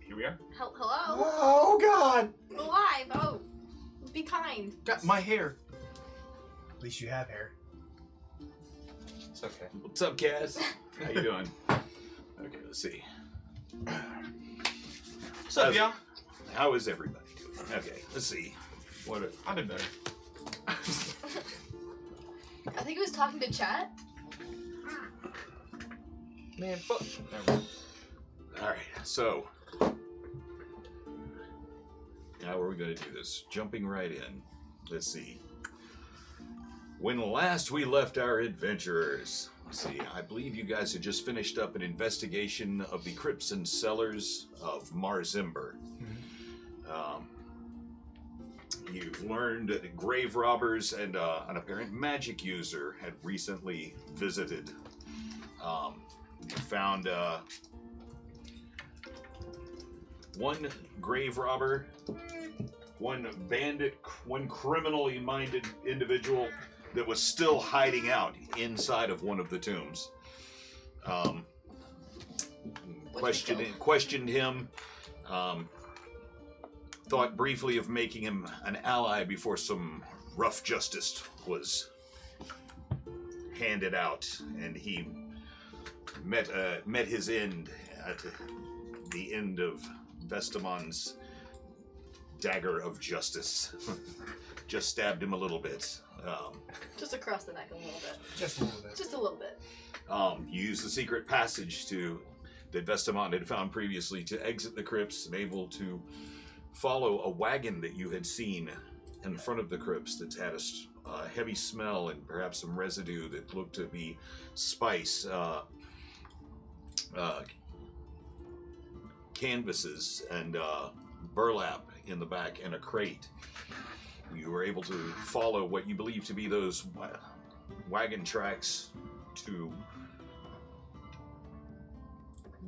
here we are. Hello? Oh, God! Alive! Oh, be kind. Got my hair. At least you have hair. It's okay. What's up, Cass? How you doing? Okay, let's see. What's up, y'all? How is everybody doing? Okay, let's see. I've been better. I think he was talking to chat. Man, fuck. All right, so how are we going to do this? Jumping right in. Let's see. When last we left our adventurers, let's see, I believe you guys had just finished up an investigation of the crypts and cellars of Marzimber. You've learned that grave robbers and an apparent magic user had recently visited. You found one grave robber, one bandit, one criminally minded individual that was still hiding out inside of one of the tombs. Questioned him. Thought briefly of making him an ally before some rough justice was handed out, and he met his end at the end of Vestamon's dagger of justice. Just stabbed him a little bit. Just across the neck a little bit. Just a little bit. Just a little bit. You used the secret passage that Vestamon had found previously to exit the crypts and able to follow a wagon that you had seen in front of the crypts that's had a heavy smell and perhaps some residue that looked to be spice. Canvases and burlap in the back and a crate. You were able to follow what you believe to be those wagon tracks to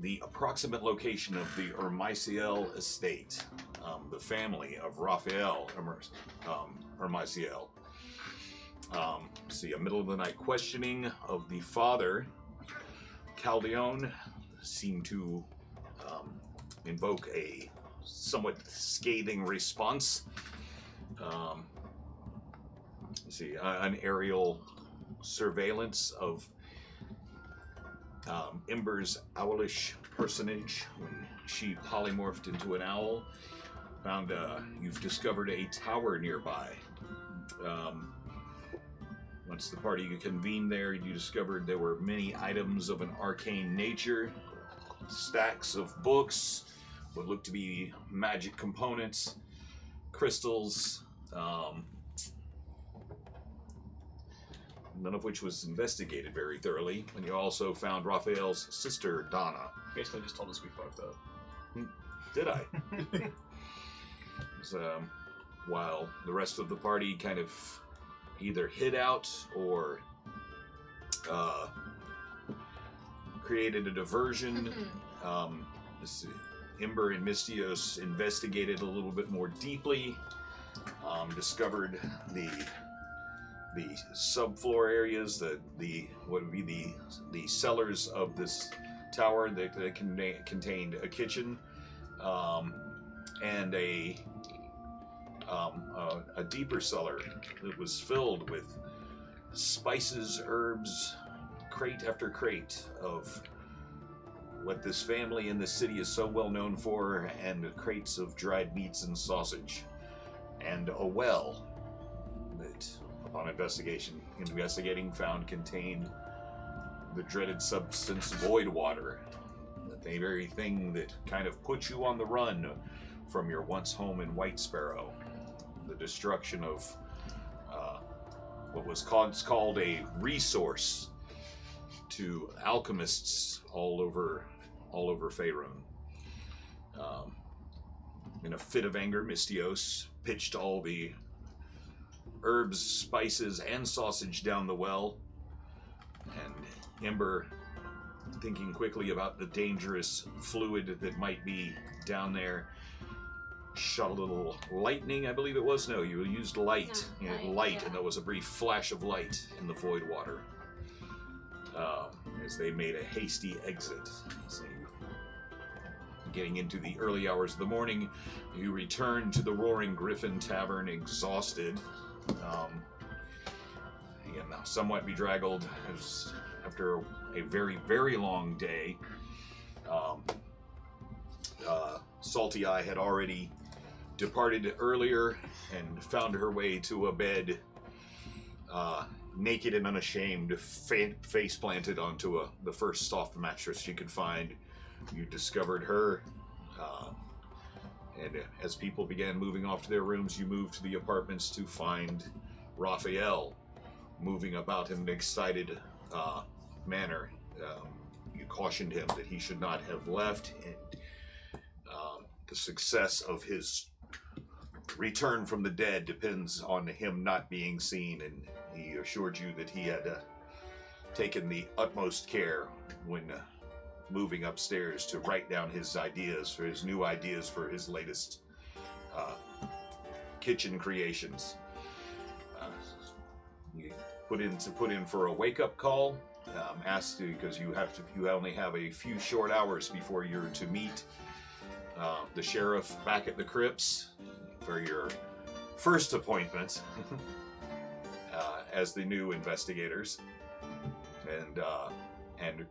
the approximate location of the Ermiciel estate, the family of Raphael Ermiciel. See, a middle of the night questioning of the father, Caldeon, seemed to invoke a somewhat scathing response. See, an aerial surveillance of Ember's owlish personage when she polymorphed into an owl. Found you've discovered a tower nearby. Once the party convened there, you discovered there were many items of an arcane nature, stacks of books, what looked to be magic components, crystals, none of which was investigated very thoroughly. And you also found Raphael's sister, Donna. Basically just told us we fucked up. Did I? It was, while the rest of the party kind of either hid out or created a diversion. Ember and Mystios investigated a little bit more deeply, discovered the subfloor areas, what would be the cellars of this tower that contained a kitchen and a deeper cellar that was filled with spices, herbs, crate after crate of what this family in this city is so well known for, and crates of dried meats and sausage, and a well that, upon investigating, found contained the dreaded substance void water, the very thing that kind of put you on the run from your once home in White Sparrow. The destruction of what was called a resource to alchemists all over Faerun. In a fit of anger, Mystios pitched all the herbs, spices, and sausage down the well, and Ember, thinking quickly about the dangerous fluid that might be down there, shot a little lightning, I believe it was. No, you used light. Light, and there was a brief flash of light in the void water as they made a hasty exit. So getting into the early hours of the morning, you return to the Roaring Griffin Tavern exhausted, and somewhat bedraggled as after a very, very long day. Salty Eye had already departed earlier and found her way to a bed, naked and unashamed, face planted onto the first soft mattress she could find. You discovered her, and as people began moving off to their rooms, you moved to the apartments to find Raphael moving about in an excited manner. You cautioned him that he should not have left, and the success of his return from the dead depends on him not being seen, and he assured you that he had taken the utmost care when moving upstairs to write down his new ideas for his latest kitchen creations. You put in for a wake-up call, asked because you only have a few short hours before you're to meet the sheriff back at the crypts for your first appointment as the new investigators and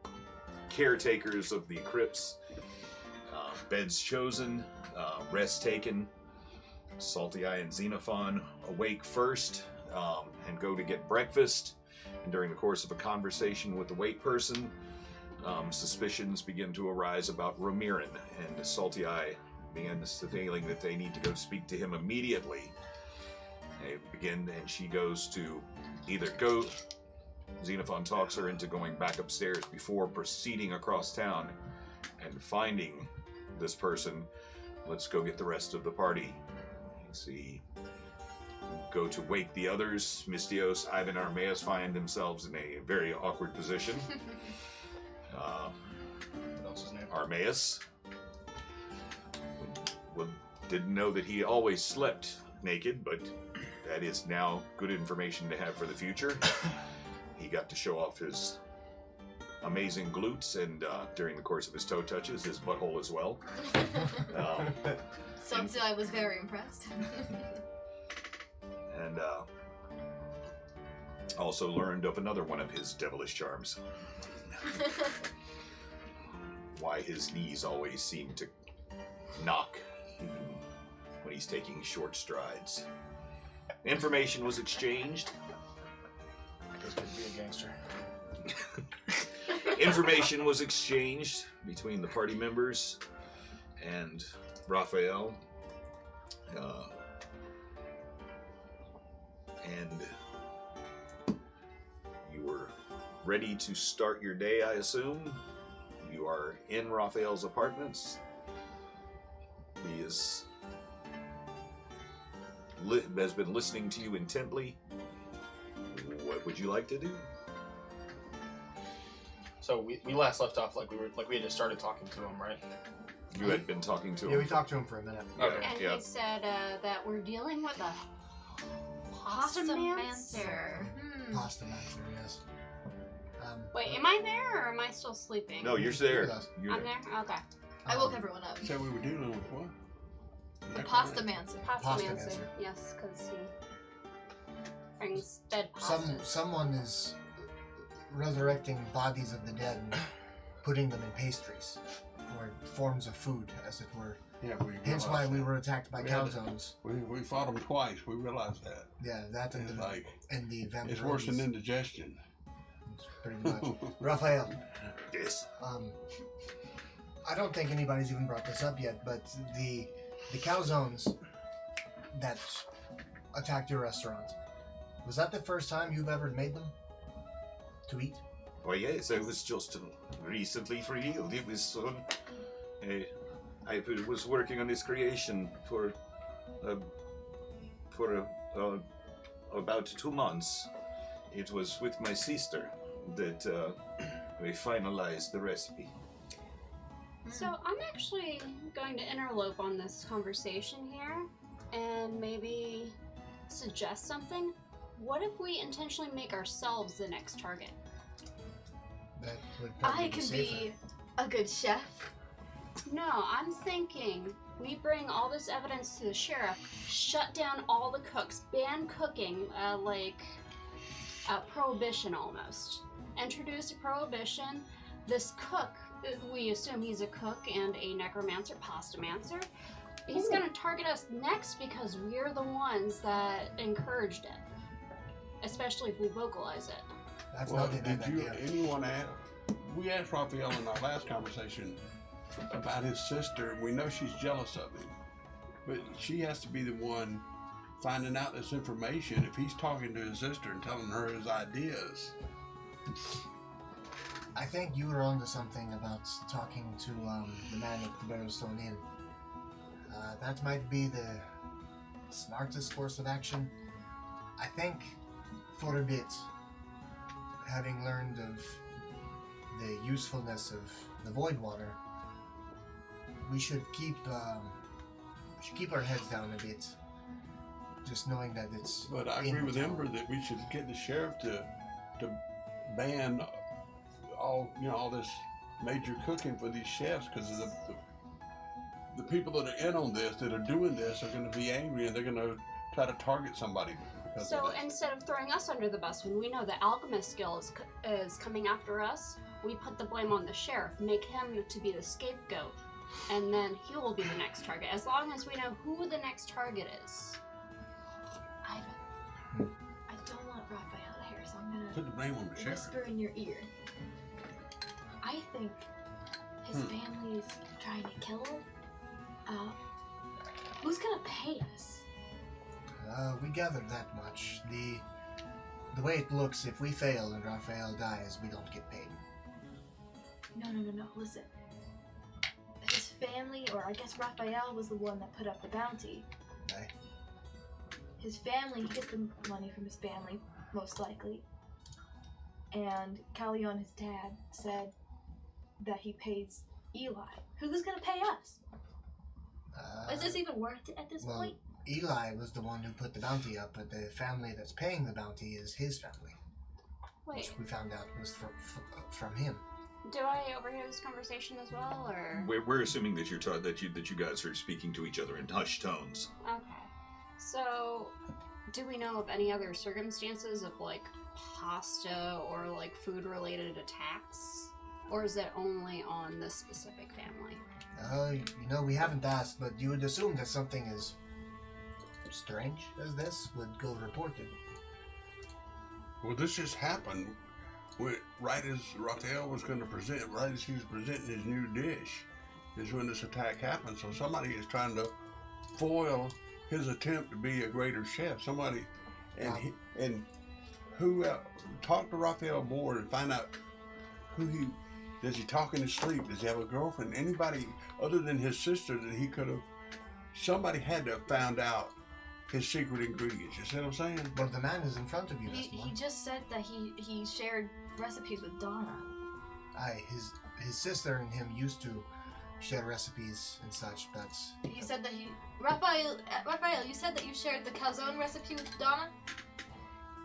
caretakers of the crypts. Beds chosen, rest taken. Salty Eye and Xenophon awake first and go to get breakfast. And during the course of a conversation with the wait person, suspicions begin to arise about Ramirin, and Salty Eye begins the feeling that they need to go speak to him immediately. And she goes to Xenophon talks her into going back upstairs before proceeding across town and finding this person. Let's go get the rest of the party. See, go to wake the others. Mystios, Ivan, and Armaeus find themselves in a very awkward position. What else is new? Armaeus didn't know that he always slept naked, but that is now good information to have for the future. He got to show off his amazing glutes, and during the course of his toe touches, his butthole as well. Something I was very impressed. And also learned of another one of his devilish charms. Why his knees always seem to knock even when he's taking short strides. Information was exchanged. This could be a gangster. Information was exchanged between the party members and Raphael. And you were ready to start your day, I assume. You are in Raphael's apartments. He has been listening to you intently. What would you like to do? So we last left off like we had just started talking to him, right? You had been talking to him. Yeah, we talked to him for a minute. Okay. And Yeah. he said that we're dealing with a Pastamancer. Pasta master, yes. Wait, am I there or am I still sleeping? No, you're there. You're I'm there? Okay. I woke everyone up. So we were dealing with what? The Pastamancer. Pastamancer. Pastamancer. Yes, because he brings dead pasta. Someone is resurrecting bodies of the dead and putting them in pastries, or forms of food, as it were. Yeah, Hence why we were attacked by We had to- calzones. We fought them twice. We realized that. Yeah, that and It's the, like and the vampires. it's worse than indigestion. Pretty much. Raphael, Yes. I don't think anybody's even brought this up yet, but the calzones that attacked your restaurant, was that the first time you've ever made them to eat? Oh yes, I was just recently revealed. It was I was working on this creation for about 2 months. It was with my sister that we finalized the recipe. So I'm actually going to interlope on this conversation here and maybe suggest something. What if we intentionally make ourselves the next target? That would probably I can safer. be a good chef. No, I'm thinking we bring all this evidence to the sheriff, shut down all the cooks, ban cooking, like a prohibition almost. Introduce a prohibition. This cook, we assume he's a cook and a necromancer, pastamancer. He's gonna target us next because we're the ones that encouraged it. Especially if we vocalize it. That's Well, not a bad did you, idea. anyone ask? We asked Raphael in our last conversation about his sister. We know she's jealous of him, but she has to be the one finding out this information. If he's talking to his sister and telling her his ideas, I think you were onto something about talking to the man at the Barrowstone Inn. That might be the smartest course of action. I think, for a bit, having learned of the usefulness of the Void Water, we should keep our heads down a bit. Just knowing that it's. but I in agree with town. Ember that we should get the sheriff to ban all this major cooking for these chefs, because the people that are in on this, that are doing this, are going to be angry and they're going to try to target somebody. So instead of throwing us under the bus when we know the alchemist skill is coming after us, we put the blame on the sheriff, make him to be the scapegoat, and then he will be the next target. As long as we know who the next target is. I don't want Raphael to hear, so I'm gonna Put the blame on the sheriff. whisper in your ear. I think his family's trying to kill him. Who's gonna pay us? We gathered that much. The way it looks, if we fail and Raphael dies, we don't get paid. No. Listen. His family, or I guess Raphael was the one that put up the bounty. Okay. His family, he gets the money from his family, most likely. And Callion, his dad, said that he pays Eli. Who's gonna pay us? Is this even worth it at this well, point? Eli was the one who put the bounty up, but the family that's paying the bounty is his family, Wait, which we found out was from him. do I overhear this conversation as well, or? We're assuming that you're that you guys are speaking to each other in hushed tones. Okay. So, do we know of any other circumstances of like pasta or like food-related attacks, or is it only on this specific family? We haven't asked, but you would assume that something as strange as this would go reported. Well, this just happened right as Raphael was going to present, right as he was presenting his new dish, is when this attack happened. So somebody is trying to foil his attempt to be a greater chef. Somebody, and who talk to Raphael more and find out who he. Does he talk in his sleep? Does he have a girlfriend? Anybody other than his sister that he could have? Somebody had to have found out his secret ingredients. You see what I'm saying? Well, the man is in front of you, He just said that he shared recipes with Donna. His sister and him used to share recipes and such, but He said that Raphael, you said that you shared the calzone recipe with Donna?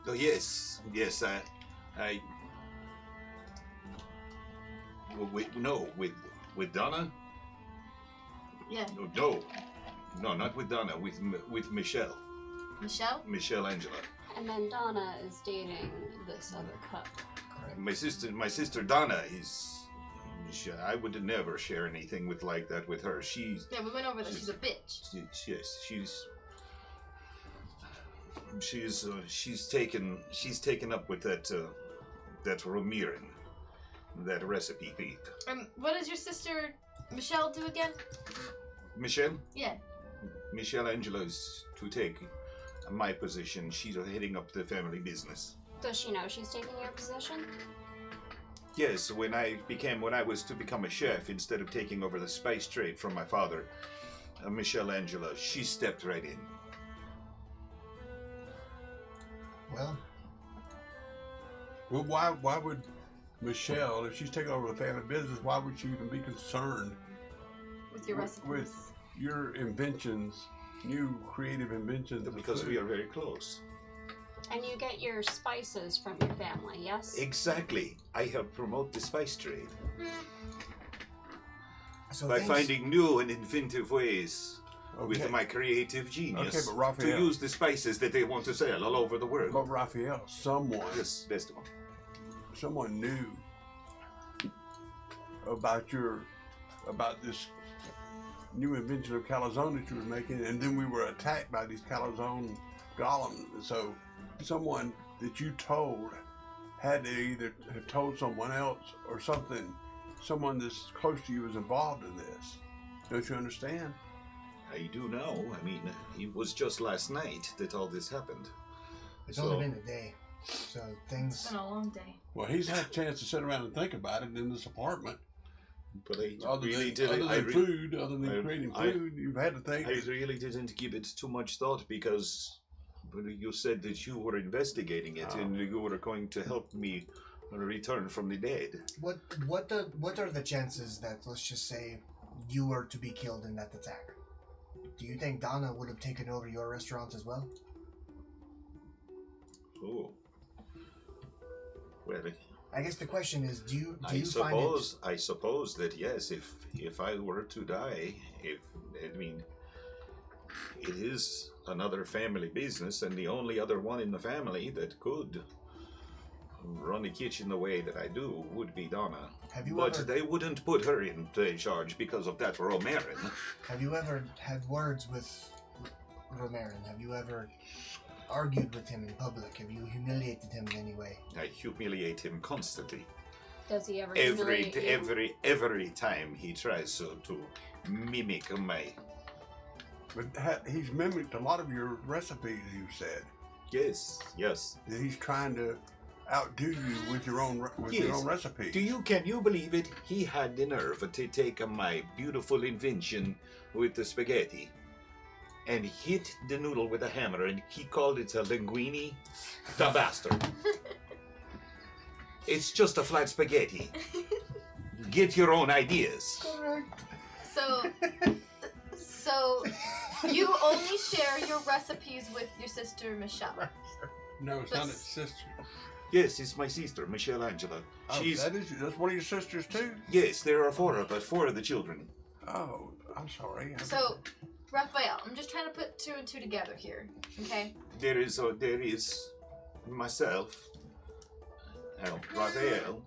Oh yes, I. With Donna. Yeah. No, not with Donna. With Michelle. Michelle? Angela. And then Donna is dating this other cook. My sister Donna is. I would never share anything like that with her. Yeah, we went over that. She's a bitch. She's taken up with that Romirin, that recipe thief. What does your sister Michelle do again? Michelle? Yeah. Michelle Angela's to take my position. She's heading up the family business. Does she know she's taking your position? Yes, when I was to become a chef, instead of taking over the spice trade from my father, Michelle Angela, she stepped right in. well, why would Michelle, if she's taking over the family business, why would she even be concerned With your recipes. with your inventions, new creative inventions? Because we are very close. And you get your spices from your family, yes? Exactly. I help promote the spice trade. So by things- finding new and inventive ways with Okay. my creative genius Okay, but Raphael- to use the spices that they want to sell all over the world. But Raphael, Yes, best of all. someone knew about this new invention of calzone that you were making, and then we were attacked by these calzone golems. So someone that you told had to either have told someone else or something. Someone that's close to you was involved in this. Don't you understand? I do know. I mean, it was just last night that all this happened. It's So- only been a day, so things. It's been a long day. Well, he's had a chance to sit around and think about it in this apartment. But I Other really than, didn't. other than food, other than I- creating I- food, you've had to think. I really didn't give it too much thought because you said that you were investigating it and you were going to help me return from the dead. What are the chances that, let's just say, you were to be killed in that attack? Do you think Donna would have taken over your restaurant as well? Oh. Well, I guess the question is, do you I find suppose that yes, if I were to die, it is another family business, and the only other one in the family that could run the kitchen the way that I do would be Donna. Have you But ever they wouldn't put her in charge because of that Romarin. have you ever had words with Romarin? Have you ever argued with him in public? Have you humiliated him in any way? I humiliate him constantly. Does he ever Every humiliate you? every time he tries to mimic my. But he's mimicked a lot of your recipes, you said. Yes. That he's trying to outdo you with your own Yes. recipes. Can you believe it? He had the nerve to take my beautiful invention with the spaghetti and hit the noodle with a hammer, and he called it a linguine. The bastard. It's just a flat spaghetti. Get your own ideas. So you only share your recipes with your sister Michelle. No, it's not his sister. Yes, it's my sister, Michelle Angela. Oh, that's one of your sisters too? Yes, there are four of us, four of the children. Oh, I'm sorry. So, Raphael, I'm just trying to put two and two together here. Okay. There is myself, Raphael.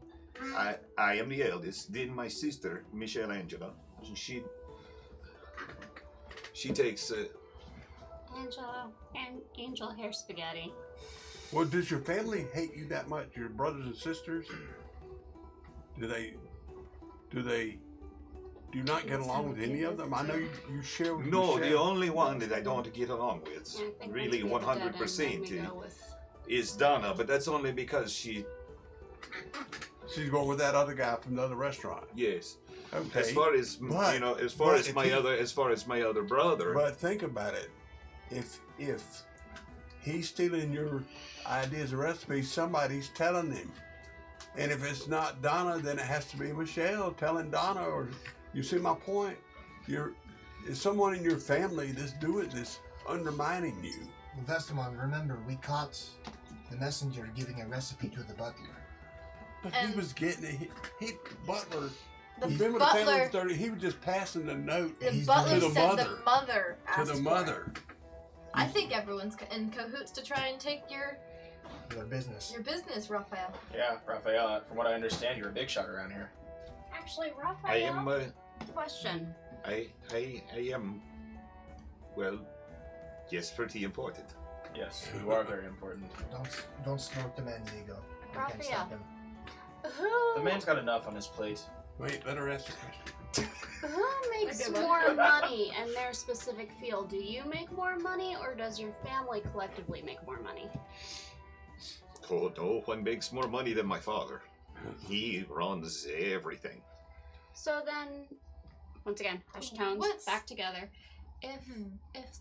I am the eldest. Then my sister, Michelle Angela. She takes. Angel hair spaghetti. Well, does your family hate you that much? Your brothers and sisters? Do you not get along with any of them? I know you share with No, the Michelle. only one that I don't get along with, I think really once we hit a dead end, 100%, then we go with- is Donna. But that's only because she. She's going with that other guy from the other restaurant. Yes. Okay. As far as But- as but if my other brother. But think about it. If he's stealing your ideas and recipes, somebody's telling him. And if it's not Donna, then it has to be Michelle telling Donna. Or you see my point? It's someone in your family that's doing this, undermining you. Well, Vestamon, remember, we caught the messenger giving a recipe to the butler. But And- he was getting it. He Butler. The He's been with the family butler, for 30. He was just passing the note the He's butler to the said mother. the mother to asked the for it. mother. I think everyone's in cahoots to try and take your Their business. business, Raphael. Yeah, Raphael, from what I understand, you're a big shot around here. Actually, I Raphael, am. question. I am. Well, yes, pretty important. Yes, you are very important. Don't stroke the man's ego. You can't Raphael. stop him. The man's got enough on his plate. Wait, let her ask the question. Who makes Okay, more money in their specific field? Do you make more money, or does your family collectively make more money? Oh, no one makes more money than my father. He runs everything. So then, once again, hush tones, What's- back together. If Hmm.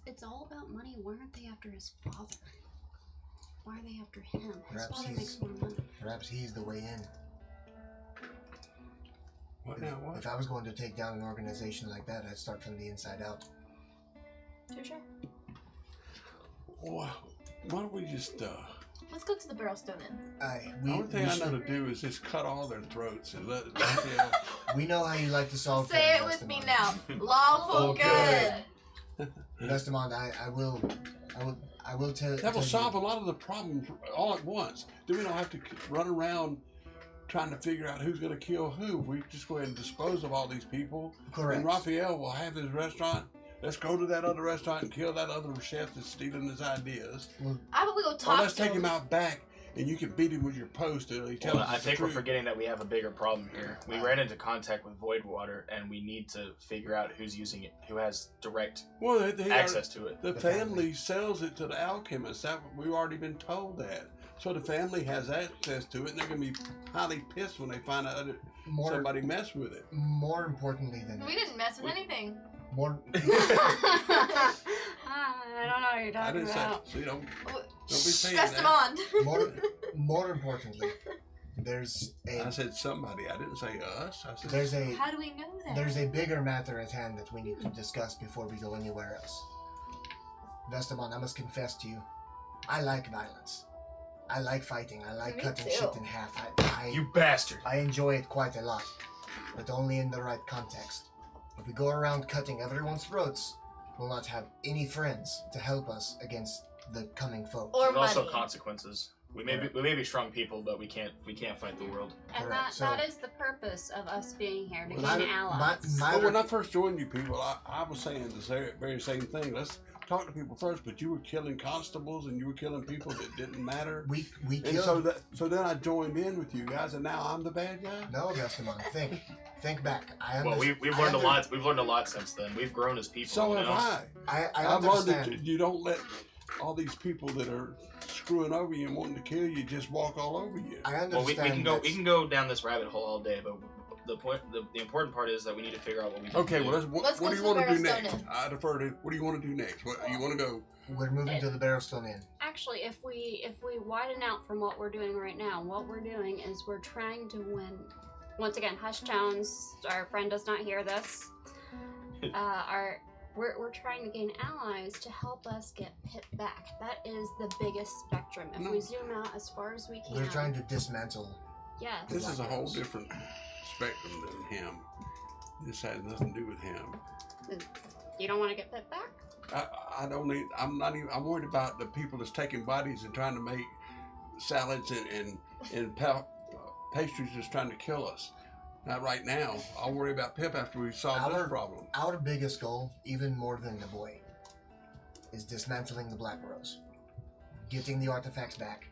it's all about money, why aren't they after his father? Why are they after him? His Perhaps father he's- makes more money. Perhaps he's the way in. What now? What? If I was going to take down an organization like that, I'd start from the inside out. Touche. Well, why don't we just Let's go to the Barrelstone Inn. The only thing I know to do is just cut all their throats and let We know how you like to solve Say it things, with me Vestamon. now. Lawful good. Vestamon, I will tell. That will tell solve a you. lot of the problems all at once. Then we don't have to run around trying to figure out who's going to kill who. We just go ahead and dispose of all these people. Correct. And Raphael will have his restaurant. Let's go to that other restaurant and kill that other chef that's stealing his ideas. How about we go talk Or let's to take him out back and you can beat him with your post until he tells Well, us I the think we're truth. forgetting that we have a bigger problem here. We ran into contact with Voidwater, and we need to figure out who's using it, who has direct Well, they access to it. The The family family. sells it to the alchemist. We've already been told that. So the family has access to it, and they're going to be highly pissed when they find out that More, somebody messed with it. more importantly than We didn't mess with anything. more. I don't know what you're I talking didn't say. about. So you don't be Shh, saying Vestamon. more importantly, there's I a said somebody. I didn't say us. I said there's a How do we know that? there's a bigger matter at hand that we need to discuss before we go anywhere else. Vestamon, I must confess to you, I like violence. I like fighting. I like Me cutting too. shit in half. You bastard! I enjoy it quite a lot, but only in the right context. If we go around cutting everyone's throats, we'll not have any friends to help us against the coming foe. Or There's also money. consequences. We may be strong people, but we can't fight the world. And Correct, so- that is the purpose of us being here, to My- gain allies. my- But when I first joined you people, I was saying the very same thing. Let's talk to people first. But you were killing constables and you were killing people that didn't matter. we And killed. so then I joined in with you guys, and now I'm the bad guy. No, Vestamon, think back. I Well, understand. we've learned a lot. We've learned a lot since then. We've grown as people. So you have know? I. I I've learned understand. that you don't let all these people that are screwing over you and wanting to kill you just walk all over you. I understand. Well, we can go. that- We can go down this rabbit hole all day, but the important part is that we need to figure out what we. Can Okay, do. well, Let's what go do you to want to do Barrelstone next? Inn. I defer to. What do you want to do next? What you want to go? We're moving to the Barrelstone Inn. Actually, if we widen out from what we're doing right now, what we're doing is we're trying to win. Once again, hush tones. Our friend does not hear this. We're trying to gain allies to help us get Pip back. That is the biggest spectrum. If we zoom out as far as we can. We're trying to dismantle. Yes. This is a whole Black different spectrum than him. This has nothing to do with him. You don't want to get Pip back? I don't need. I'm not even. I'm worried about the people that's taking bodies and trying to make salads and pastries, just trying to kill us. Not right now. I'll worry about Pip after we solve this problem. Our biggest goal, even more than the boy, is dismantling the Black Rose. Getting the artifacts back.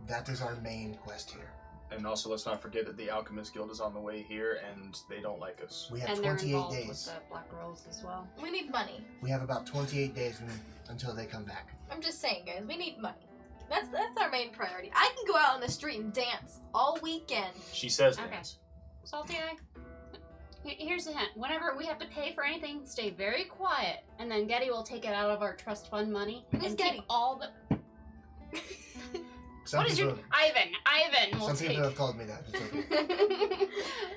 That is our main quest here. And also, let's not forget that the Alchemist Guild is on the way here, and they don't like us. We have And they're 28 involved with days. the Black Rolls as well. We need money. We have about 28 days until they come back. I'm just saying, guys. We need money. That's our main priority. I can go out on the street and dance all weekend. She says Okay. that. Salty Eye, here's a hint. Whenever we have to pay for anything, stay very quiet, and then Getty will take it out of our trust fund money Who's and Getty? keep all the. Some What is your people, Ivan will some take. people have called me that. It's okay.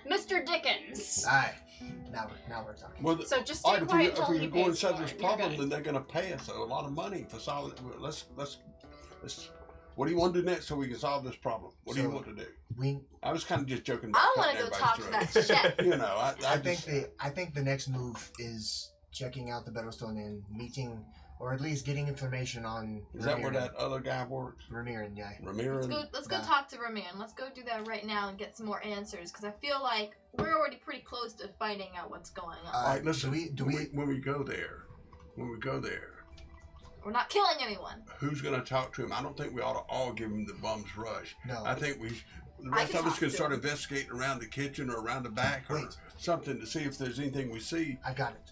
Mr. Dickens. Aye. Now we're talking. Well, So just all stay right, quiet if until we he go and pays solve for this it. You're problem, good. then they're going to pay us a lot of money for solving it. Let's. What do you want to do next so we can solve this problem? What do you So- want to do? We I was kind of just joking. I about want to cutting go talk to everybody's that throat. chef. You know, I think the next move is checking out the Battlestone Inn, meeting, or at least getting information on. Is that where Ramirin. that other guy works? Ramirin, yeah. Ramirin? Let's go Yeah. talk to Ramian. Let's go do that right now and get some more answers, because I feel like we're already pretty close to finding out what's going on. All right, listen. Do we? when we go there, We're not killing anyone. who's going to talk to him? I don't think we ought to all give him the bum's rush. No. I think the I rest can of us talk can to start him. investigating around the kitchen or around the back or Wait. something to see if there's anything we see. I've got it.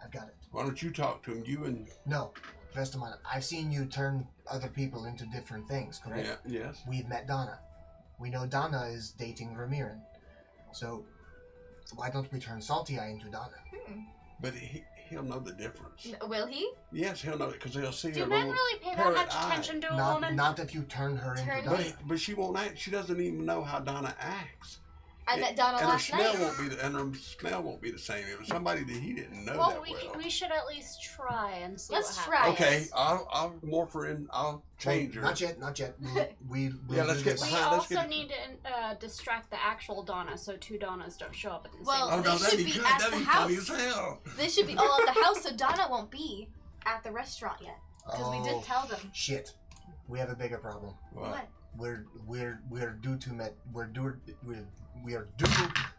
I've got it. Why don't you talk to him? You and No, Vestamon, I've seen you turn other people into different things, correct? yeah, yes. We've met Donna. We know Donna is dating Ramirin. So, why don't we turn Salty Eye into Donna? But he'll know the difference. Will he? Yes, he'll know it because he'll see Do her men little really pay that parrot much eye. attention to a woman? Not if you turn her into Turn Donna. me. But she won't act. She doesn't even know how Donna acts. I met Donna and her last smell night. her smell won't be the same. It was somebody that he didn't know Well, that we, well. we should at least try and see Let's what try happens. it. Okay, I'll morph her in. I'll change her. Not yet. We'll let's do get this. We behind. Let's also get. need to distract the actual Donna so 2 Donnas don't show up at the Well, Oh same they no, should that'd be be good. at That'd the be funny house. as hell. They should be all at the house, so Donna won't be at the restaurant yet. Because we did tell them. Shit. We have a bigger problem. What? We're due to meet. We are due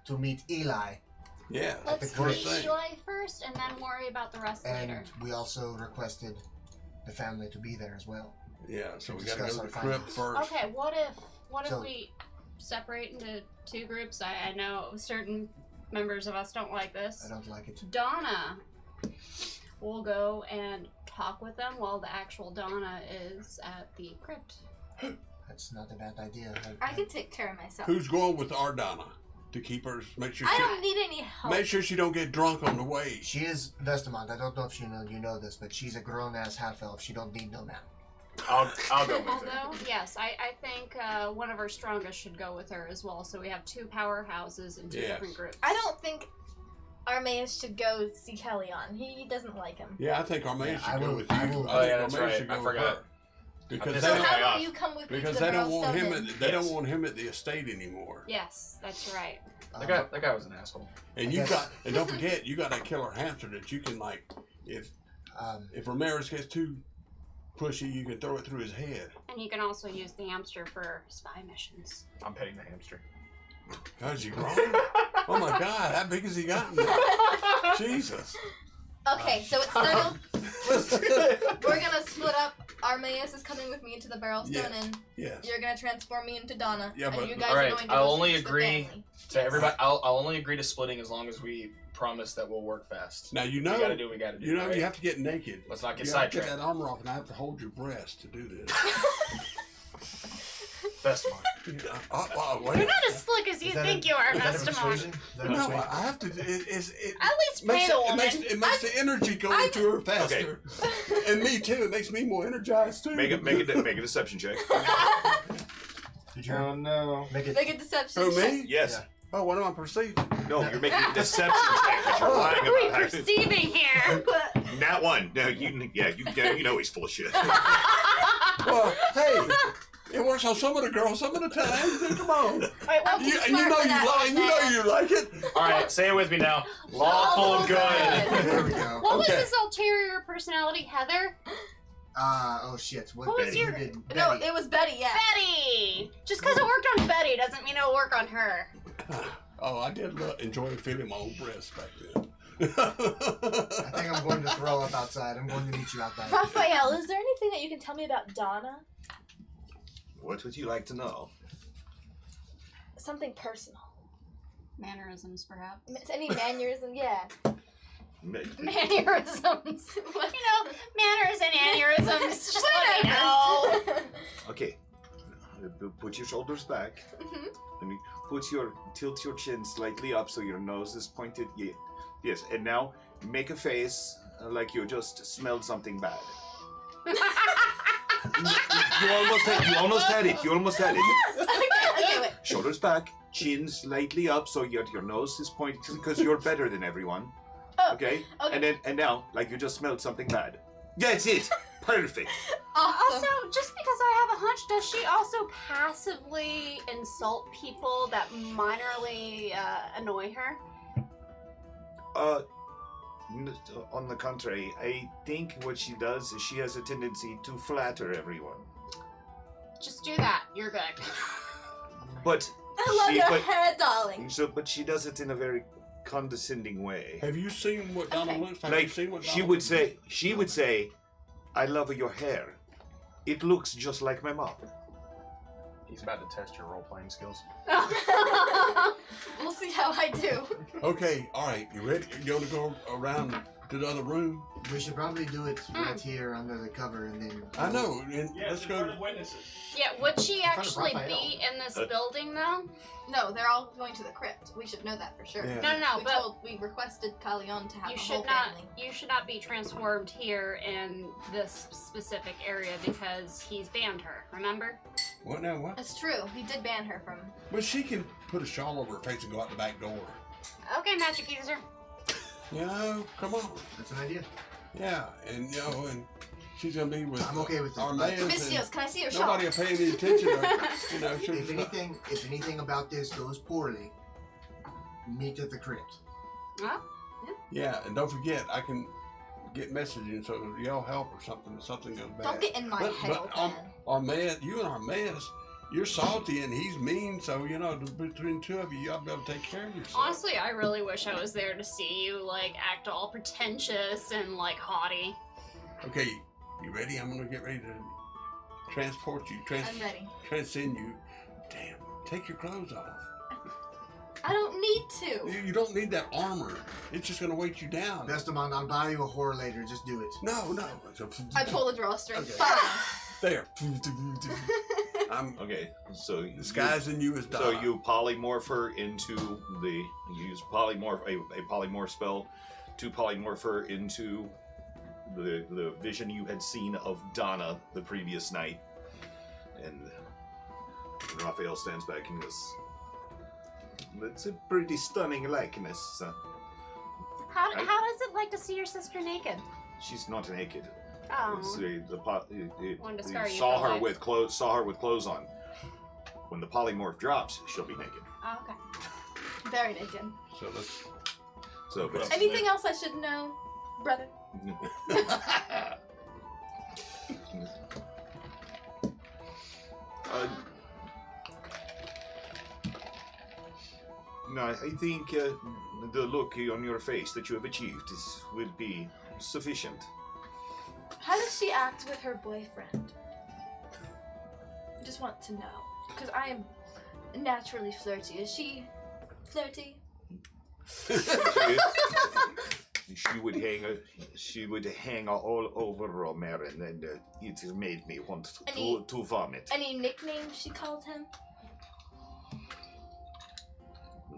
to meet Eli, Yeah, Let's the meet first thing. Eli first and then worry about the rest and later. we also requested the family to be there as well. Yeah, so we Discuss gotta go to our the crypt findings. first. Okay, what if So- we separate into 2 groups? I know certain members of us don't like this. I don't like it. Donna will go and talk with them while the actual Donna is at the crypt. That's not a bad idea. I can take care of myself. Who's going with our Donna to keep her? Make sure I she don't need any help. make sure she don't get drunk on the way. She is Vestamont. I don't know if you know this, but she's a grown-ass half-elf. She don't need no man. I'll go with her. Although, yes, I think one of our strongest should go with her as well. So we have 2 powerhouses and 2 Yes. different groups. I don't think Armaeus should go see Kellyon. He doesn't like him. Yeah, I think Armaeus Yeah, I should go will- with you. I will- I Oh, think yeah, that's Armaeus right. should go I with forgot. her. Because I'm they So just- don't, how okay, will you come with me because to the they don't Barrel want him Stone at they Yes. don't want him at the estate anymore. Yes, that's right. That guy was an asshole. And I you guess- got and don't forget you got that killer hamster that you can like if Ramirez gets too pushy you can throw it through his head. And you can also use the hamster for spy missions. I'm petting the hamster. God, is he grown? Oh my God, how big has he gotten? Jesus. Okay, so it's settled. We're gonna split up. Armaeus is coming with me into the Barrel Stone, Yes. and Yes. you're gonna transform me into Donna. Yeah, and but- you guys Alright, are going to I'll go only search the agree family. To everybody, I'll only agree to splitting as long as we promise that we'll work fast. Now you We know gotta do what we gotta do. you know right? you have to get naked. Let's not get You have to get sidetracked. that armor off and I have to hold your breast to do this. That's fine. Wait. You're not as slick as you think you are, Vestamon. No, I have to. It At least pay makes, the it woman. makes the energy go into her faster, and me too. It makes me more energized too. Make a deception check. Did you Oh no. make it? Make a deception Who, check. me? Yes. Yeah. Oh, what am I perceiving? No, you're making a deception check because you're lying What are we about how. perceiving here? Not one. No, you know he's full of shit. Well, hey, it works on some of the girls, some of the time. Come on. Wait, I'm You, too and you smart know for you that like, one, you know man. you like it. All right, say it with me now. Lawful Lawful good. good. There we go. What was Okay. this ulterior personality, Heather? Oh shit. What was Betty? your- Who did No, Betty? it was Betty. Yeah. Betty! Just because it worked on Betty doesn't mean it'll work on her. Oh, I did enjoy feeling my own breast back then. I think I'm going to throw up outside. I'm going to meet you out there. Raphael, is there anything that you can tell me about Donna? What would you like to know? Something personal. Mannerisms, perhaps. Any mannerism? Yeah. Mannerisms. You know, manners and aneurysms. Just let me know. Okay. Put your shoulders back. Mhm. Let me tilt your chin slightly up so your nose is pointed. Yeah. Yes. And now make a face like you just smelled something bad. You almost had it. Okay, wait. Shoulders back, chin slightly up so your nose is pointed because you're better than everyone. Oh, Okay? okay. And now like you just smelled something bad. That's it. Perfect. Awesome. Also, just because I have a hunch, does she also passively insult people that minorly annoy her? On the contrary, I think what she does is she has a tendency to flatter everyone. Just do that. You're good. But I love she, your but, hair, darling. but she does it in a very condescending way. Have you seen what Donna Okay. looks like? Have you Like seen what she Donna would looks say, "I love your hair. It looks just like my mom." He's about to test your role-playing skills. We'll see how I do. like? Okay, all right. You ready? You want to go around to the other room? We should probably do it right here under the cover, and then. I know. And let's go. witnesses. Yeah, would she front of actually Raphael. be in this building, though? No, they're all going to the crypt. We should know that for sure. Yeah. No, but We requested Kellyon to have you the should whole not. family. You should not be transformed here in this specific area because he's banned her. Remember? What now? What? It's true. He did ban her from. But she can put a shawl over her face and go out the back door. Okay, magic user. You know, come on. That's an idea. Yeah, and you know, and she's gonna be with. I'm okay with our it. man. Mistios, can I see your shawl? Nobody will pay any attention. You know, If anything about this goes poorly, meet at the crypt. Oh, Yeah, and don't forget, I can get messaging so that y'all help or something if something goes bad. Don't get in my head, But Armez, you and Armez, you're salty and he's mean, so you know between the two of you, y'all be able to take care of yourself. honestly, I really wish I was there to see you like act all pretentious and like haughty. Okay, you ready? I'm gonna get ready to transport you, I'm ready. transcend you. Damn, take your clothes off. I don't need to. You don't need that armor. It's just gonna weight you down. Vestamon, I'll buy you a whore later. Just do it. No. I pull the drawstring. Okay. Fine. There. I'm Okay, so disguising you as So Donna. you polymorph her into you use a polymorph spell to polymorph her into the vision you had seen of Donna the previous night, and Raphael stands back and goes, "That's a pretty stunning likeness. How does it like to see your sister naked? She's not naked. It's, Oh, Wanted to scar you saw for her life. with clothes. Saw her with clothes on. When the polymorph drops, she'll be naked. oh okay. Very naked. So let's. So, but Anything else I should know, brother? No, I think the look on your face that you have achieved will be sufficient. How does she act with her boyfriend? I just want to know. Because I am naturally flirty. Is she flirty? She would hang all over Romarin, and it made me want to vomit. Any nicknames she called him?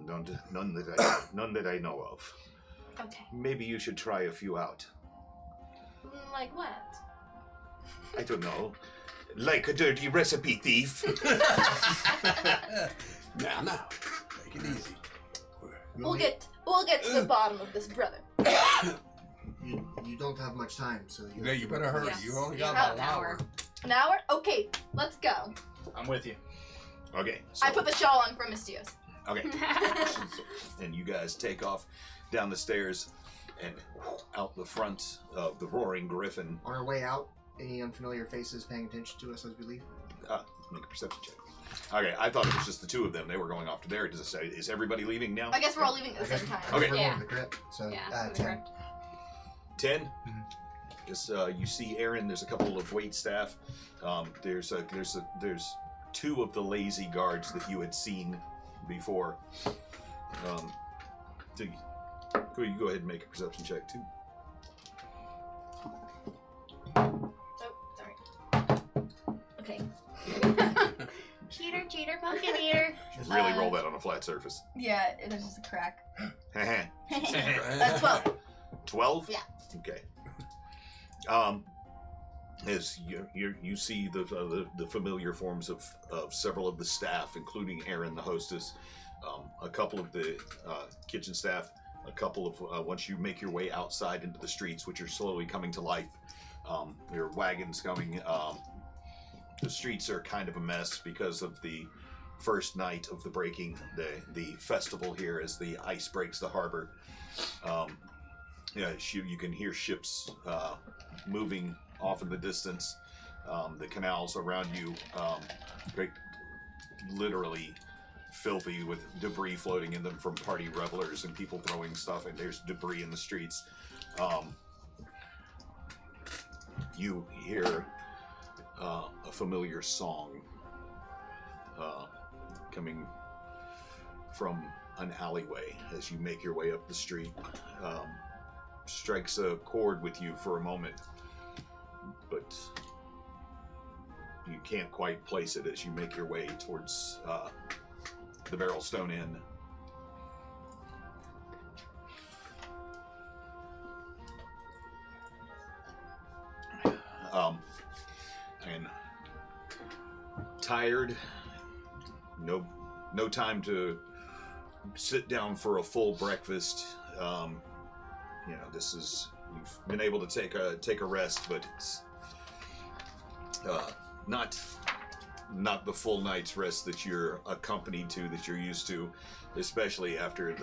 None that I know of. Okay. Maybe you should try a few out. Like what? I don't know. Like a dirty recipe thief. Now, take it easy. We'll get to the bottom of this, brother. You don't have much time, so Yeah, you better hurry. Yes. You only You got have about an hour. An hour? Okay, let's go. I'm with you. Okay. So, I put the shawl on for Mistios. okay. And you guys take off down the stairs and out the front of the Roaring Griffin. On our way out, any unfamiliar faces paying attention to us as we leave? Make a perception check. Okay, I thought it was just the two of them. They were going off to there. Does it say, is everybody leaving now? I guess we're all leaving at the same time. Okay. We're Yeah. going to the crypt, so Yeah, 10. 10? Mhm. Yes, you see Aaron, there's a couple of wait staff. There's two of the lazy guards that you had seen before. Could you go ahead and make a perception check too? Oh, sorry. Okay. Cheater, pumpkin eater. Really roll that on a flat surface. Yeah, there's just a crack. 12. 12? Yeah. Okay. As you see the familiar forms of several of the staff, including Aaron, the hostess, a couple of the kitchen staff, a couple of once you make your way outside into the streets, which are slowly coming to life. There are wagons coming. The streets are kind of a mess because of the first night of the breaking, the festival here as the ice breaks the harbor. You can hear ships moving off in the distance. The canals around you, literally filthy with debris floating in them from party revelers and people throwing stuff, and there's debris in the streets. You hear a familiar song coming from an alleyway as you make your way up the street. Strikes a chord with you for a moment, but you can't quite place it as you make your way towards the Barrelstone Inn. And tired. No time to sit down for a full breakfast. This is, you've been able to take a rest, but it's not the full night's rest that you're accompanied to, that you're used to, especially after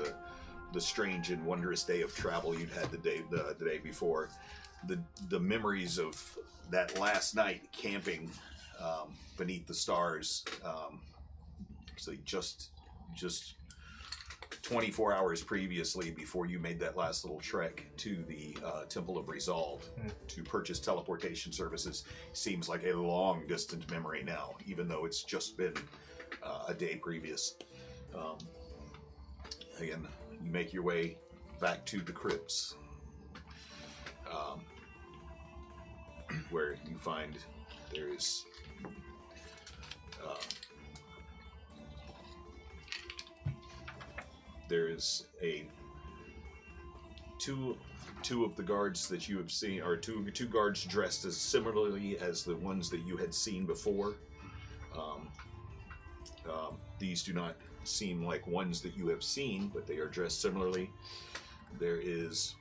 the strange and wondrous day of travel you'd had the day before. The memories of that last night camping beneath the stars, so just 24 hours previously, before you made that last little trek to the Temple of Resolve to purchase teleportation services, seems like a long distant memory now, even though it's just been a day previous. Again, you make your way back to the crypts, where you find there's two of the guards that you have seen, or two guards dressed as similarly as the ones that you had seen before. These do not seem like ones that you have seen, but they are dressed similarly. There is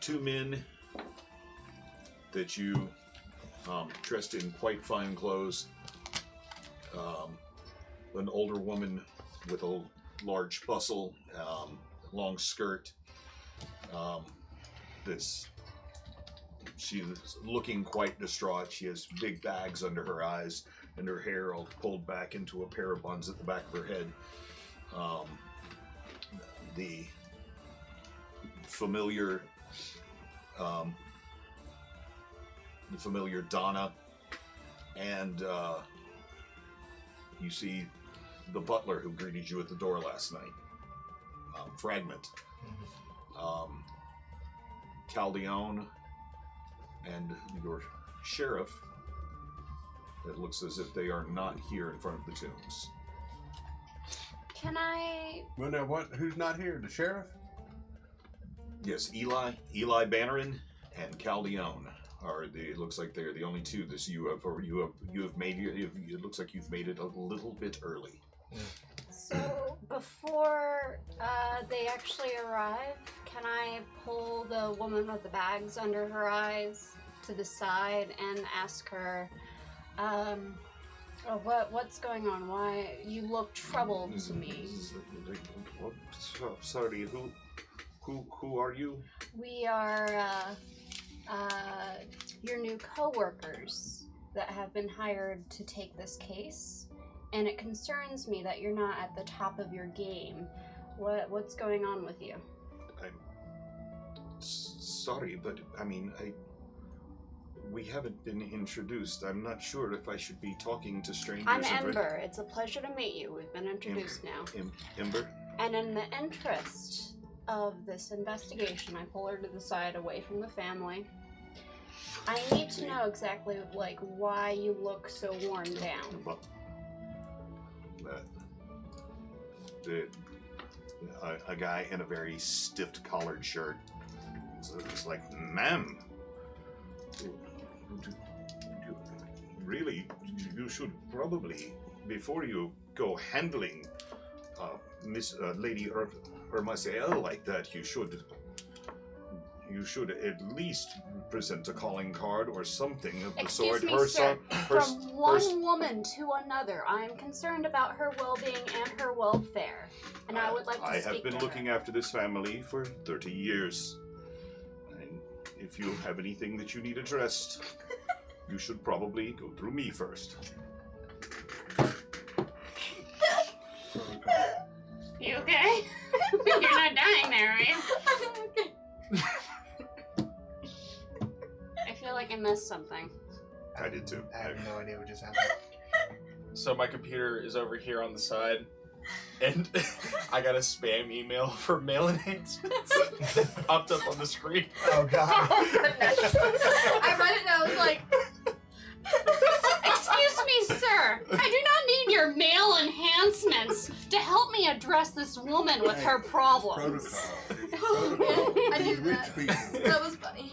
two men that you dressed in quite fine clothes. An older woman with a large bustle, long skirt. She is looking quite distraught. She has big bags under her eyes, and her hair all pulled back into a pair of buns at the back of her head. The familiar Donna, and you see the butler who greeted you at the door last night, Fragment, Caldeon, and your sheriff. It looks as if they are not here in front of the tombs. Can I... Well, now what? Who's not here? The sheriff? Yes, Eli Bannerin and Caldeon are it looks like they're the only two that you have made. It looks like you've made it a little bit early. So before they actually arrive, can I pull the woman with the bags under her eyes to the side and ask her, what's going on? Why you look troubled to me? Sorry, who are you? We are your new co-workers that have been hired to take this case, and it concerns me that you're not at the top of your game. What's going on with you? I'm sorry, but I mean, we haven't been introduced. I'm not sure if I should be talking to strangers. I'm Ember. It's a pleasure to meet you. We've been introduced now. Ember? And in the interest of this investigation, I pull her to the side away from the family. I need to know exactly, why you look so worn down. A guy in a very stiff collared shirt. It's like, ma'am, really, you should probably, before you go handling Miss Lady Hermaciel like that, you should at least present a calling card or something of the sort. Excuse me, sir. From one woman to another, I am concerned about her well-being and her welfare, and I would like to speak to her. I have been looking after this family for 30 years, and if you have anything that you need addressed, you should probably go through me first. You okay? You're not dying there, right? I feel like I missed something. I did too. I have no idea what just happened. So my computer is over here on the side, and I got a spam email for mailing it that popped up on the screen. Oh god. Oh, goodness. I read it and I was like, Excuse me, sir. I do not need your mail enhancement announcements to help me address this woman with her problems. Protocol. Protocol. I These did rich that. people. That was funny.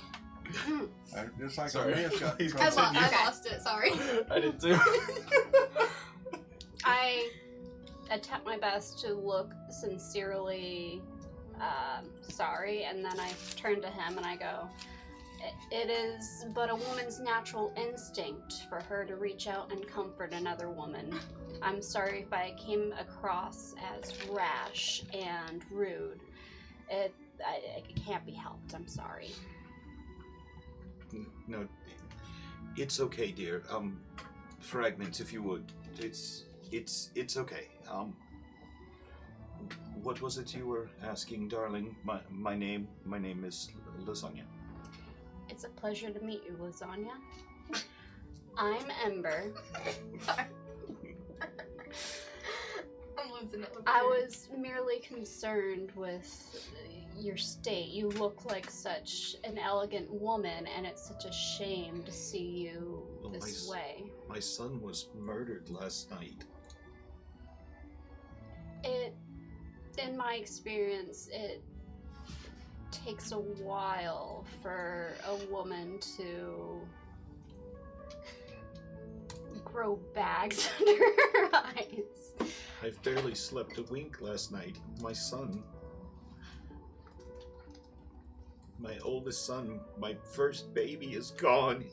Just like Sorry. our man's got He's I, protocol. Continue. I lost it. Sorry. I did too. I attempt my best to look sincerely sorry, and then I turn to him and I go, it is but a woman's natural instinct for her to reach out and comfort another woman. I'm sorry if I came across as rash and rude. It can't be helped. I'm sorry. No, it's okay, dear. Fragments, if you would. It's okay. What was it you were asking, darling? My name is Lasagna. It's a pleasure to meet you, Lasagna. I'm Ember. Sorry. I'm losing it. I was merely concerned with your state. You look like such an elegant woman, and it's such a shame to see you Well, this way. My son was murdered last night. In my experience, it takes a while for a woman to grow bags under her eyes. I barely slept a wink last night. My son, my oldest son, my first baby is gone.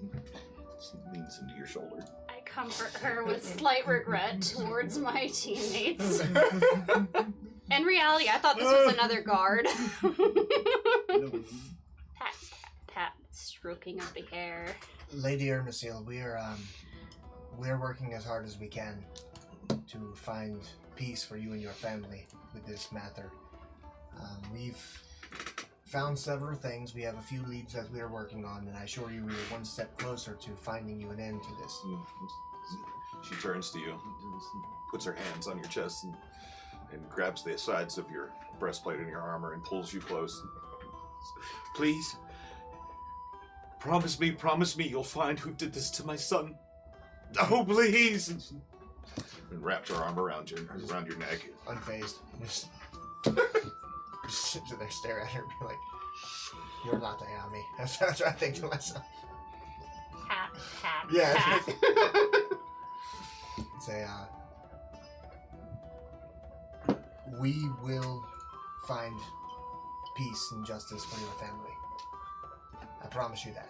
She leans into your shoulder. I comfort her with slight regret towards my teammates. In reality, I thought this was another guard. Pat, pat, stroking of the hair. Lady Ermasil, we're working as hard as we can to find peace for you and your family with this matter. We've found several things. We have a few leads that we are working on, and I assure you we are one step closer to finding you an end to this. She turns to you, puts her hands on your chest, and grabs the sides of your breastplate and your armor and pulls you close. Please, promise me you'll find who did this to my son. Oh, please! And wraps her arm around your neck. Unfazed. Just sit there, stare at her, and be like, "You're not Ayami." That's what I think to myself. Pat, pat, Yeah. pat. Say, we will find peace and justice for your family. I promise you that.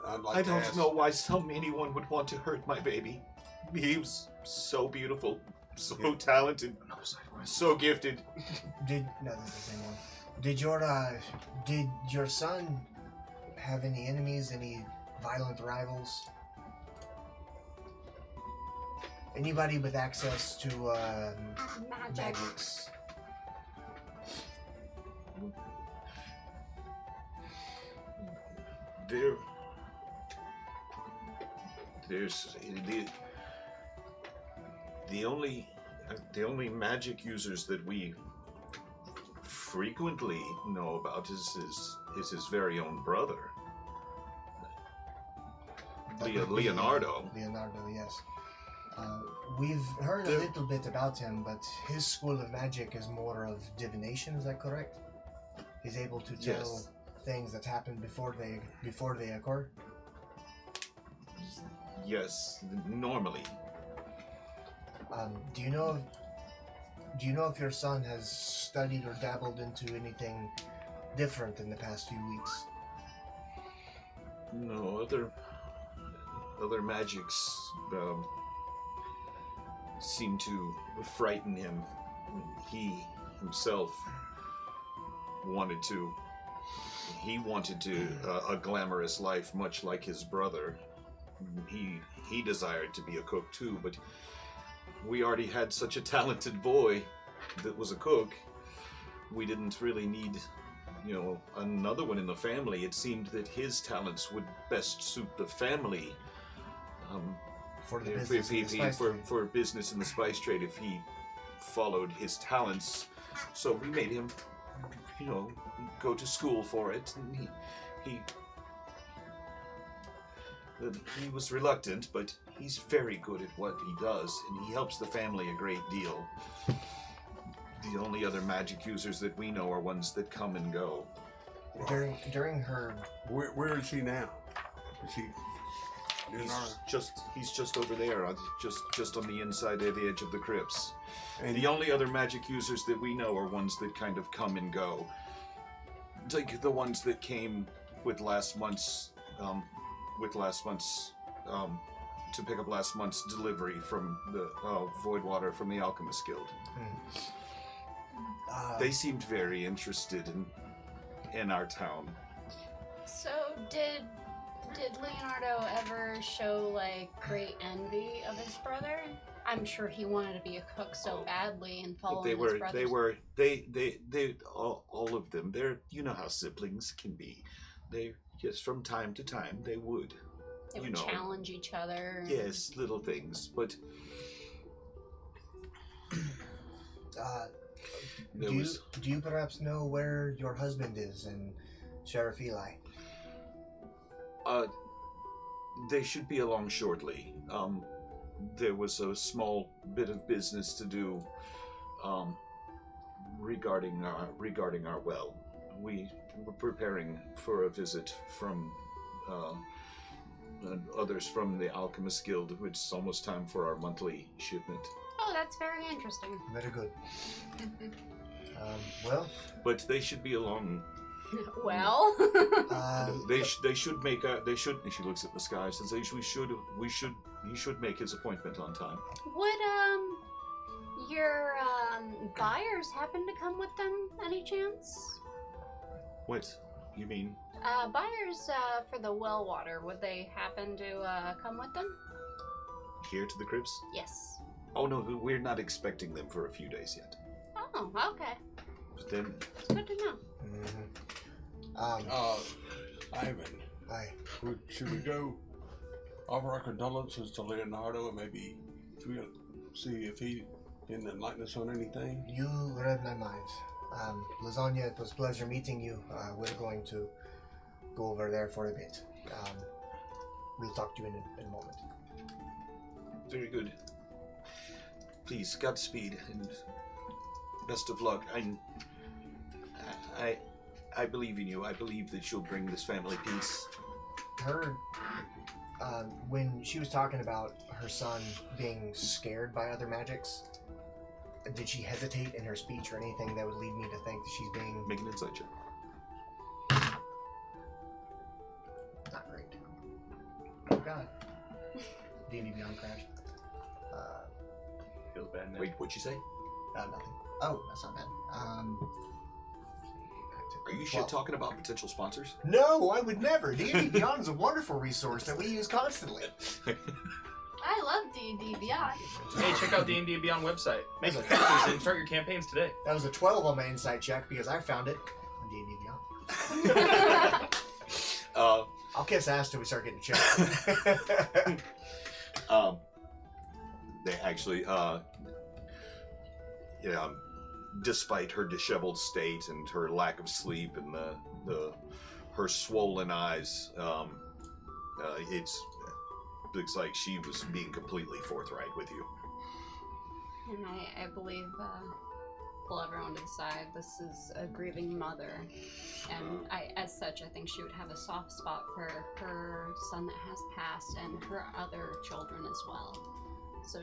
I'd like I to don't ask, know why anyone would want to hurt my baby. He was so beautiful, so talented, so gifted. No, that's the same one. Did your son have any enemies, any violent rivals? Anybody with access to Magic. magics? There's the only magic users that we frequently know about is his very own brother, That would be, Leonardo. Leonardo, yes. We've heard a little bit about him, but his school of magic is more of divination. Is that correct? He's able to tell Yes. things that happen before they occur. Yes, normally. Do you know if your son has studied or dabbled into anything different in the past few weeks? No, other magics seem to frighten him. He himself wanted a glamorous life, much like his brother. He desired to be a cook too, but we already had such a talented boy that was a cook. We didn't really need, another one in the family. It seemed that his talents would best suit the family. For the If business, he- in the spice trade. for business in the spice trade, if he followed his talents. So we made him, go to school for it, and he was reluctant, but he's very good at what he does, and he helps the family a great deal. The only other magic users that we know are ones that come and go. During her... Where is he now? Is he in our... He's just over there, just on the inside of the edge of the crypts. And The only other magic users that we know are ones that kind of come and go. Like the ones that came with last month's to pick up last month's delivery from the Void Water from the Alchemist Guild. They seemed very interested in our town. So did Leonardo ever show like great envy of his brother? I'm sure he wanted to be a cook so badly and follow his brothers. They all of them. They're, you know how siblings can be. They, yes, from time to time they would. They would challenge each other. Yes, little things, but do you perhaps know where your husband is and Sheriff Eli? They should be along shortly. There was a small bit of business to do regarding our well. We were preparing for a visit from others from the Alchemist Guild, which is almost time for our monthly shipment. Oh, that's very interesting. Very good. Well, but they should be along. Well, they should make a. They should. She looks at the skies and says, He should make his appointment on time. would your buyers happen to come with them any chance? What? You mean? Buyers for the well water, would they happen to come with them? Here to the crypts? Yes. Oh no, we're not expecting them for a few days yet. Oh, okay. But then, It's good to know. Ivan, Hi. should we go offer our condolences to Leonardo and maybe see if he can enlighten us on anything? You read my mind. Lasagna, it was a pleasure meeting you. We're going to go over there for a bit. We'll talk to you in a moment. very good. Please, Godspeed and best of luck. I believe in you. I believe that you'll bring this family peace. When she was talking about her son being scared by other magics, did she hesitate in her speech or anything that would lead me to think that she's being... Make an insight check. Not great. Oh god. D&D Beyond crash. Feels bad now. Wait, what'd you say? Nothing. Oh, that's not bad. Are you 12. talking about potential sponsors? No, I would never. D&D Beyond is a wonderful resource that we use constantly. I love D&D Beyond. Hey, check out the D&D Beyond website. Make That's characters and start your campaigns today. That was a 12 on my insight check because I found it on D&D Beyond. I'll kiss ass till we start getting checked. They actually, despite her disheveled state and her lack of sleep and her swollen eyes, it looks like she was being completely forthright with you. And I believe, pull everyone to the side, this is a grieving mother. And as such, I think she would have a soft spot for her son that has passed and her other children as well. So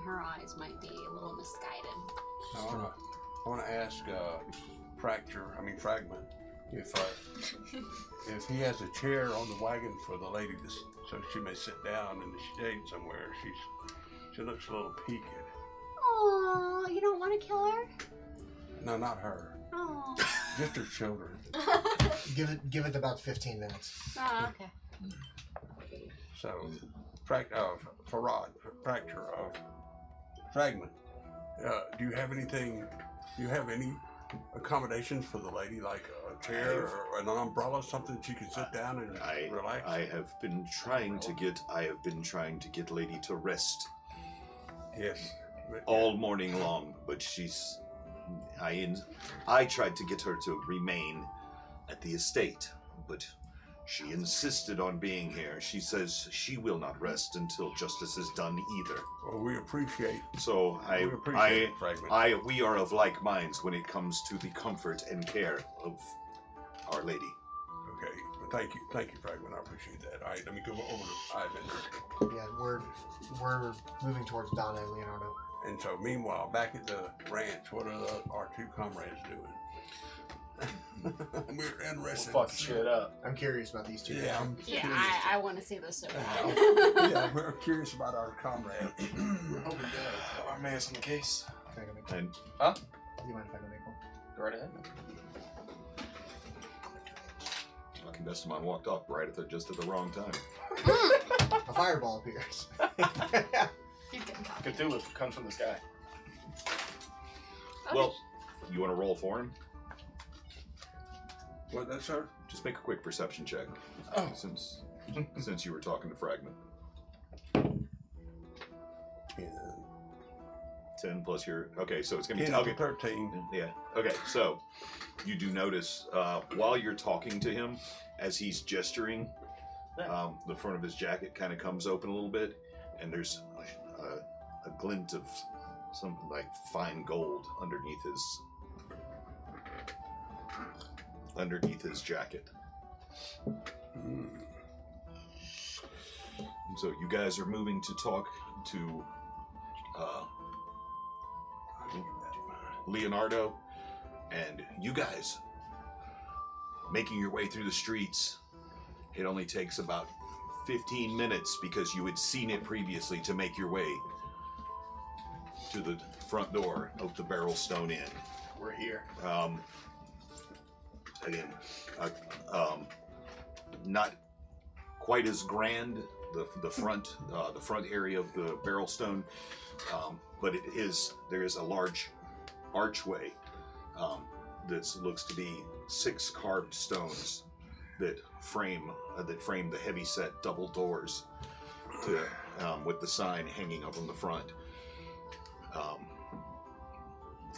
her eyes might be a little misguided. I want to ask Fragment, if he has a chair on the wagon for the lady so she may sit down in the shade somewhere. She looks a little peaked. Oh, you don't want to kill her? No, not her. Oh. Just her children. Give it about 15 minutes. Oh, okay. So, Farad, Fragment, do you have anything? Do you have any accommodations for the lady, like a chair or an umbrella, something she can sit down and relax? I have been trying to get Lady to rest. Yes. All morning long, but I tried to get her to remain at the estate, but She insisted on being here. She says she will not rest until justice is done either. Well, we appreciate. So We appreciate it, Fragment. we are of like minds when it comes to the comfort and care of Our Lady. Okay, well, thank you, Fragment. I appreciate that. All right, let me go over to Ivan. Yeah, we're moving towards Donna and Leonardo. And so, meanwhile, back at the ranch, what are our two comrades doing? We're interested. Fuck shit up. I'm curious about these two. Yeah, Yeah, I want to see this so bad. yeah, we're curious about our comrades. We're hoping to our man's on the case. Can I go make one? And Do you mind if I go make one? Go right ahead. Lucky Bestamon walked off right just at the wrong time. A fireball appears. He's getting caught. Could do if it comes from this guy. Well, you want to roll for him? What, that, sir? Just make a quick perception check. Oh. Since you were talking to Fragment. Yeah. 10 plus your... Okay, so it's going to be... 10 Okay. to 13. Yeah. Okay, so you do notice while you're talking to him, as he's gesturing, the front of his jacket kind of comes open a little bit, and there's a glint of something like fine gold underneath his jacket. Mm. And so you guys are moving to talk to Leonardo, and you guys making your way through the streets. It only takes about 15 minutes because you had seen it previously to make your way to the front door of the Barrelstone Inn. We're here. Again, not quite as grand, the front area of the Barrelstone, but there is a large archway that looks to be 6 carved stones that frame the heavy-set double doors with the sign hanging up on the front.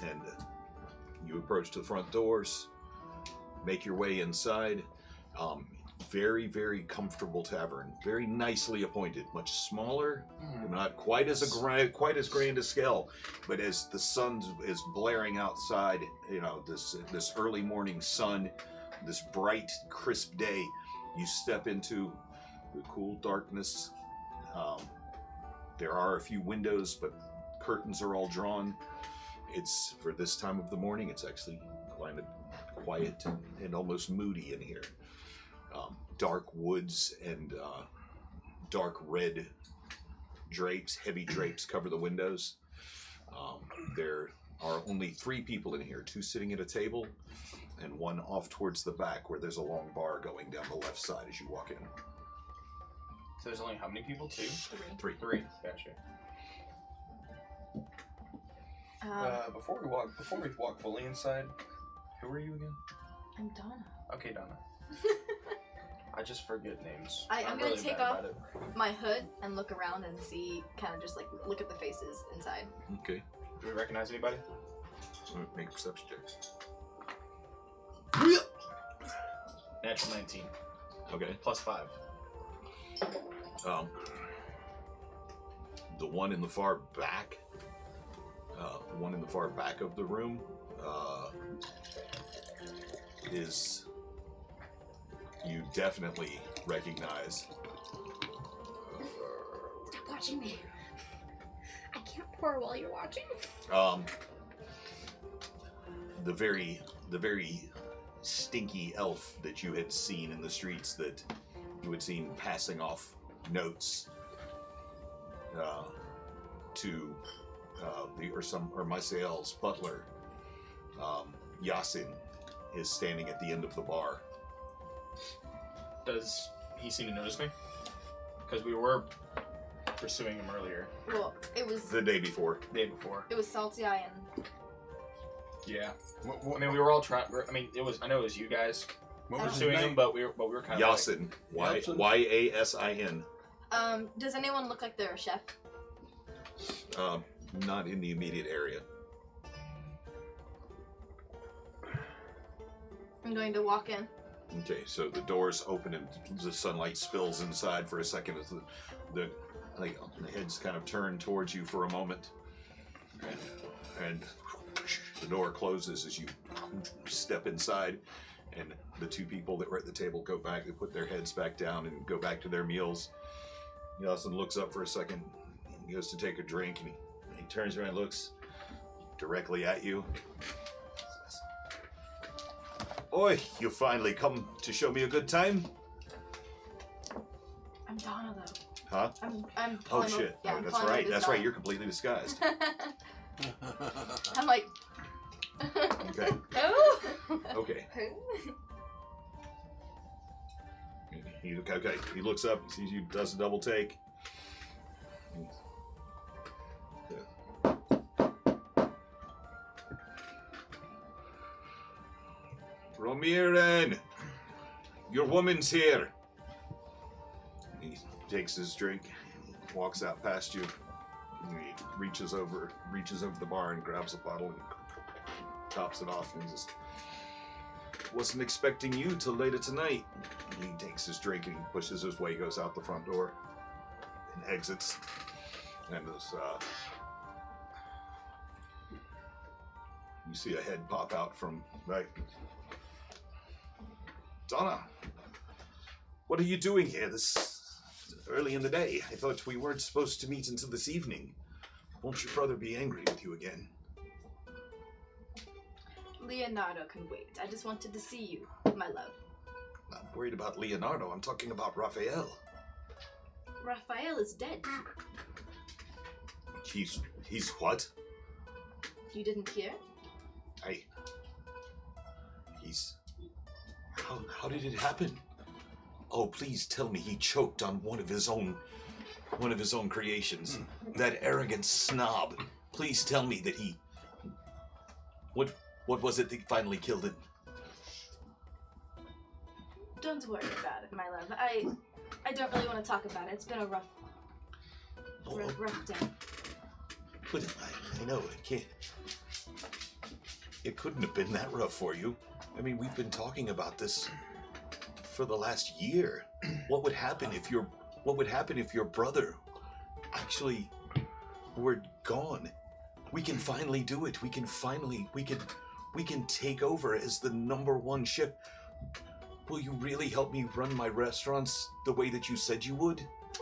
And you approach to the front doors, make your way inside. Very, very comfortable tavern, very nicely appointed, much smaller, not quite as grand a scale, but as the sun is blaring outside, this early morning sun, this bright, crisp day, you step into the cool darkness. There are a few windows, but curtains are all drawn. It's, for this time of the morning, it's actually quiet and almost moody in here. Dark woods and dark red drapes, heavy drapes cover the windows. There are only 3 people in here, 2 sitting at a table and 1 off towards the back where there's a long bar going down the left side as you walk in. So there's only how many people? 2? 3. 3. Gotcha. Before we walk fully inside, who are you again? I'm Donna. Okay, Donna. I just forget names. I'm gonna really take bad off about it. my hood and look around and see, kind of just like look at the faces inside. Okay. Do we recognize anybody? Make perception checks. Natural 19. Okay. Plus 5. The one in the far back, of the room, is you definitely recognize. Stop watching me. I can't pour while you're watching. The very stinky elf that you had seen in the streets, that you had seen passing off notes to Mysael's butler. Yasin is standing at the end of the bar. Does he seem to notice me? Because we were pursuing him earlier. Well, it was The day before. The day before. it was Salty Eye and Yeah. I mean, we were all trying. I mean, I know it was you guys What was his pursuing him, name? but we were kind of Yasin. Yasin? Yasin. does anyone look like they're a chef? Not in the immediate area. I'm going to walk in Okay, so the doors open and the sunlight spills inside for a second as the heads kind of turn towards you for a moment, and the door closes as you step inside, and the two people that were at the table go back. They put their heads back down and go back to their meals. Nelson looks up for a second. He goes to take a drink, and he turns around and looks directly at you. Oi, you finally come to show me a good time? I'm Donna, though. Huh? I'm Oh pulling shit. Yeah, Oh, I'm that's pulling right. over That's Donna. right. You're completely disguised. I'm like, Okay. oh. Okay. Okay. He looks up, he sees you, does a double take. Romiren, your woman's here. He takes his drink, walks out past you. And he reaches over the bar and grabs a bottle and tops it off and just wasn't expecting you till later tonight. He takes his drink and he pushes his way, goes out the front door and exits. And this, you see a head pop out from right. Donna, what are you doing here this early in the day? I thought we weren't supposed to meet until this evening. Won't your brother be angry with you again? Leonardo can wait. I just wanted to see you, my love. Not worried about Leonardo. I'm talking about Raphael. Raphael is dead. He's what? You didn't hear? How did it happen? Oh, please tell me he choked on one of his own creations. That arrogant snob. Please tell me that he... What was it that finally killed him? Don't worry about it, my love. I don't really want to talk about it. It's been a rough day. But I know, it can't... It couldn't have been that rough for you. I mean, we've been talking about this for the last year. What would happen if your brother actually were gone? We can finally do it. We can take over as the #1 chef. Will you really help me run my restaurants the way that you said you would?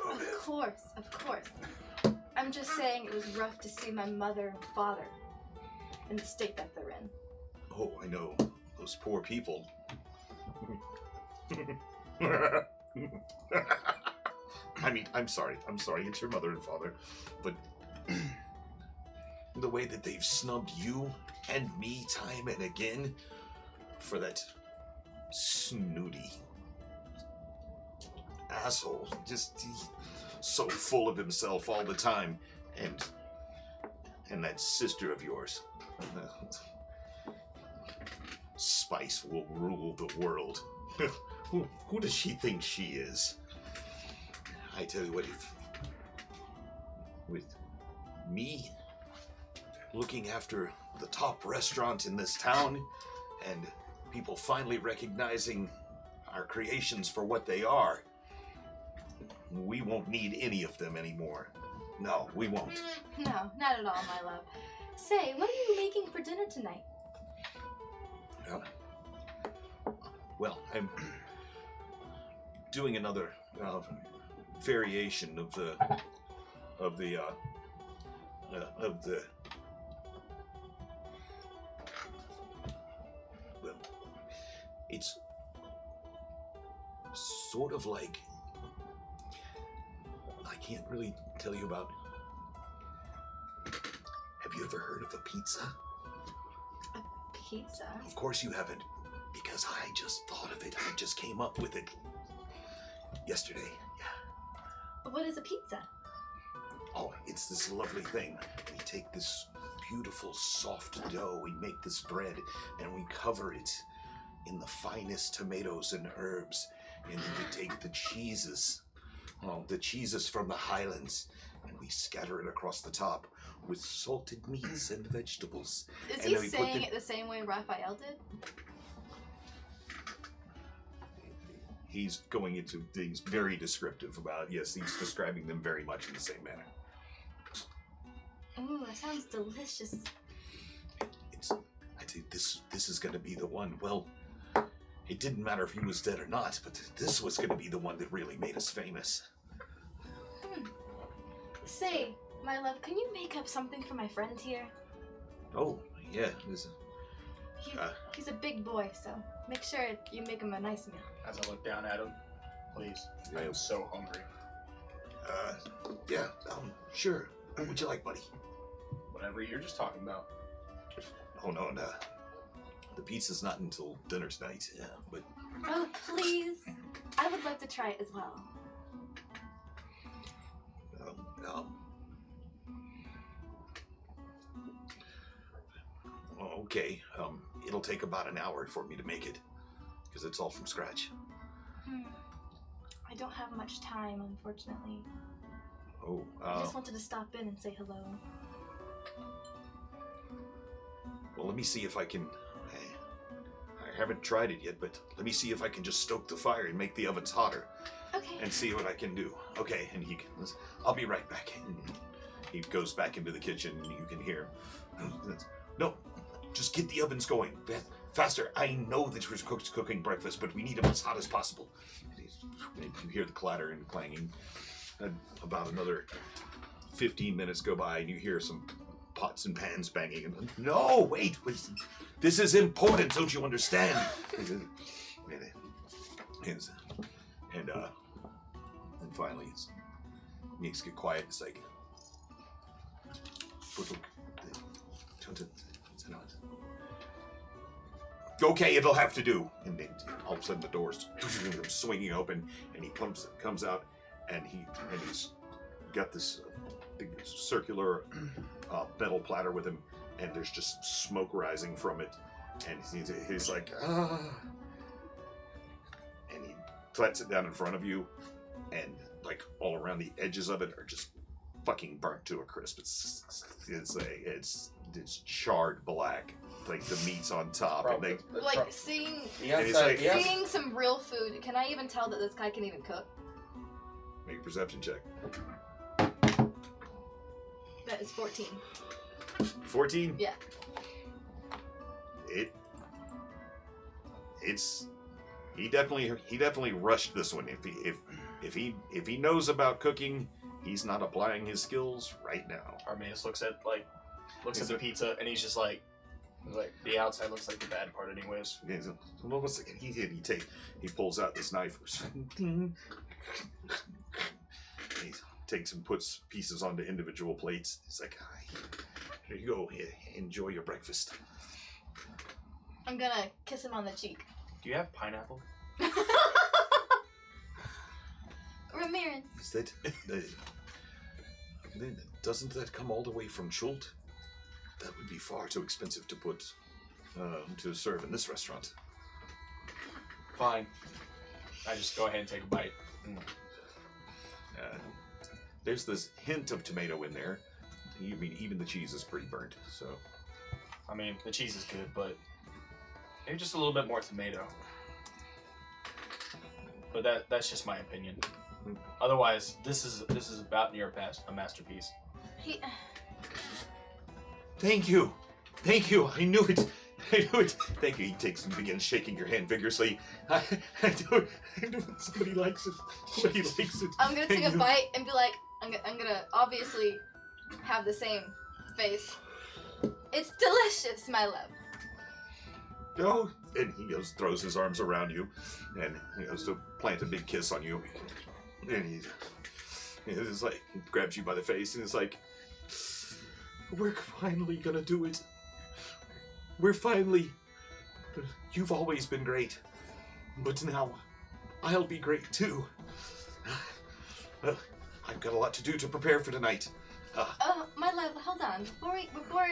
Of course. I'm just saying it was rough to see my mother and father in the state that they're in. Oh, I know. Those poor people. I mean, I'm sorry. It's your mother and father. But the way that they've snubbed you and me time and again for that snooty asshole. Just so full of himself all the time. And that sister of yours. Spice will rule the world. Who does she think she is? I tell you what, if with me looking after the top restaurant in this town and people finally recognizing our creations for what they are, we won't need any of them anymore. No, we won't. No, not at all, my love. Say, what are you making for dinner tonight? Well, I'm doing another variation of the well, it's sort of like, I can't really tell you about. Have you ever heard of a pizza? Pizza? Of course you haven't, because I just thought of it. I just came up with it yesterday. Yeah. What is a pizza? Oh, it's this lovely thing. We take this beautiful soft dough, we make this bread, and we cover it in the finest tomatoes and herbs. And then we take the cheeses from the Highlands, and we scatter it across the top with salted meats and vegetables. Is And he then we put saying it the same way Raphael did? he's going into things very descriptive about, yes, he's describing them very much in the same manner. Ooh, that sounds delicious. I think this is going to be the one. Well, it didn't matter if he was dead or not, but this was going to be the one that really made us famous. Say, my love, can you make up something for my friend here? Oh, yeah. He's a big boy, so make sure you make him a nice meal. As I look down at him, please. I am so hungry. Yeah, sure. What would you like, buddy? Whatever you're just talking about. Oh, no, the pizza's not until dinner tonight, yeah, but... Oh, please. I would like to try it as well. Okay, it'll take about an hour for me to make it, because it's all from scratch. I don't have much time, unfortunately. Oh, I just wanted to stop in and say hello. Well, let me see if I can... I haven't tried it yet, but let me see if I can just stoke the fire and make the ovens hotter. Okay. And see what I can do. Okay, and I'll be right back. And he goes back into the kitchen, and you can hear... No, just get the ovens going. Faster. I know that we're cooking breakfast, but we need them as hot as possible. And you hear the clatter and clanging. And about another 15 minutes go by, and you hear some pots and pans banging. And no, wait. This is important, don't you understand? And finally, it makes it quiet. It's like... Okay, it'll have to do. And then all of a sudden the doors swinging open, and he comes out, and he's got this big circular metal platter with him, and there's just smoke rising from it, and he's like, ah, and he plants it down in front of you, and like all around the edges of it are just fucking burnt to a crisp. It's charred black. Like the meat's on top, and seeing seeing some real food. Can I even tell that this guy can even cook? Make a perception check. That is 14. 14? Yeah. He definitely rushed this one. If he knows about cooking, he's not applying his skills right now. Armaeus looks at the pizza, and he's just like the outside looks like the bad part, anyways. Hold on a second. He pulls out this knife. He takes and puts pieces onto individual plates. He's like, here you go. Here, enjoy your breakfast. I'm gonna kiss him on the cheek. Do you have pineapple? Ramirez. Is that... doesn't that come all the way from Schult? That would be far too expensive to put to serve in this restaurant. Fine. I just go ahead and take a bite. There's this hint of tomato in there. I mean, even the cheese is pretty burnt. So, I mean, the cheese is good, but maybe just a little bit more tomato. But that's just my opinion. Otherwise, this is about near a masterpiece. Thank you. I knew it. Thank you. He takes and begins shaking your hand vigorously. I knew it. Somebody likes it. Somebody likes it. I'm gonna take a bite and be like, I'm gonna obviously have the same face. It's delicious, my love. Oh, and he throws his arms around you, and he goes to plant a big kiss on you, and he's like, he grabs you by the face, and he's like, we're finally gonna do it. You've always been great, but now I'll be great too. Well, I've got a lot to do to prepare for tonight. My love, hold on. Before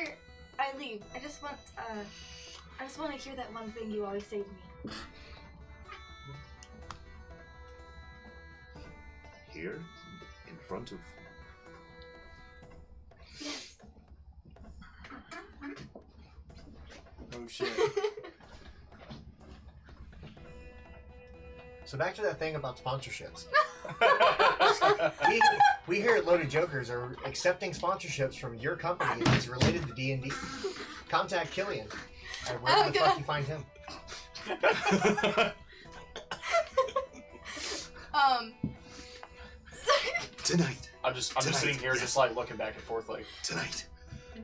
I leave, I just want to hear that one thing you always say to me. Here, in front of... Yes. Oh shit. So back to that thing about sponsorships. we here at Loaded Jokers are accepting sponsorships from your company that's related to D&D. Contact Killian at wherever the fuck you find him. Tonight. I'm just sitting here, just like looking back and forth, like Tonight.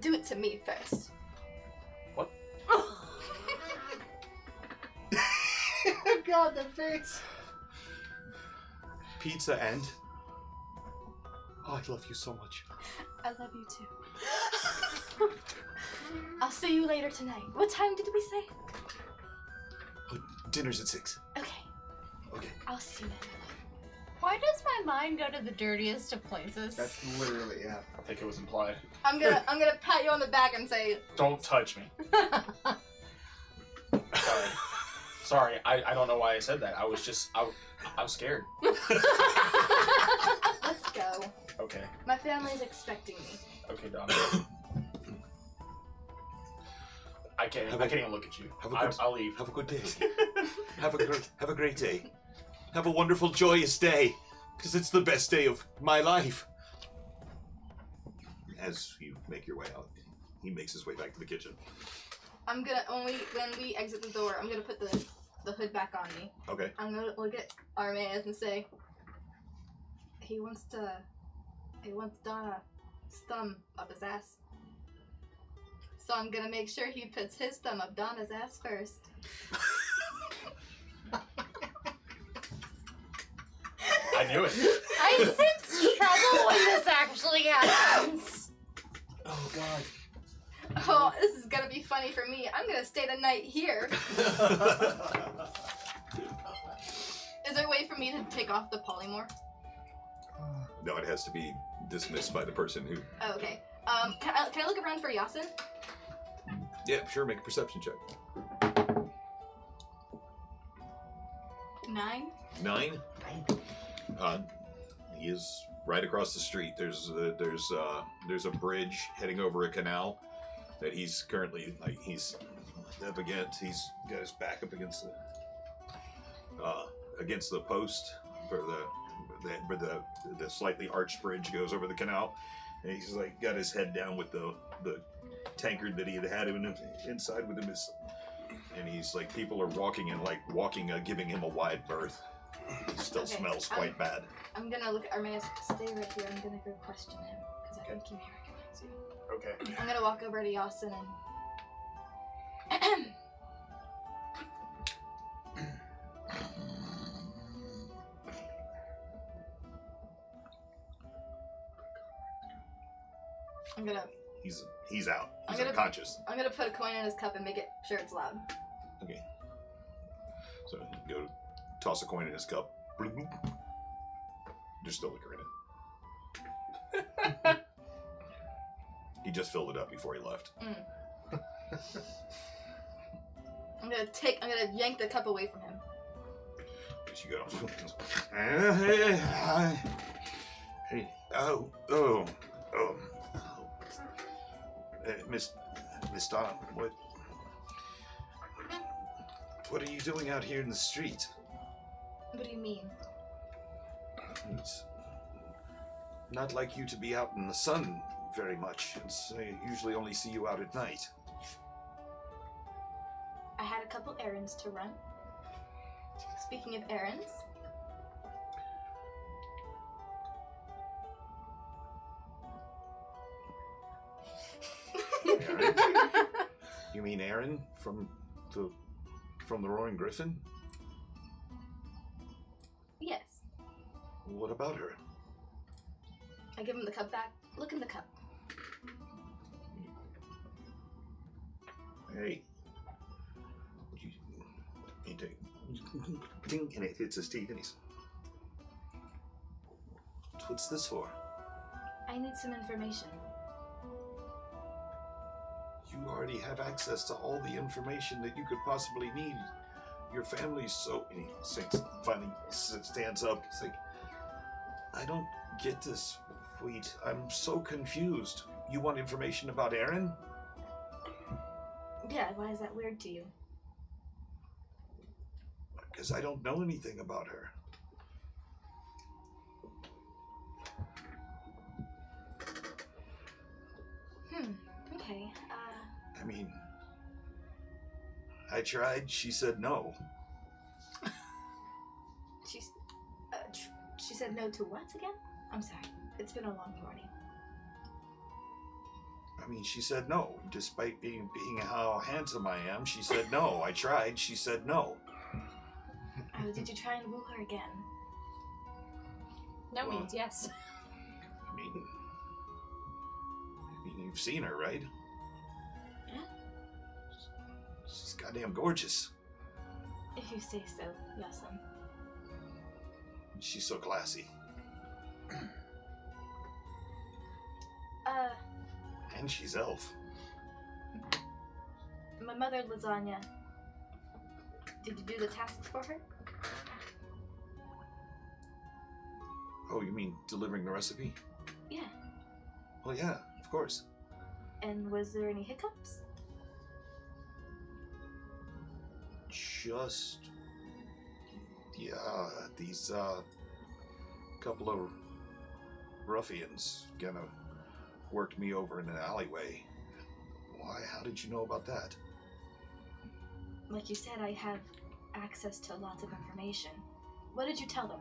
Do it to me first. What? God, the face. Pizza and... Oh, I love you so much. I love you too. I'll see you later tonight. What time did we say? Oh, dinner's at 6. Okay. Okay. I'll see you then. Why does my mind go to the dirtiest of places? That's literally, yeah. I think it was implied. I'm gonna pat you on the back and say, Don't touch me. Sorry, I don't know why I said that. I was just I was scared. let's go. Okay. My family's expecting me. Okay, Dom. I can't even look at you. Have a good- I'll leave. Have a good day. Have a great day. Have a wonderful, joyous day, because it's the best day of my life. As you make your way out, he makes his way back to the kitchen. I'm gonna when we exit the door, I'm gonna put the hood back on me. Okay. I'm gonna look at Armaeus and say, he wants Donna's thumb up his ass. So I'm gonna make sure he puts his thumb up Donna's ass first. I knew it. I sense trouble when this actually happens. Oh, God. Oh, this is gonna be funny for me. I'm gonna stay the night here. Is there a way for me to take off the polymorph? No, it has to be dismissed by the person who... Oh, okay. Can I look around for Yasin? Yeah, sure, make a perception check. 9. 9? He is right across the street. There's a bridge heading over a canal that he's currently, like, he's up against. He's got his back up against the post for the slightly arched bridge goes over the canal, and he's like got his head down with the tankard that he had inside with him. And he's like, people are walking, giving him a wide berth. He still Okay, smells quite bad. I'm gonna look at Armaeus. Stay right here. I'm gonna go question him because I think he may recognize you. Okay. I'm gonna walk over to Yasin and. I'm gonna. He's out. I'm He's gonna- unconscious. I'm gonna put a coin in his cup and make it sure it's loud. Okay. So you go toss a coin in his cup. Bloop, bloop. There's still liquor in it. He just filled it up before he left. I'm gonna yank the cup away from him. As you go. Hey, Miss Donna, what are you doing out here in the street? What do you mean? It's not like you to be out in the sun very much. I usually only see you out at night. I had a couple errands to run. Speaking of errands, Aaron? You mean Aaron from the Roaring Griffin? yes. What about her? I give him the cup back. Look in the cup. Hey. You take ding, and it hits his teeth, and he's. What's this for? I need some information. You already have access to all the information that you could possibly need. Your family's so. And he finally stands up. He's like, I don't get this. Wait, I'm so confused. You want information about Aaron? Yeah, why is that weird to you? because I don't know anything about her. Okay. I mean, I tried. She said no. She said no to what again? I'm sorry. It's been a long morning. I mean, she said no. Despite being how handsome I am, she said no. I tried. She said no. Oh, did you try and woo her again? No Well, means yes. I mean, you've seen her, right? Yeah. She's goddamn gorgeous. If you say so, yes, She's so classy. And she's elf. My mother, Lasagna. Did you do the tasks for her? Oh, you mean delivering the recipe? Yeah. Well, yeah, of course. And was there any hiccups? Just... yeah, these, couple of ruffians kind of worked me over in an alleyway. Why? How did you know about that? Like you said, I have access to lots of information. What did you tell them?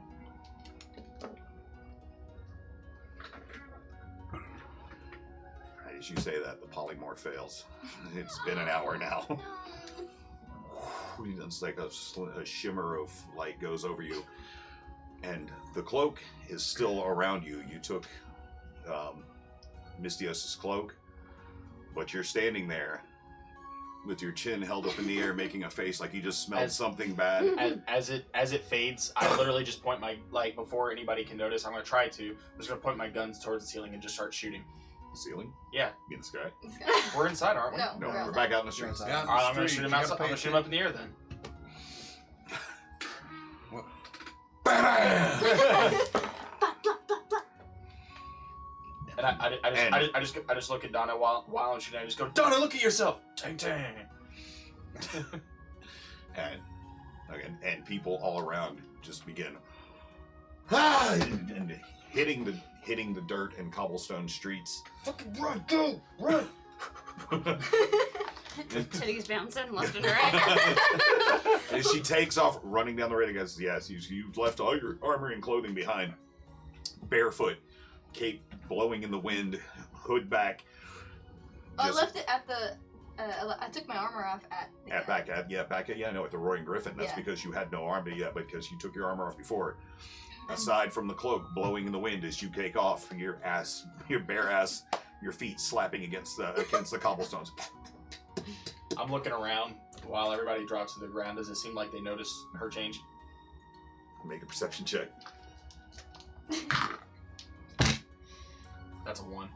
Right as you say that, the polymorph fails. It's been an hour now. It's like a shimmer of light goes over you. And the cloak is still around you. You took Mystios' cloak, but you're standing there with your chin held up in the air, making a face like you just smelled something bad. As it fades, I literally just point my, like, before anybody can notice, I'm gonna try to. I'm just gonna point my guns towards the ceiling and just start shooting. The ceiling? Yeah. You in the sky? We're inside, aren't we? No. No, We're we're outside. back out in the streets. Yeah, Alright, I'm gonna street, shoot him you outside. gotta I'm pay gonna shoot him up in the air then. And I just look at Donna while I'm shooting. I just go, Donna, look at yourself. Tang tang. And people all around just begin and hitting the dirt and cobblestone streets. Fucking run, go, run. Titties bouncing left and right. And she takes off running down the road and goes, yes, you've left all your armor and clothing behind. Barefoot, cape blowing in the wind, hood back. I left it at the. I took my armor off at the Roaring Griffin. That's because you had no armor yet, because you took your armor off before. Aside from the cloak blowing in the wind as you take off, your bare ass, your feet slapping against the cobblestones. I'm looking around while everybody drops to the ground. Does it seem like they notice her change? Make a perception check. That's a 1.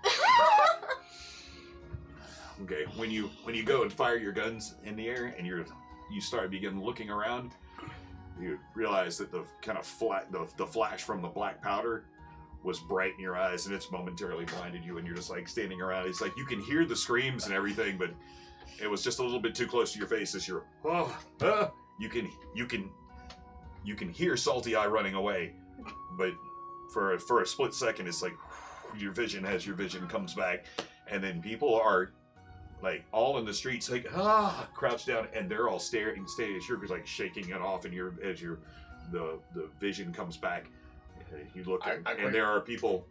Okay, when you go and fire your guns in the air and you begin looking around, you realize that the kind of the flash from the black powder was bright in your eyes, and it's momentarily blinded you, and you're just like standing around. It's like you can hear the screams and everything, but it was just a little bit too close to your face as you're you can hear Salty Eye running away, but for a split second it's like your vision comes back, and then people are like all in the streets like crouched down, and they're all staring as you're like shaking it off, and the vision comes back. You look and there are people.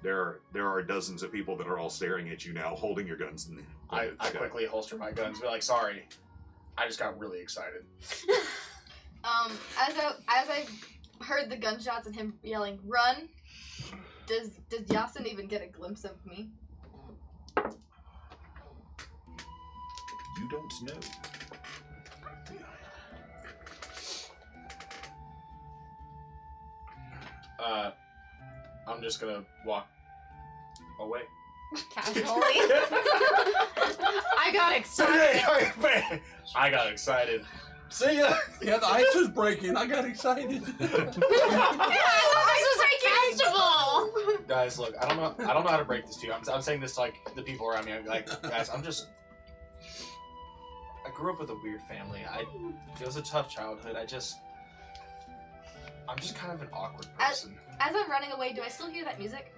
There are dozens of people that are all staring at you now, holding your guns. I quickly holster my guns, be like, sorry, I just got really excited. As I heard the gunshots and him yelling, "Run!" Does Yasin even get a glimpse of me? You don't know. I'm just gonna walk away. Casually. I got excited. I got excited. See ya. Yeah, the ice was breaking. I got excited. This was a festival. Guys, look, I don't know how to break this to you. I'm saying this to like the people around me. I'm like, guys, I grew up with a weird family. It was a tough childhood. I'm just kind of an awkward person. As I'm running away, do I still hear that music?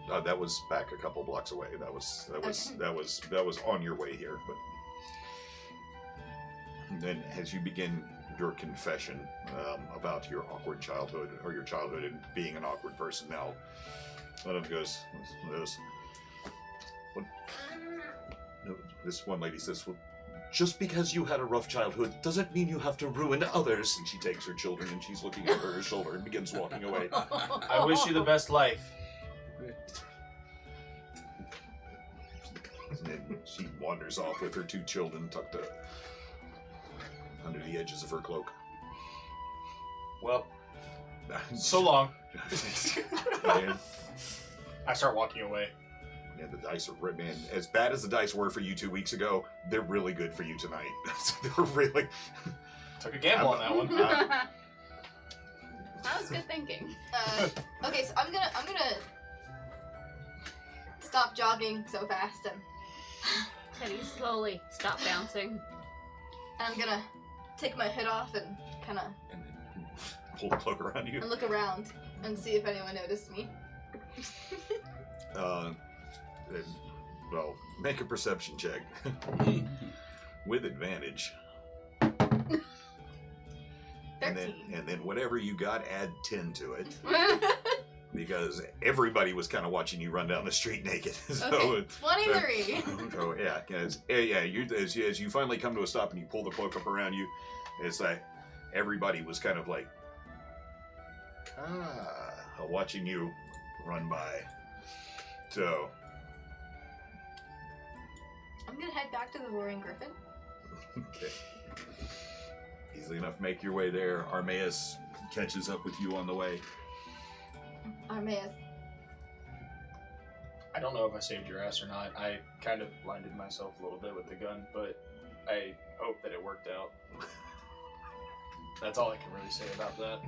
That was back a couple blocks away. That was on your way here. But and then, as you begin your confession about your awkward childhood, or your childhood and being an awkward person, now one of them goes, this one lady says, well, just because you had a rough childhood doesn't mean you have to ruin others. And she takes her children and she's looking over her shoulder and begins walking away. I wish you the best life. And then she wanders off with her 2 children tucked up under the edges of her cloak. Well, so long. Man, I start walking away. the dice are, man, as bad as the dice were for you 2 weeks ago, they're really good for you tonight. They're really... Took a gamble on that one. That was good thinking. Okay, so I'm gonna stop jogging so fast and Teddy, slowly stop bouncing. I'm gonna take my hood off and kind of And then pull the cloak around you. and look around and see if anyone noticed me. Well, make a perception check. With advantage. 13. And then whatever you got, add 10 to it. Because everybody was kind of watching you run down the street naked. So, Okay, 23. So yeah, as you finally come to a stop and you pull the cloak up around you, it's like everybody was kind of like, watching you run by. So I'm gonna head back to the Roaring Griffin. okay, easily enough, make your way there. Armaeus catches up with you on the way. Armaeus. I don't know if I saved your ass or not. I kind of blinded myself a little bit with the gun, but I hope that it worked out. That's all I can really say about that.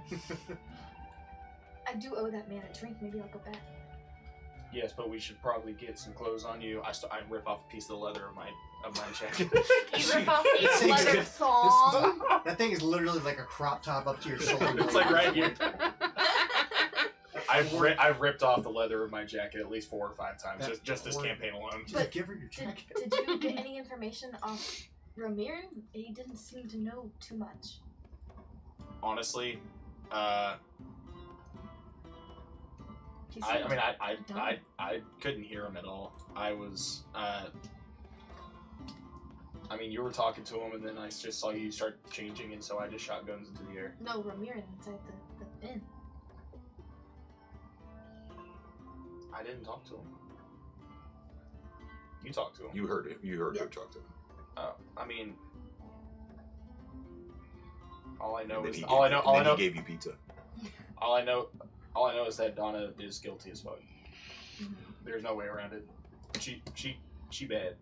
I do owe that man a drink. Maybe I'll go back. Yes, but we should probably get some clothes on you. I rip off a piece of the leather of my jacket. You rip off the It's leather good. thong. That thing is literally like a crop top up to your shoulder. It's like right here. I've ripped off the leather of my jacket at least 4 or 5 times, just this campaign alone. Just give her your jacket. Did you get any information off Ramir? He didn't seem to know too much. Honestly, He I seemed mean, dumb. I couldn't hear him at all. I was, I mean, you were talking to him, and then I just saw you start changing, and so I just shot guns into the air. No, Ramir inside the inn. I didn't talk to him. You talked to him. You heard it. You heard Yeah. her talk to him. I mean, all I know And then is he all I gave- know. and then he gave you pizza. All I know is that Donna is guilty as fuck. There's no way around it. She bad.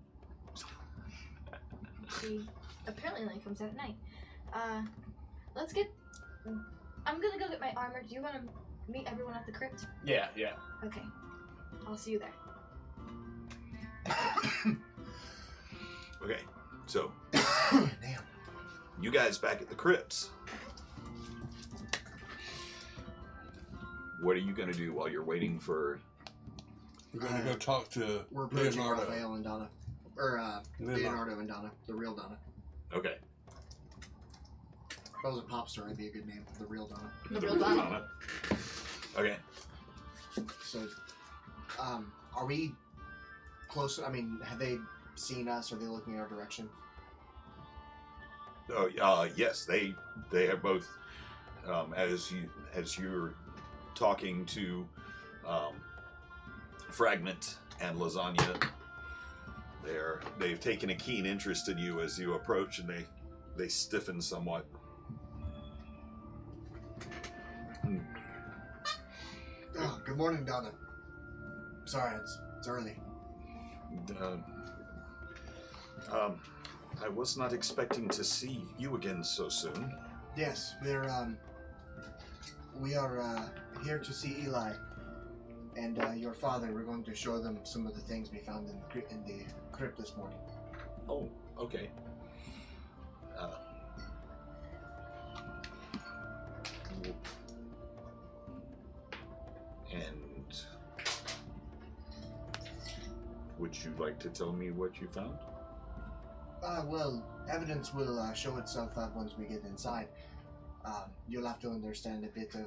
She apparently only comes out at night. Let's get. I'm gonna go get my armor. Do you want to meet everyone at the crypt? Yeah. Okay. I'll see you there. Okay, so Damn. you guys back at the crypts. What are you gonna do while you're waiting for? We're gonna go talk to We're approaching Leonardo. Raphael and Donna. Or, Leonardo and Donna. The real Donna. Okay. If that was a pop star, it'd be a good name. The real Donna. The real Donna. Okay. So, are we close? I mean, have they seen us? Are they looking in our direction? Oh, yes, they have both. As you're talking to Fragment and Lasagna, they've taken a keen interest in you as you approach, and they stiffen somewhat. Oh, good morning, Donna. Sorry, it's early. I was not expecting to see you again so soon. Yes, we are here to see Eli and your father. We're going to show them some of the things we found in the crypt this morning. Oh, okay. And would you like to tell me what you found? Well, evidence will show itself out once we get inside. You'll have to understand a bit of,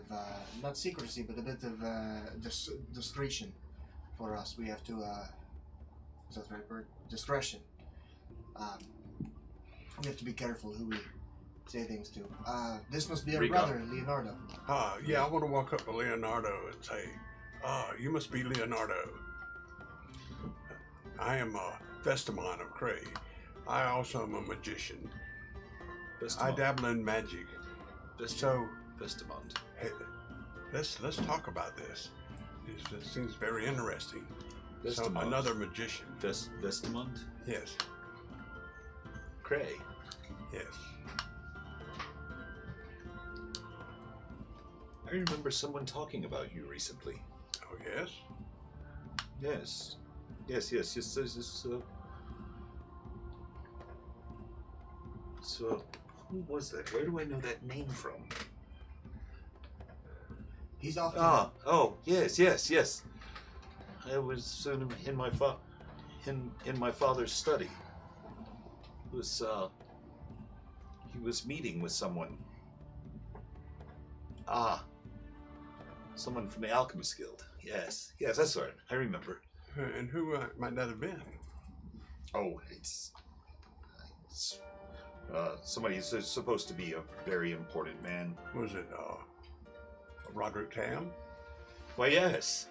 not secrecy, but a bit of discretion for us. We have to, is that the right word? Discretion. We have to be careful who we say things to. This must be our brother, Leonardo. Yeah, I want to walk up to Leonardo and say, you must be Leonardo. I am Vestamon of Cray. I also am a magician. I dabble in magic. So, Vestamond. hey, let's talk about this. This seems very interesting. So, Vestamond. another magician. Vestamond? Yes. Cray. Yes. I remember someone talking about you recently. Oh, yes? Yes. Yes. So, who was that? Where do I know that name from? He's off Oh, yes. I was in my father's study. He was meeting with someone. Someone from the Alchemist Guild. Yes, that's right. I remember. And who might that have been? Oh, it's somebody who's supposed to be a very important man. Was it Roderick Tam? Why, yes.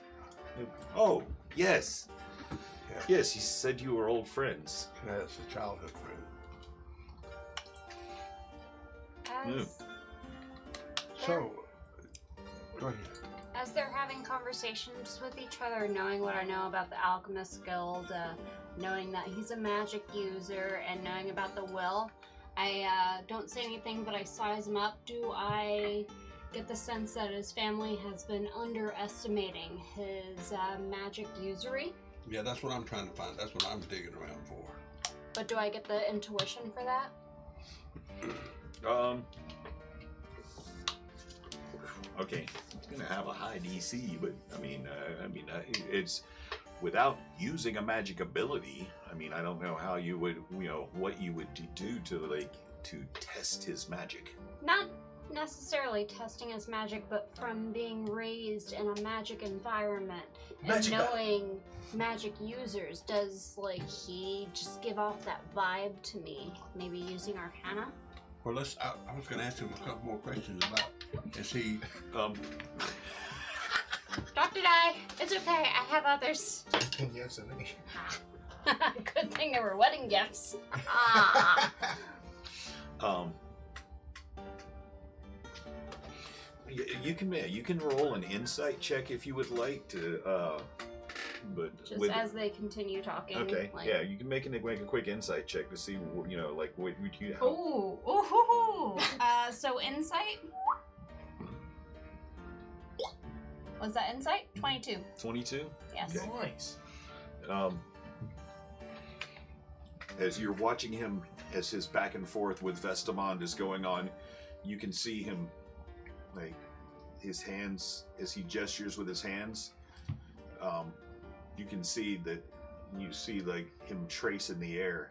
Oh, yes. Yeah. Yes, he said you were old friends. That's a childhood friend. So, go ahead. As they're having conversations with each other, knowing what I know about the Alchemist Guild, knowing that he's a magic user, and knowing about the will, I don't say anything, but I size him up. Do I get the sense that his family has been underestimating his magic usury? Yeah, that's what I'm trying to find. That's what I'm digging around for. But do I get the intuition for that? Okay, it's gonna have a high DC, but it's without using a magic ability. I mean, I don't know how you would, what you would do to test his magic. Not necessarily testing his magic, but from being raised in a magic environment and knowing magic users, does he just give off that vibe to me? Maybe using Arcana? Well, I was going to ask him a couple more questions about, is he... Dr. Dye, it's okay, I have others. You have so many. Good thing there were wedding gifts. You can roll an insight check if you would like to, but just as they continue talking. Okay, yeah, you can make a quick insight check to see, what you. Ooh. So insight. Was that insight? 22. 22. Yes. Okay. Nice. As you're watching him, as his back and forth with Vestamond is going on, you can see him, his hands, as he gestures with his hands, you can see that, him trace in the air,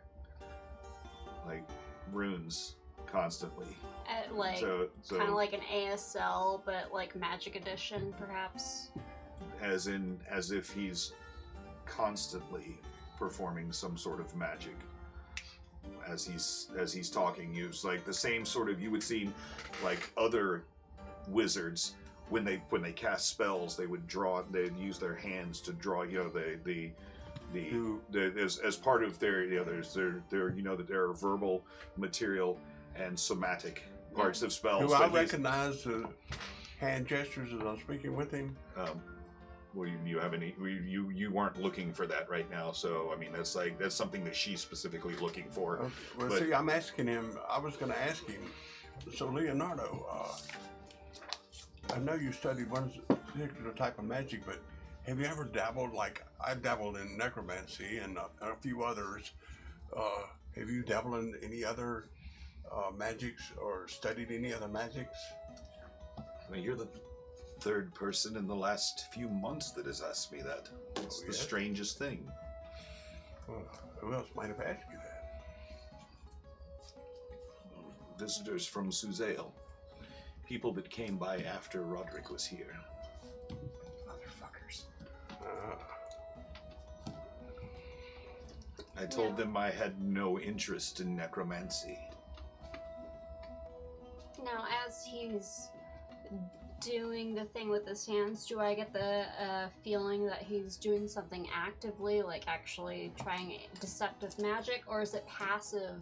runes constantly. Kind of like an ASL, but Magic Edition, perhaps. As if he's constantly performing some sort of magic. As he's talking, use the same sort of, you would see other wizards when they cast spells, they'd use their hands to draw, as part of their, that there are verbal, material, and somatic parts of spells. Do I recognize the hand gestures as I'm speaking with him? Well, you have any? You weren't looking for that right now, so I mean that's something that she's specifically looking for. Okay. Well, see, I'm asking him. I was going to ask him. So, Leonardo, I know you studied one particular type of magic, but have you ever dabbled? I've dabbled in necromancy and a few others. Have you dabbled in any other magics or studied any other magics? I mean, you're the third person in the last few months that has asked me that. It's the yes? strangest thing. Well, who else might have asked you that? Visitors from Suzale. People that came by after Roderick was here. Motherfuckers. I told them I had no interest in necromancy. Now, as he's doing the thing with his hands, do I get the feeling that he's doing something actively, like actually trying deceptive magic, or is it passive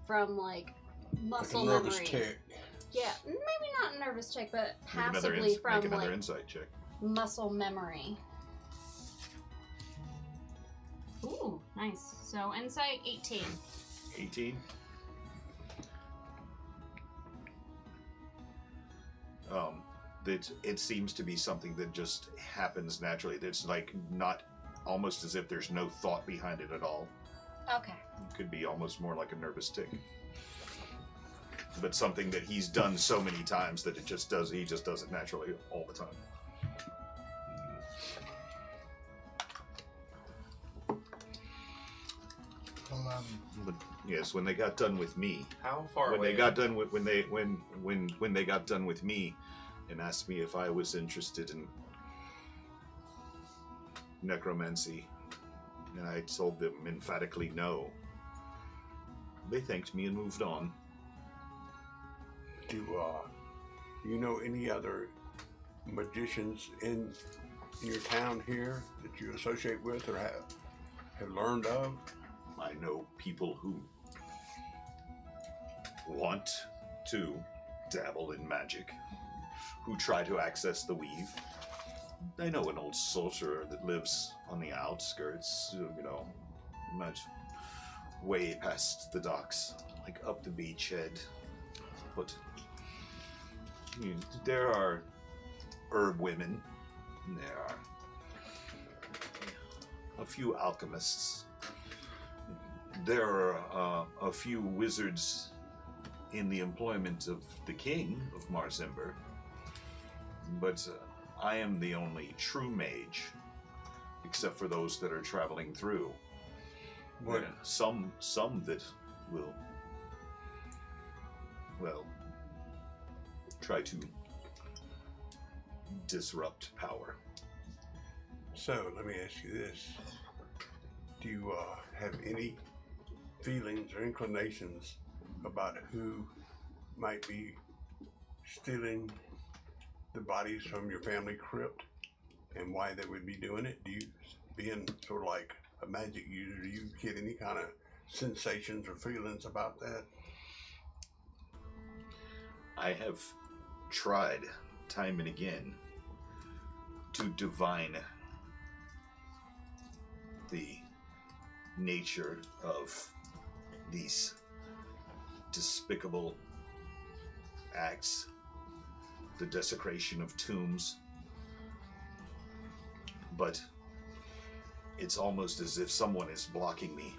from like muscle Like a nervous memory? tick. Yeah, maybe not nervous tick, but Make another, passively from make another like insight check. muscle memory. Ooh, nice. So insight 18. 18. It seems to be something that just happens naturally. It's like not almost as if there's no thought behind it at all. Okay. It could be almost more like a nervous tick. But something that he's done so many times that he just does it naturally all the time. Well, But yes, when they got done with me, How far when away? they got done with when they got done with me and asked me if I was interested in necromancy, and I told them emphatically no. They thanked me and moved on. Do you know any other magicians in your town here that you associate with or have learned of? I know people who want to dabble in magic, who try to access the weave. I know an old sorcerer that lives on the outskirts, much way past the docks, like up the beachhead. But there are herb women, and there are a few alchemists. There are a few wizards in the employment of the king of Marzember, but I am the only true mage, except for those that are traveling through. What? There are some that will, try to disrupt power. So let me ask you this: do you have any feelings or inclinations about who might be stealing the bodies from your family crypt and why they would be doing it? Do you, being sort of like a magic user, do you get any kind of sensations or feelings about that? I have tried time and again to divine the nature of these despicable acts, the desecration of tombs, but it's almost as if someone is blocking me.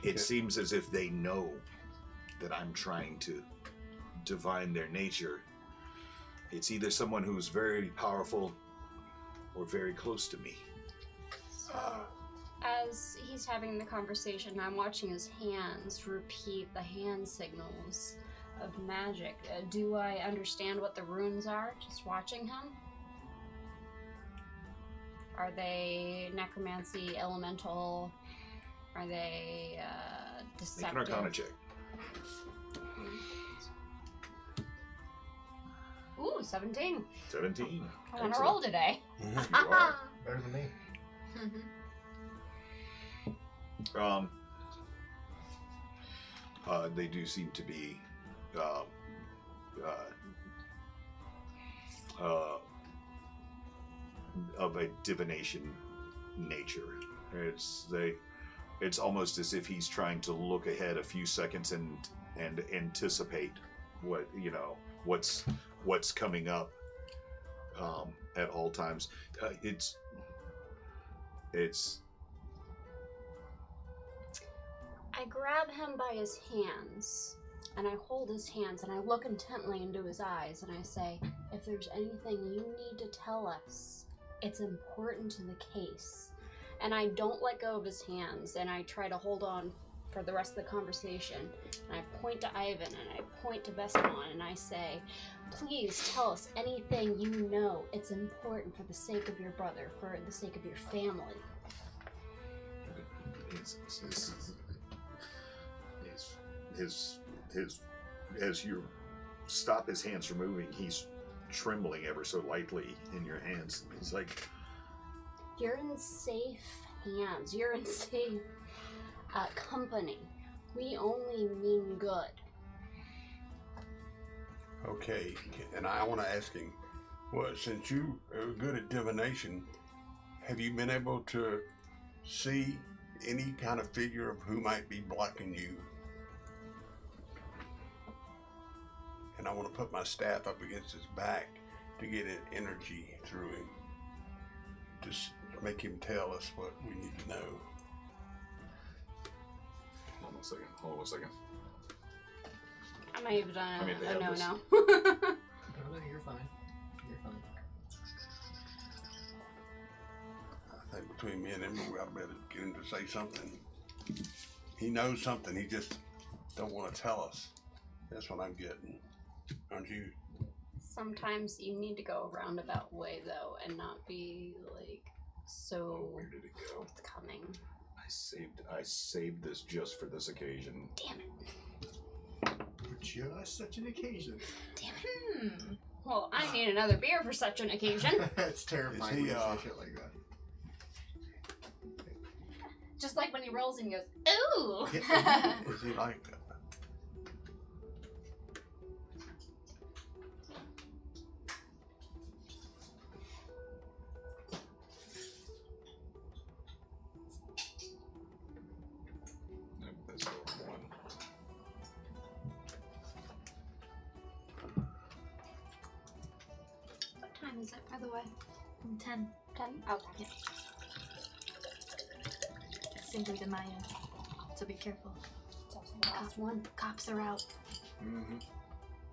It seems as if they know that I'm trying to divine their nature. It's either someone who's very powerful or very close to me. So, as he's having the conversation, I'm watching his hands repeat the hand signals of magic. Do I understand what the runes are just watching him? Are they necromancy, elemental? Are they Make deceptive? an Arcana check. Ooh, 17. 17. I want to roll today. You are. better than me. They do seem to be of a divination nature. It's almost as if he's trying to look ahead a few seconds and anticipate what's coming up at all times. I grab him by his hands and I hold his hands and I look intently into his eyes and I say, if there's anything you need to tell us, it's important to the case. And I don't let go of his hands and I try to hold on for the rest of the conversation. And I point to Ivan and I point to Vestamon and I say, please tell us anything you know. It's important for the sake of your brother, for the sake of your family. As you stop his hands from moving, he's trembling ever so lightly in your hands. He's like, you're in safe hands. You're in safe company. We only mean good. Okay, and I want to ask him, well, since you are good at divination, have you been able to see any kind of figure of who might be blocking you? And I want to put my staff up against his back to get an energy through him. Just make him tell us what we need to know. hold on one second. I might have done I mean, they a have no-no. this. No, you're fine. You're fine. I think between me and him, we ought to be able to get him to say something. He knows something, he just don't want to tell us. That's what I'm getting. Aren't you? Sometimes you need to go a roundabout way, though, and not be, like, so Where did it go? forthcoming. I saved this just for this occasion. Damn it. Just such an occasion. Damn it. Well, I need another beer for such an occasion. That's terrifying Is he, when you say shit like that. Just like when he rolls and he goes, ooh! Is he like that? That's the one. What time is it, by the way? 10. 10? Oh, yeah. Seems to be the Maya. So be careful. It's also the last one. Cops are out. Mm-hmm.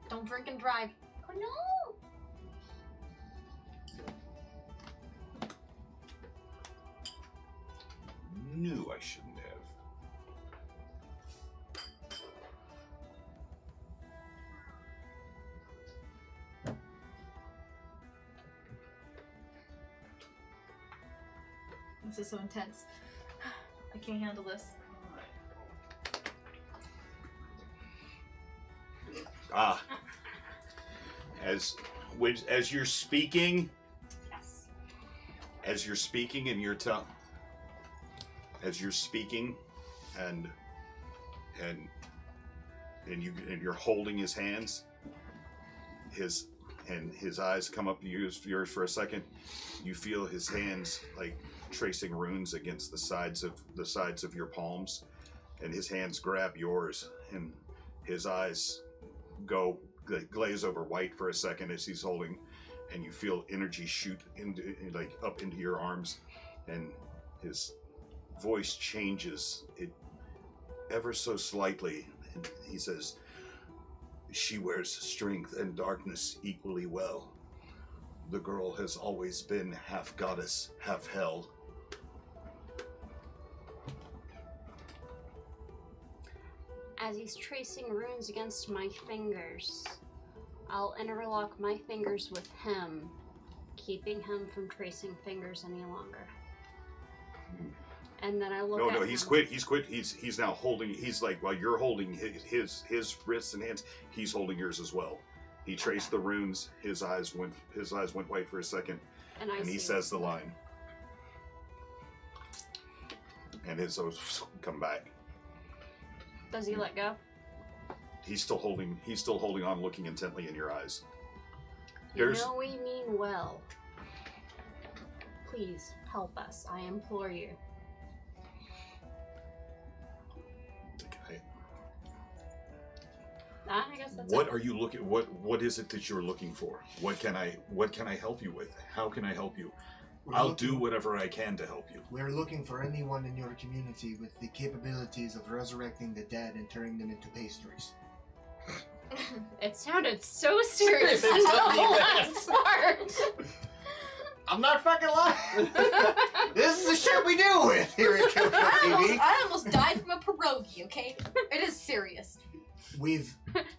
Don't drink and drive. Oh, no! Knew I shouldn't have. This is so intense. I can't handle this. Ah. As you're speaking, Yes. as you're speaking and you're as you're speaking and you're holding his hands, his eyes come up to yours for a second. You feel his hands like tracing runes against the sides of your palms, and his hands grab yours, and his eyes glaze over white for a second as he's holding, and you feel energy shoot into up into your arms, and his voice changes it ever so slightly, and he says, "She wears strength and darkness equally well. The girl has always been half goddess, half hell." As he's tracing runes against my fingers, I'll interlock my fingers with him, keeping him from tracing fingers any longer. And then I look at No, him. he's quit. He's now holding. He's like, while you're holding his wrists and hands, he's holding yours as well. He traced the runes. His eyes went white for a second, and he says the line, and his eyes come back. Does he let go? He's still holding on, looking intently in your eyes. You know we mean well. Please help us. I implore you. I guess that's What it. are you looking? What is it that you're looking for? What can I help you with? How can I help you? I'll do whatever I can to help you. We're looking for anyone in your community with the capabilities of resurrecting the dead and turning them into pastries. It sounded so serious until the last part. I'm not fucking lying. This is the shit we deal with here at Kill TV. I almost died from a pierogi, okay? It is serious.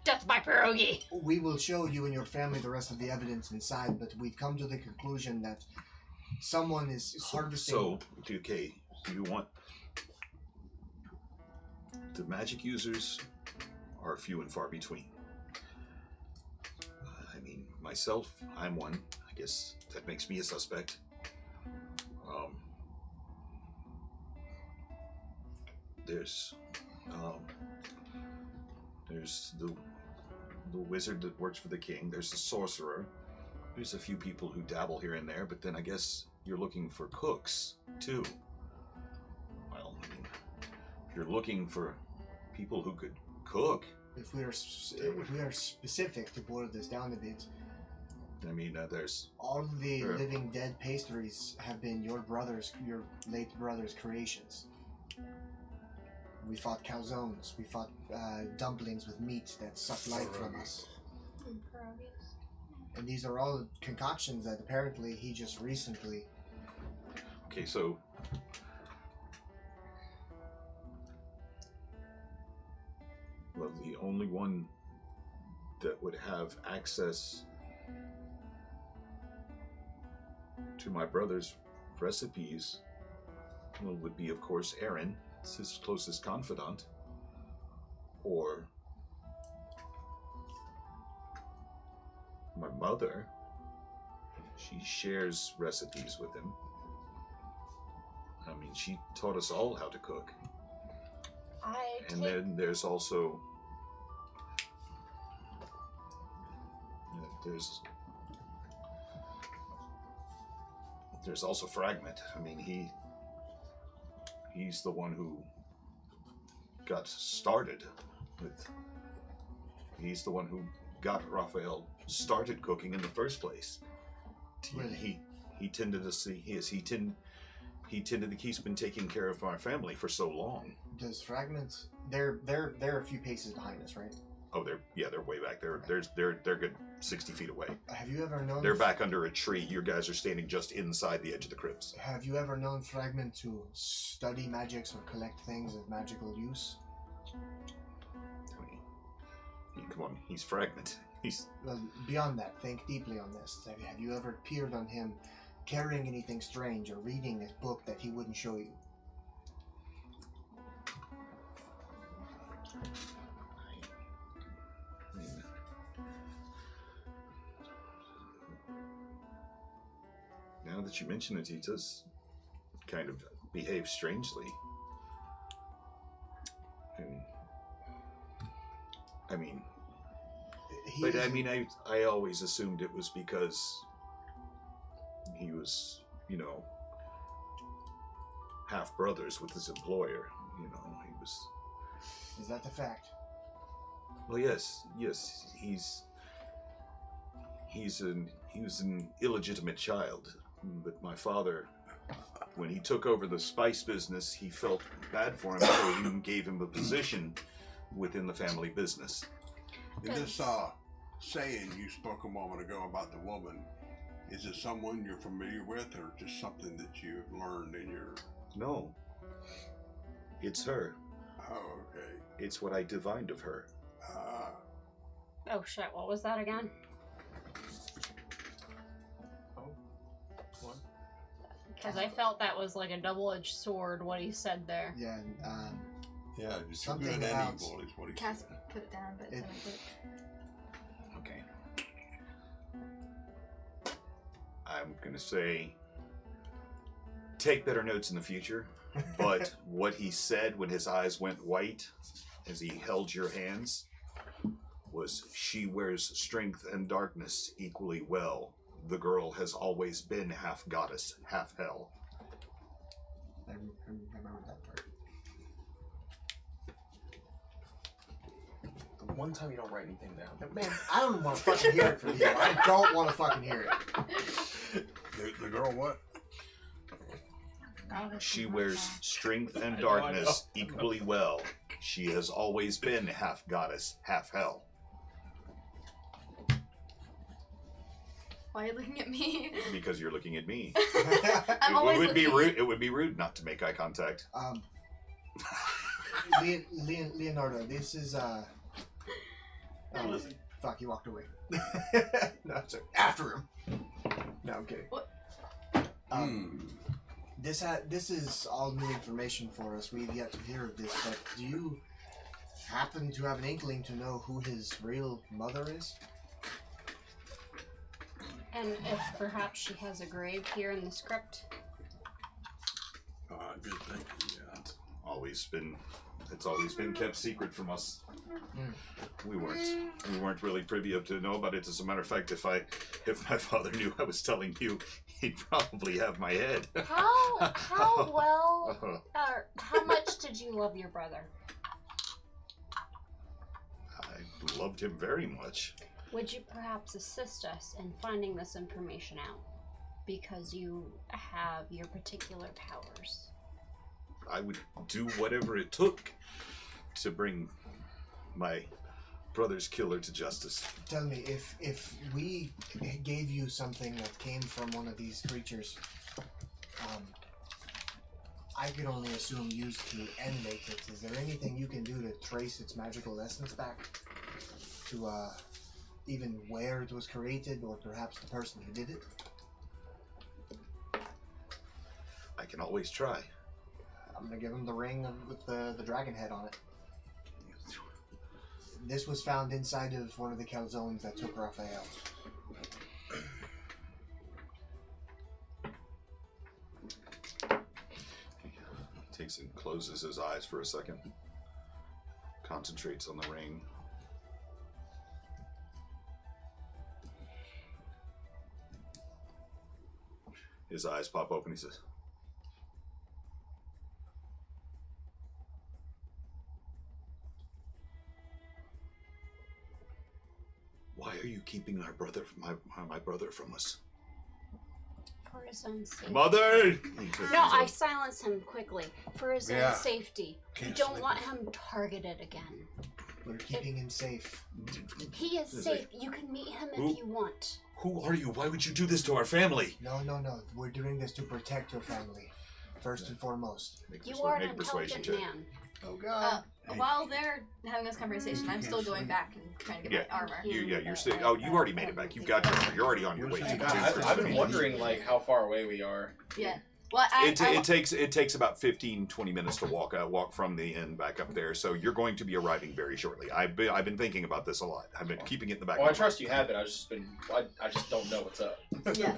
Death by pierogi. We will show you and your family the rest of the evidence inside, but we've come to the conclusion that someone is harvesting. So, okay, you want the magic users are few and far between. I mean, myself, I'm one. I guess that makes me a suspect. There's the wizard that works for the king. There's the sorcerer. There's a few people who dabble here and there, but then I guess you're looking for cooks too. Well, I mean, if you're looking for people who could cook, If we are specific to boil this down a bit, I mean, there's all of the Sure. living dead pastries have been your late brother's creations. We fought calzones. We fought dumplings with meat that sucked life from us. And these are all concoctions that apparently he just recently. okay. So, well, the only one that would have access to my brother's recipes, well, would be, of course, Aaron. It's his closest confidant. Or my mother. She shares recipes with him. I mean, she taught us all how to cook. And then there's also there's also Fragment. I mean, he's the one who got started with. He's the one who got Raphael started cooking in the first place. Really? He tended to see he tended to he's been taking care of our family for so long. Does fragments? They're a few paces behind us, right? Oh, they're way back. They're good 60 feet away. Have you ever known? They're back under a tree. You guys are standing just inside the edge of the crypts. Have you ever known Fragment to study magics or collect things of magical use? I mean, come on, he's Fragment. He's Well, beyond that, think deeply on this. Have you ever peered on him carrying anything strange or reading a book that he wouldn't show you? I mean, now that you mention it, he does kind of behave strangely. I mean, I always assumed it was because he was, half brothers with his employer. He was. Is that the fact? Well, yes, he was an illegitimate child, but my father, when he took over the spice business, he felt bad for him, so he gave him a position within the family business. And this saying you spoke a moment ago about the woman, is it someone you're familiar with, or just something that you've learned in your... No, it's her. Oh, okay. It's what I divined of her. Oh shit, what was that again? What? Because I felt that was like a double-edged sword, what he said there. Yeah, Yeah, just Something good and about- evil is what he Cass said. put it down, but it's It- in a book. Okay. I'm gonna say, take better notes in the future, but what he said when his eyes went white as he held your hands was, she wears strength and darkness equally well. The girl has always been half goddess, half hell. I remember that part. The one time you don't write anything down. Man, I don't want to fucking hear it from you. I don't want to fucking hear it. The girl what? She wears strength and darkness equally well. She has always been half goddess, half hell. Why are you looking at me? Because you're looking at me. I'm always It would be looking. rude. It would be rude not to make eye contact. Leonardo, this is fuck, he walked away. No, sorry. After him. No, I'm kidding. What? This is all new information for us. We've yet to hear of this, but do you happen to have an inkling to know who his real mother is? And if perhaps she has a grave here in this crypt. Good thinking, yeah. It's always been kept secret from us. We weren't really privy to know about it. As a matter of fact, if my father knew I was telling you, he'd probably have my head. How well, or how much did you love your brother? I loved him very much. Would you perhaps assist us in finding this information out? Because you have your particular powers. I would do whatever it took to bring my brother's killer to justice. Tell me, if we gave you something that came from one of these creatures, I could only assume used to animate it. Is there anything you can do to trace its magical essence back to even where it was created, or perhaps the person who did it? I can always try. I'm gonna give him the ring with the dragon head on it. This was found inside of one of the calzones that took Raphael. Takes and closes his eyes for a second. Concentrates on the ring. His eyes pop open. He says, "Why are you keeping my brother from us?" For his own safety. Mother! No, I silence him quickly. For his Yeah. own safety. We Can't don't sleep. want him targeted again. We're keeping him safe. He is It's safe. like- You can meet him Who- if you want. Who are you? Why would you do this to our family? No. We're doing this to protect your family, first and foremost. You are an Make a persuasion intelligent check. man. Oh God. While they're having this conversation, I'm still going back and trying to get my armor. You're still. Oh, you already made it back. You got your. You're already on your way. Where's to the God, guy? I've been wondering like how far away we are. Yeah. Well, It takes about 15-20 minutes to walk from the inn back up there. So you're going to be arriving very shortly. I've been thinking about this a lot. I've been keeping it in the back. Well, I of my trust you have it. I just don't know what's up. yeah.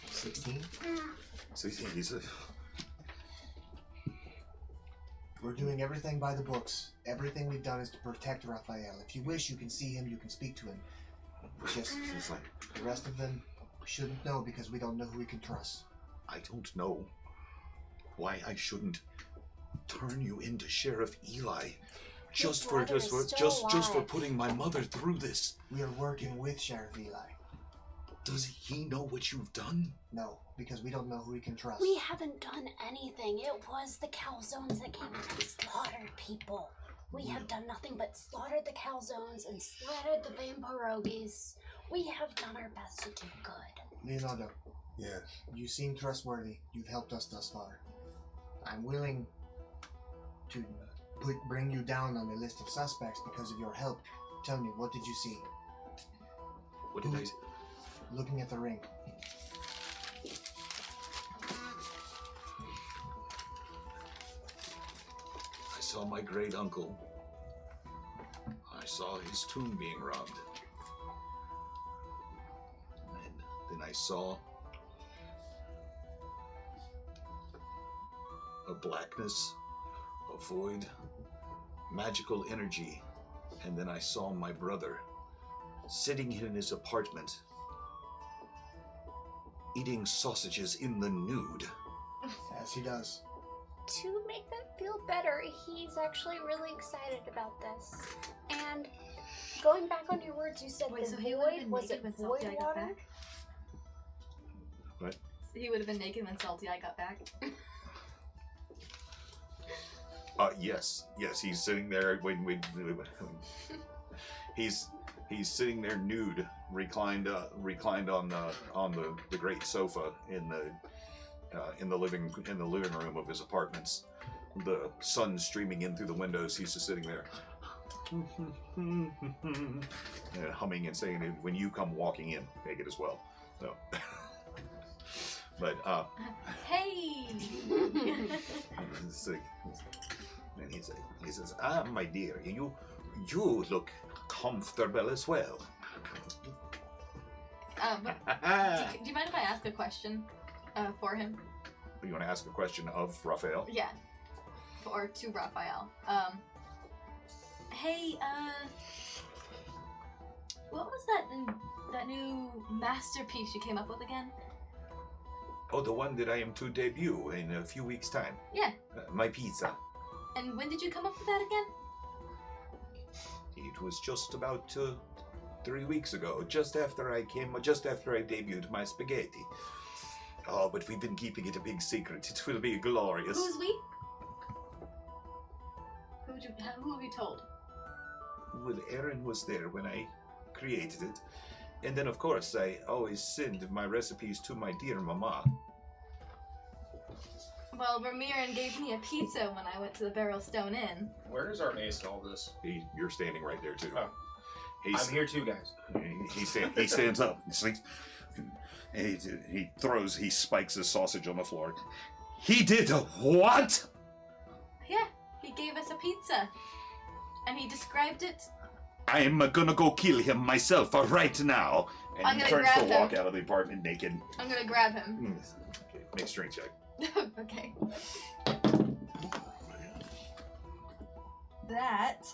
16. So he's We're doing everything by the books. Everything we've done is to protect Raphael. If you wish, you can see him, you can speak to him. Just It's like, the rest of them shouldn't know because we don't know who we can trust. I don't know why I shouldn't turn you into Sheriff Eli, just for brother is still just for alive. putting my mother through this. We are working with Sheriff Eli. Does he know what you've done? No, because we don't know who we can trust. We haven't done anything. It was the calzones that came and slaughtered people. We have done nothing but slaughtered the calzones and slaughtered the vampirogies. We have done our best to do good. Leonardo, Yes. you seem trustworthy. You've helped us thus far. I'm willing to bring you down on the list of suspects because of your help. Tell me, what did you see? What did I? Looking at the ring. I saw my great uncle. I saw his tomb being robbed. And then I saw a blackness, a void, magical energy. And then I saw my brother sitting in his apartment, eating sausages in the nude. As he does. To make them feel better, he's actually really excited about this. And going back on your words, you said Wait, the so he would have void, been was naked it when void Salty I got water? back? What? He would have been naked when Salty I got back. Yes, he's sitting there. He's He's sitting there nude, reclined on the great sofa in the living room of his apartments. The sun streaming in through the windows. He's just sitting there, humming and saying, "When you come walking in, make it as well." So, but Hey! it's like, and he says, "Ah, my dear, you look comfortable as well." Do you mind if I ask a question for him? You want to ask a question of Raphael? Yeah. Or to Raphael. Hey, what was that new masterpiece you came up with again? Oh, the one that I am to debut in a few weeks' time. Yeah. My pizza. And when did you come up with that again? It was just about 3 weeks ago, just after I debuted my spaghetti. Oh, but we've been keeping it a big secret. It will be glorious. Who's we? Who have you told? Well, Aaron was there when I created it. And then, of course, I always send my recipes to my dear mama. Well, Ramiran gave me a pizza when I went to the Barrel Stone Inn. Where is our ace in all this? You're standing right there, too. Oh. I'm here too, guys. He stands up. He's like, he spikes his sausage on the floor. He did a what? Yeah, he gave us a pizza. And he described it. I'm gonna go kill him myself right now. And I'm he gonna turns to grab walk him. out of the apartment naked. I'm gonna grab him. Okay, make a strength check. Okay. That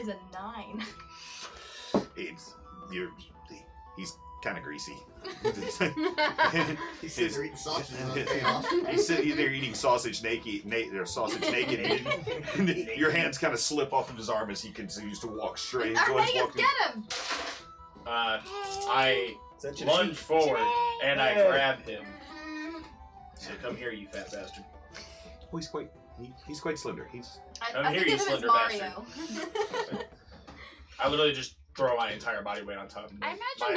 is a 9. He's kind of greasy. He's sitting there eating sausage on the day off. He's sitting there eating sausage naked, and your hands kind of slip off of his arm as he continues to walk straight. Armenius, get him! I lunge forward and I grab him. So come here, you fat bastard. Oh, he's quite slender. Come I here, think you of him as slender Mario. I literally just throw my entire body weight on top of him. I imagine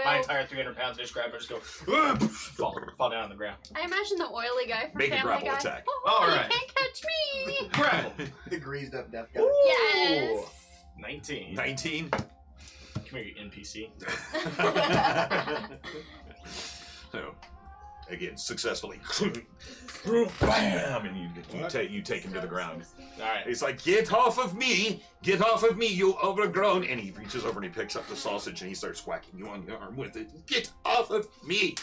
my entire 300 pounds. I just grab it, just go fall down on the ground. I imagine the oily guy from Make a Family grapple Guy. attack. Oh, All you right. can't catch me! Grapple. The greased up deaf guy. Yes! 19. 19. Come here, you NPC. So, again, successfully. Bam! And you take him to the ground. Alright. He's like, "Get off of me! Get off of me, you overgrown!" And he reaches over and he picks up the sausage and he starts whacking you on the arm with it. "Get off of me!"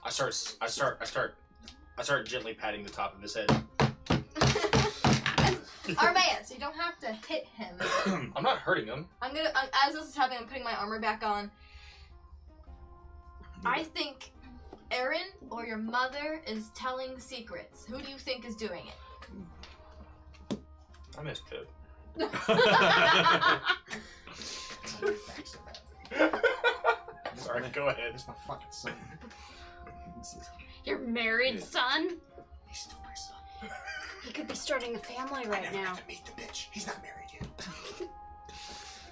I start gently patting the top of his head. Armenius, you don't have to hit him. I'm not hurting him. As this is happening, I'm putting my armor back on. I think Aaron or your mother is telling secrets. Who do you think is doing it? I miss Pip. Sorry, go ahead. It's my fucking son. Your married son? He's still my son. He could be starting a family I right never now. got to meet the bitch. He's not married yet.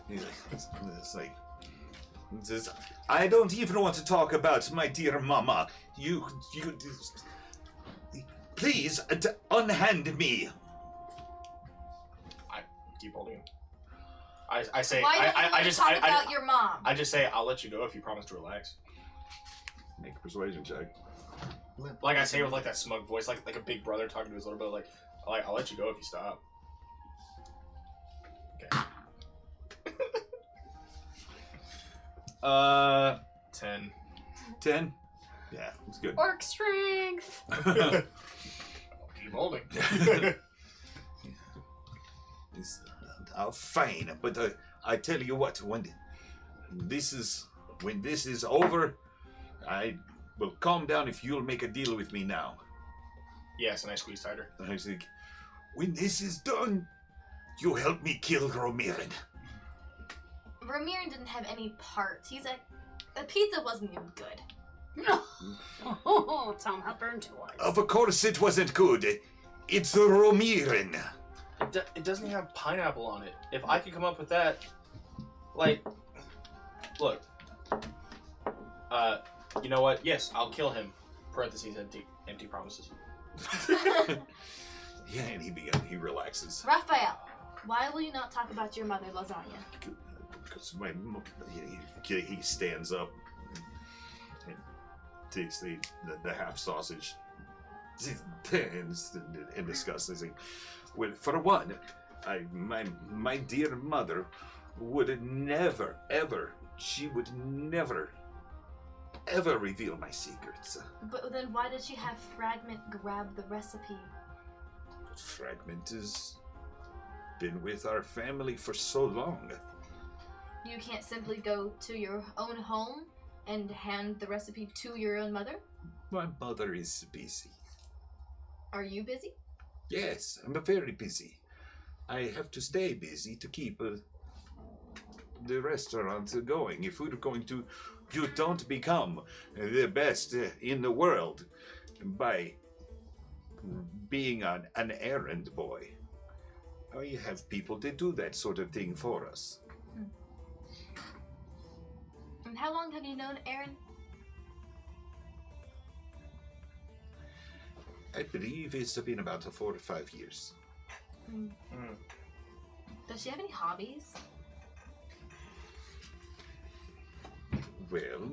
He's like, he says, "I don't even want to talk about my dear mama. You please unhand me." I keep holding him. I say, Why don't you want to talk about your mom? I just say, I'll let you go if you promise to relax. Make a persuasion check. Like I say with like that smug voice, like a big brother talking to his little brother, like I'll let you go if you stop. Okay. 10. 10? Yeah, it's good. Orc strength! Keep holding. Fine, but I tell you what, when this is over, I will calm down if you'll make a deal with me now. Yes, and I squeeze tighter. And I think, when this is done, you help me kill Romirin. Ramiran didn't have any parts. The pizza wasn't even good. Oh, tell him how burnt it was. Of course it wasn't good. It's Romirin. It doesn't have pineapple on it. If I could come up with that, Like, look. You know what? Yes, I'll kill him. Parentheses, empty promises. Yeah, and he relaxes. Raphael, why will you not talk about your mother, lasagna? Because he stands up and takes the half sausage and discusses. Well, for one, my dear mother would never, ever, she would never, ever reveal my secrets. But then why did she have Fragment grab the recipe? Fragment has been with our family for so long. You can't simply go to your own home and hand the recipe to your own mother? My mother is busy. Are you busy? Yes, I'm very busy. I have to stay busy to keep the restaurant going. If we're going to, you don't become the best in the world by being an errand boy. You have people that do that sort of thing for us. And how long have you known Aaron? I believe it's been about 4 to 5 years. Does she have any hobbies? Well,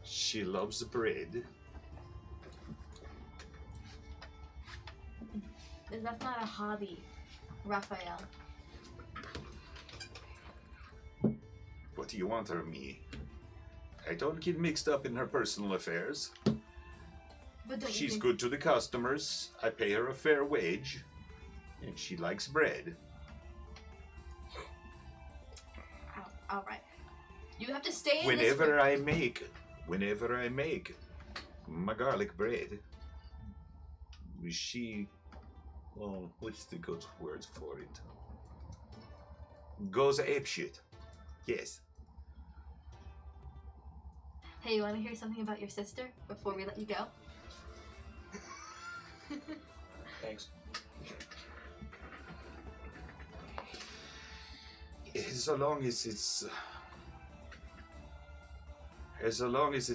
she loves bread. That's not a hobby, Raphael. What do you want of me? I don't get mixed up in her personal affairs. But don't you She's think... good to the customers. I pay her a fair wage. And she likes bread. All right. You have to stay in Whenever I make my garlic bread, she, well, what's the good word for it? Goes apeshit. Yes. Hey, you want to hear something about your sister before we let you go? Thanks. As long as it's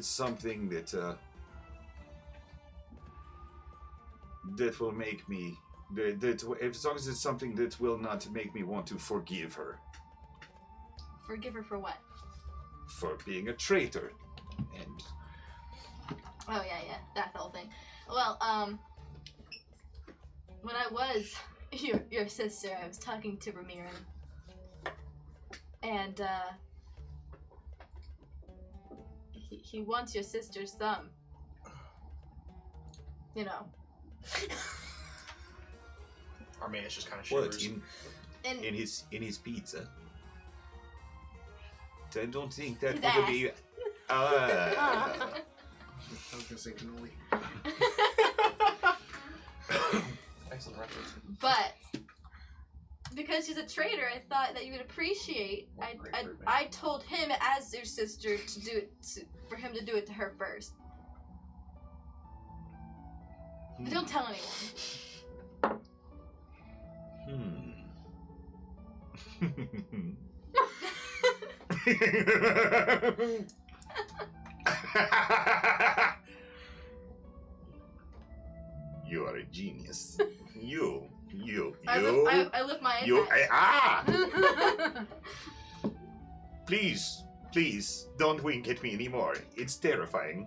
something that that will make me as long as it's something that will not make me want to forgive her. Forgive her for what? For being a traitor. And Oh yeah, that whole thing. Well, when I was your sister, I was talking to Ramiran, and he wants your sister's thumb. You know. Armenius just kind of what shivers. in his pizza? I don't think that His would ass. be. I was gonna say cannoli. Excellent reference. But because she's a traitor, I thought that you would appreciate. I told him as your sister to do it for him to do it to her first. But don't tell anyone. You are a genius. You. I lift my impact. Please, don't wink at me anymore. It's terrifying.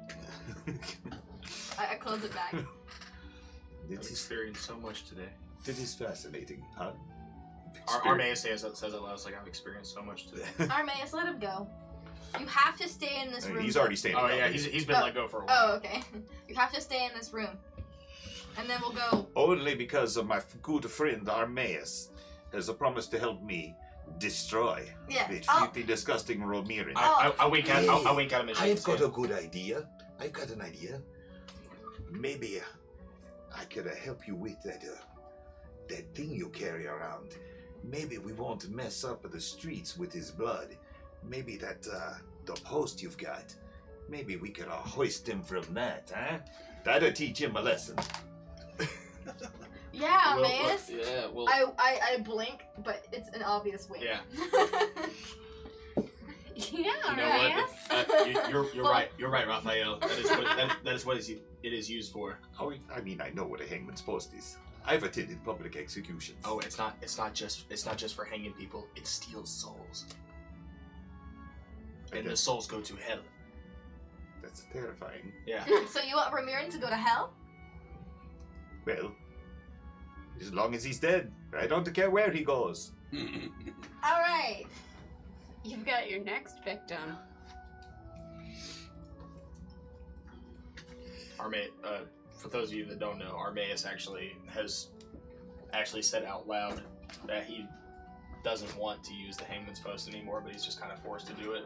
I close it back. I've experienced so much today. This is fascinating, huh? Armenius says it loud. It's like, I've experienced so much today. Armenius, let him go. You have to stay in this room. He's already staying. Oh yeah, he's been let go for a while. Oh, okay. You have to stay in this room. And then we'll go. Only because of my good friend Armenius has promised to help me destroy Yeah. the filthy, disgusting Romirin. I wink at him and I've got a good idea. I've got an idea. Maybe I could help you with that thing you carry around. Maybe we won't mess up the streets with his blood. Maybe that the post you've got. Maybe we could hoist him from that, huh? That'll teach him a lesson. Yeah, Well, Mace. yeah, well, I blink, but it's an obvious wink. yeah. Yeah, You know right. what? You're Well- right. You're right, Raphael. That is what it is used for. Oh, I mean, I know what a hangman's post is. I've attended public executions. Oh, it's not just for hanging people. It steals souls, and the souls go to hell. That's terrifying. Yeah. So you want Ramirin to go to hell? Well, as long as he's dead, I don't care where he goes. All right. You've got your next victim. For those of you that don't know, Armaeus has said out loud that he doesn't want to use the hangman's post anymore, but he's just kind of forced to do it.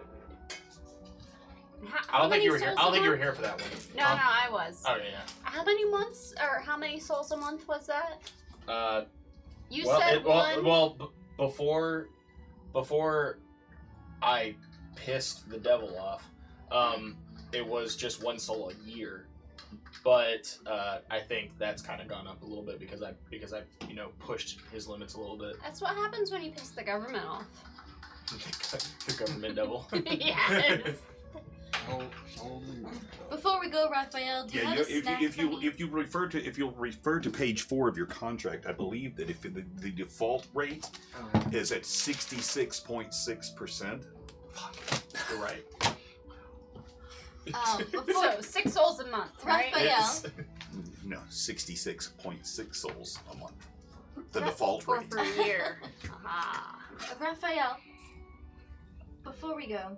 I don't think you were here. I don't think you were here for that one. No, I was. Oh yeah. How many months or how many souls a month was that? You Well, said one. Before I pissed the devil off, it was just one soul a year. But I think that's kind of gone up a little bit because I pushed his limits a little bit. That's what happens when you piss the government off. The government devil. Yes. Before we go, Raphael, do you have a snack for me? if you'll refer to page 4 of your contract, I believe that if the default rate is at 66.6%. You're right. Before So 6 souls a month, right? Raphael, Yes. No, 66.6 souls a month. The default Or rate. for a year. Aha. Raphael, before we go,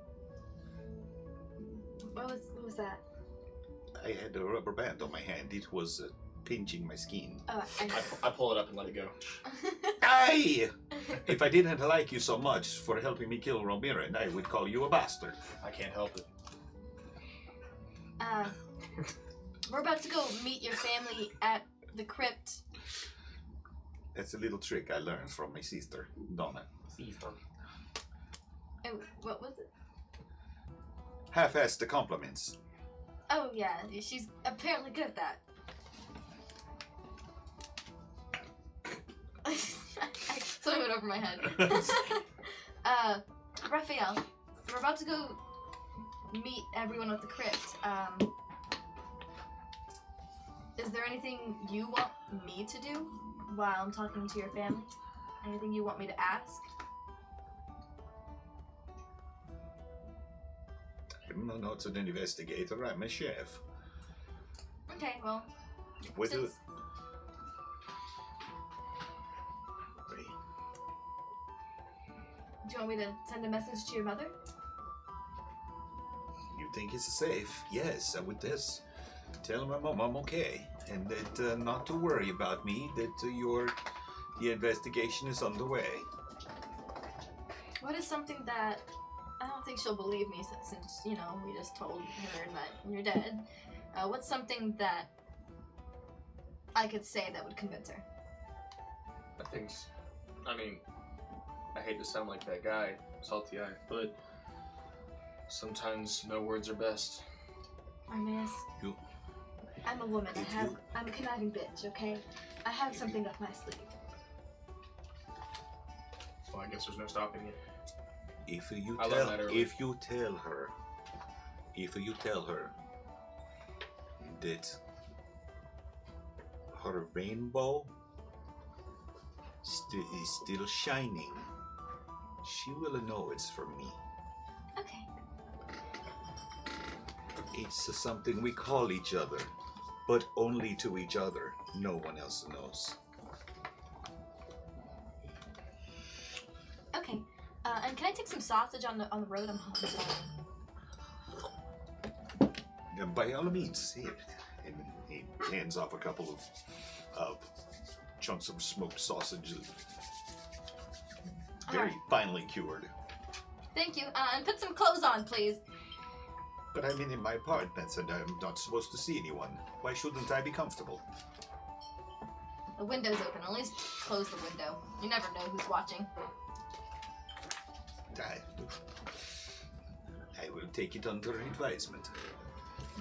what was that? I had a rubber band on my hand. It was pinching my skin. Oh, I pull it up and let it go. Aye! If I didn't like you so much for helping me kill Romirin, I would call you a bastard. I can't help it. We're about to go meet your family at the crypt. That's a little trick I learned from my sister, Donna. Oh, what was it? Half-assed the compliments. Oh yeah, she's apparently good at that. I sort of went over my head. Raphael, we're about to go meet everyone at the crypt. Is there anything you want me to do while I'm talking to your family? Anything you want me to ask? I'm not an investigator, I'm a chef. Okay, well, What do... since do you want me to send a message to your mother? You think it's safe? Yes, I would just tell my mom I'm okay. And that not to worry about me, that the investigation is underway. What is something that I don't think she'll believe me since we just told her that you're dead. What's something that I could say that would convince her? I hate to sound like that guy, Salty Eye, but sometimes no words are best. Armaeus, You- I'm a woman. Did I'm a conniving bitch, okay? I have something up my sleeve. Well, I guess there's no stopping you. If you I love that early. tell her that her rainbow is still shining, she will know it's from me. Okay. It's something we call each other, but only to each other. No one else knows. Okay. And can I take some sausage on the road? I'm hungry. By all means, here. And he hands off a couple of chunks of smoked sausage, very finely cured. Thank you. And put some clothes on, please. But I'm in my apartment and I'm not supposed to see anyone. Why shouldn't I be comfortable? The window's open. At least close the window. You never know who's watching. I will take it under advisement.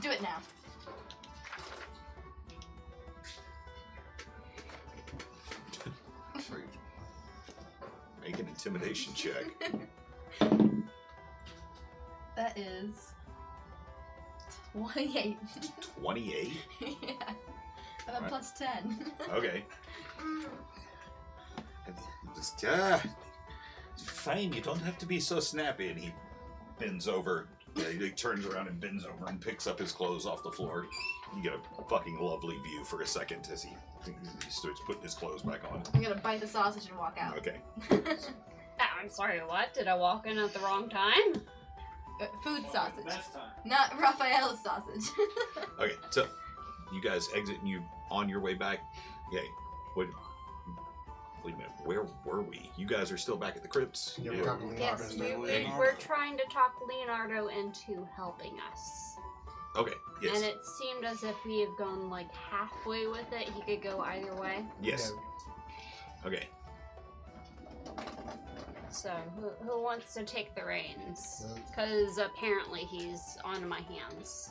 Do it now. Make an intimidation check. That is 28. 28? Yeah. And a Alright. plus 10. Okay. Just, fine, you don't have to be so snappy. And he bends over. Yeah, he turns around and bends over and picks up his clothes off the floor. You get a fucking lovely view for a second as he starts putting his clothes back on. I'm gonna bite the sausage and walk out. Okay. I'm sorry, what? Did I walk in at the wrong time? Food sausage. Next time. Not Raphael's sausage. Okay, so you guys exit and you on your way back. Okay, wait a minute, where were we? You guys are still back at the crypts? Yeah, we're talking Leonardo. Yes, Leonardo. we're trying to talk Leonardo into helping us. Okay, yes. And it seemed as if we have gone like halfway with it. He could go either way. Yes. Okay. So, who wants to take the reins? Well- Because apparently he's on my hands.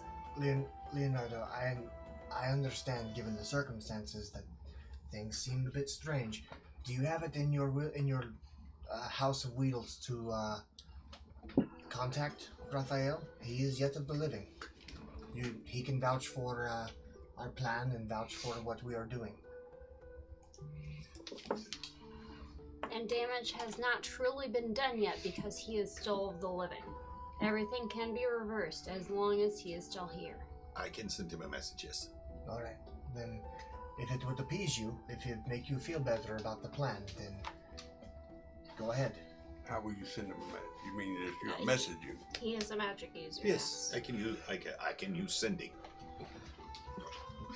Leonardo, I understand, given the circumstances, that things seem a bit strange. Do you have it in your House of Wheels to contact Raphael? He is yet of the living. He can vouch for our plan and vouch for what we are doing. And damage has not truly been done yet because he is still of the living. Everything can be reversed as long as he is still here. I can send him a message, yes. All right, then, if it would appease you, if it make you feel better about the plan, then go ahead. How will you send him a message? You mean just you message you? He is a magic user. Yes, I can use sending.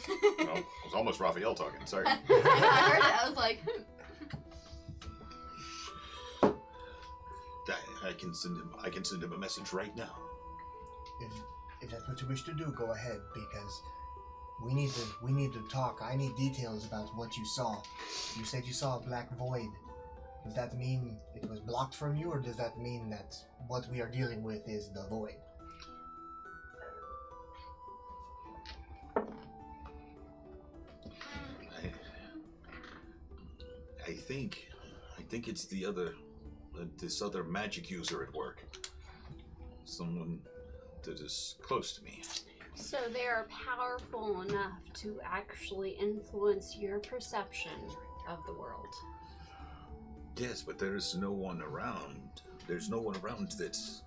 Well, it was almost Raphael talking, sorry. I heard it. I was like, I can send him a message right now. If that's what you wish to do, go ahead, because we need to talk. I need details about what you saw. You said you saw a black void. Does that mean it was blocked from you, or does that mean that what we are dealing with is the void? I think it's this other magic user at work. Someone that is close to me. So they are powerful enough to actually influence your perception of the world. Yes, but there's no one around. There's no one around that's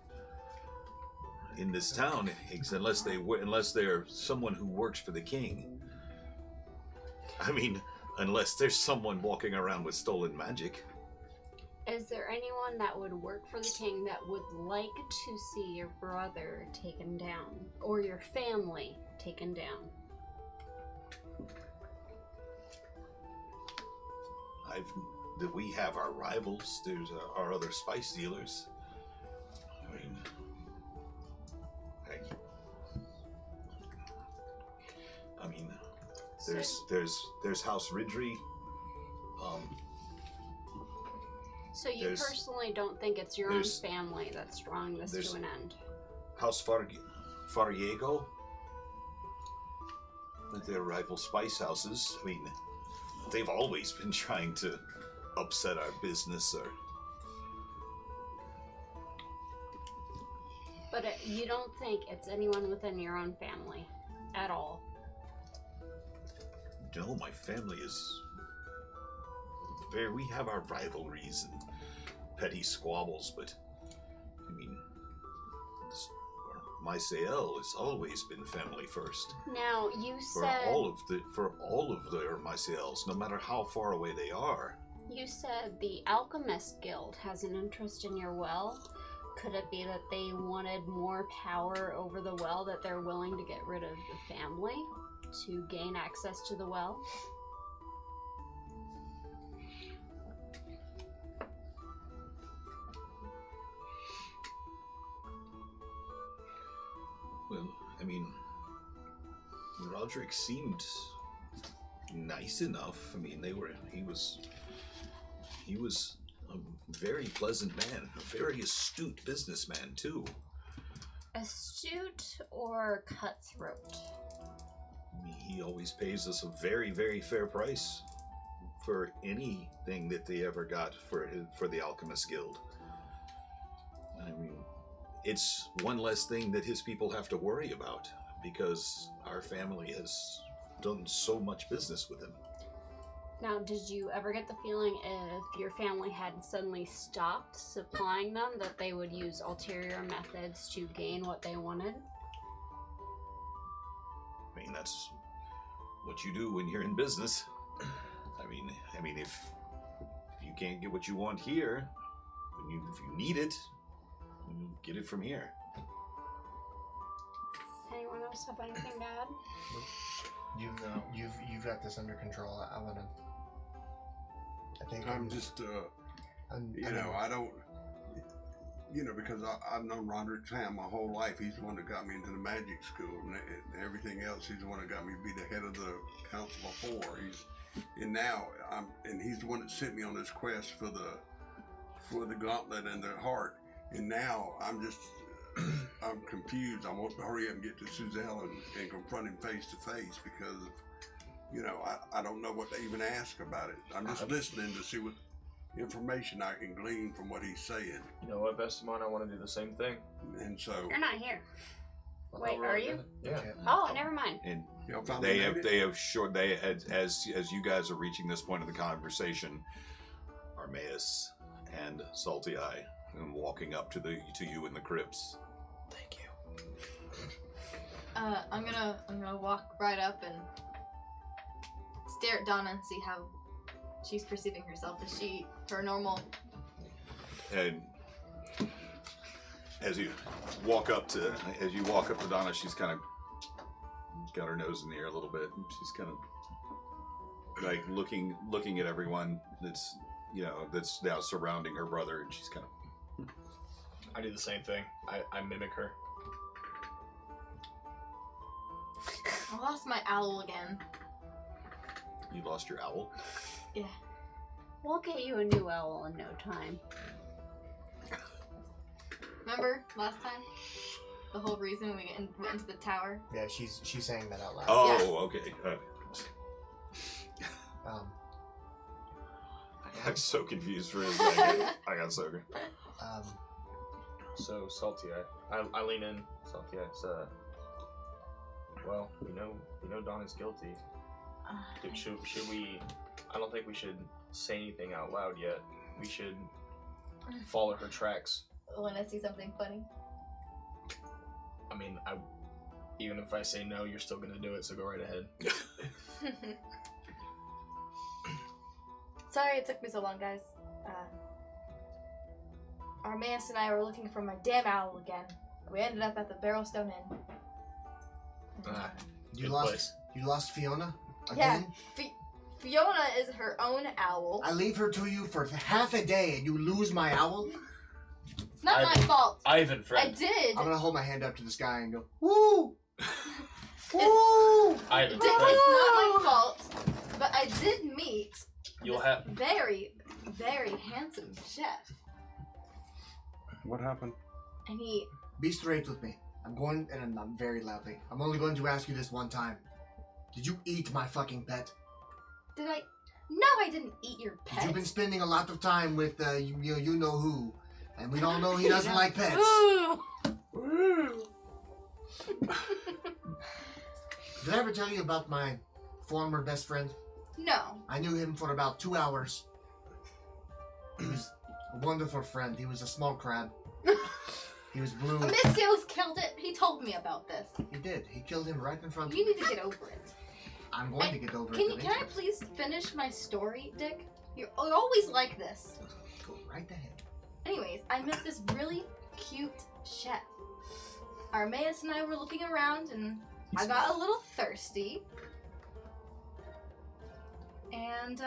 in this town, unless they're someone who works for the king. I mean, unless there's someone walking around with stolen magic. Is there anyone that would work for the king that would like to see your brother taken down? Or your family taken down? We have our rivals. There's our other spice dealers. I mean, there's House Ridgely. So you there's- personally don't think it's your own there's- family that's drawing this there's- to an end? House Fariego. They're rival spice houses. I mean, they've always been trying to upset our business. But you don't think it's anyone within your own family at all? No, my family is we have our rivalries and petty squabbles, but I mean, Mysael has always been family first. Now, you For said all of their Mysaels, no matter how far away they are. you said the Alchemist Guild has an interest in your well. Could it be that they wanted more power over the well, that they're willing to get rid of the family to gain access to the well? Well, I mean, Roderick seemed nice enough. I mean, he was a very pleasant man, a very astute businessman too. Astute or cutthroat? I mean, he always pays us a very, very fair price for anything that they ever got for the Alchemist Guild. I mean, it's one less thing that his people have to worry about because our family has done so much business with him. Now, did you ever get the feeling if your family had suddenly stopped supplying them that they would use ulterior methods to gain what they wanted? I mean, that's what you do when you're in business. I mean, if you can't get what you want here, if you need it, you get it from here. Anyone else have anything to add? You've got this under control. I think I'm just, I don't, because I've known Roderick Sam my whole life. He's the one that got me into the magic school and everything else. He's the one that got me to be the head of the Council of Four. He's the one that sent me on this quest for the gauntlet and the heart. And now I'm confused. I want to hurry up and get to Suzelle and confront him face to face because I don't know what to even ask about it. I'm just listening to see what information I can glean from what he's saying. You know what, Vestamon? I want to do the same thing. And so You're not here. Wait, are you? Yeah. Oh, never mind. And y'all finally they made have short. They had as you guys are reaching this point of the conversation, Armaeus and Salty Eye and walking up to you in the crypts. Thank you. I'm gonna walk right up and stare at Donna and see how she's perceiving herself. Is she her normal? And as you walk up to Donna, she's kind of got her nose in the air a little bit. And she's kind of like looking at everyone that's now surrounding her brother, and she's kind of. I do the same thing. I mimic her. I lost my owl again. You lost your owl? Yeah. We'll get you a new owl in no time. Remember last time? The whole reason we went into the tower? Yeah, she's saying that out loud. Oh, okay. I got so confused for a second. I got so good. So, Salty Eye. I lean in. Salty Eye. Well, you know Donna's guilty. Should we... I don't think we should say anything out loud yet. We should follow her tracks. When I see something funny. I mean, even if I say no, you're still gonna do it, so go right ahead. Sorry it took me so long, guys. Armaeus and I were looking for my damn owl again. We ended up at the Barrelstone Inn. You Good lost place. You lost Fiona Yeah, again? Fiona is her own owl. I leave her to you for half a day and you lose my owl? It's not my fault. Ivan, friend. I did. I'm gonna hold my hand up to the sky and go, woo! Woo! Ivan, It's friend. not my fault, but I did meet You'll this have... very, very handsome chef. What happened? And he... Be straight with me. I'm going, and I'm very loudly. I'm only going to ask you this one time. Did you eat my fucking pet? Did I... No, I didn't eat your pet. You've been spending a lot of time with, you know who. And we all know he doesn't like pets. Did I ever tell you about my former best friend? No. I knew him for about 2 hours. He was a wonderful friend. He was a small crab. He was blue. Miskios killed it. He told me about this. He did. He killed him right in front of You me. need to get over it. I'm going to get over it. Can I please finish my story, Dick? You're always like this. Go right ahead. Anyways, I met this really cute chef. Armaeus and I were looking around, and I got a little thirsty. And,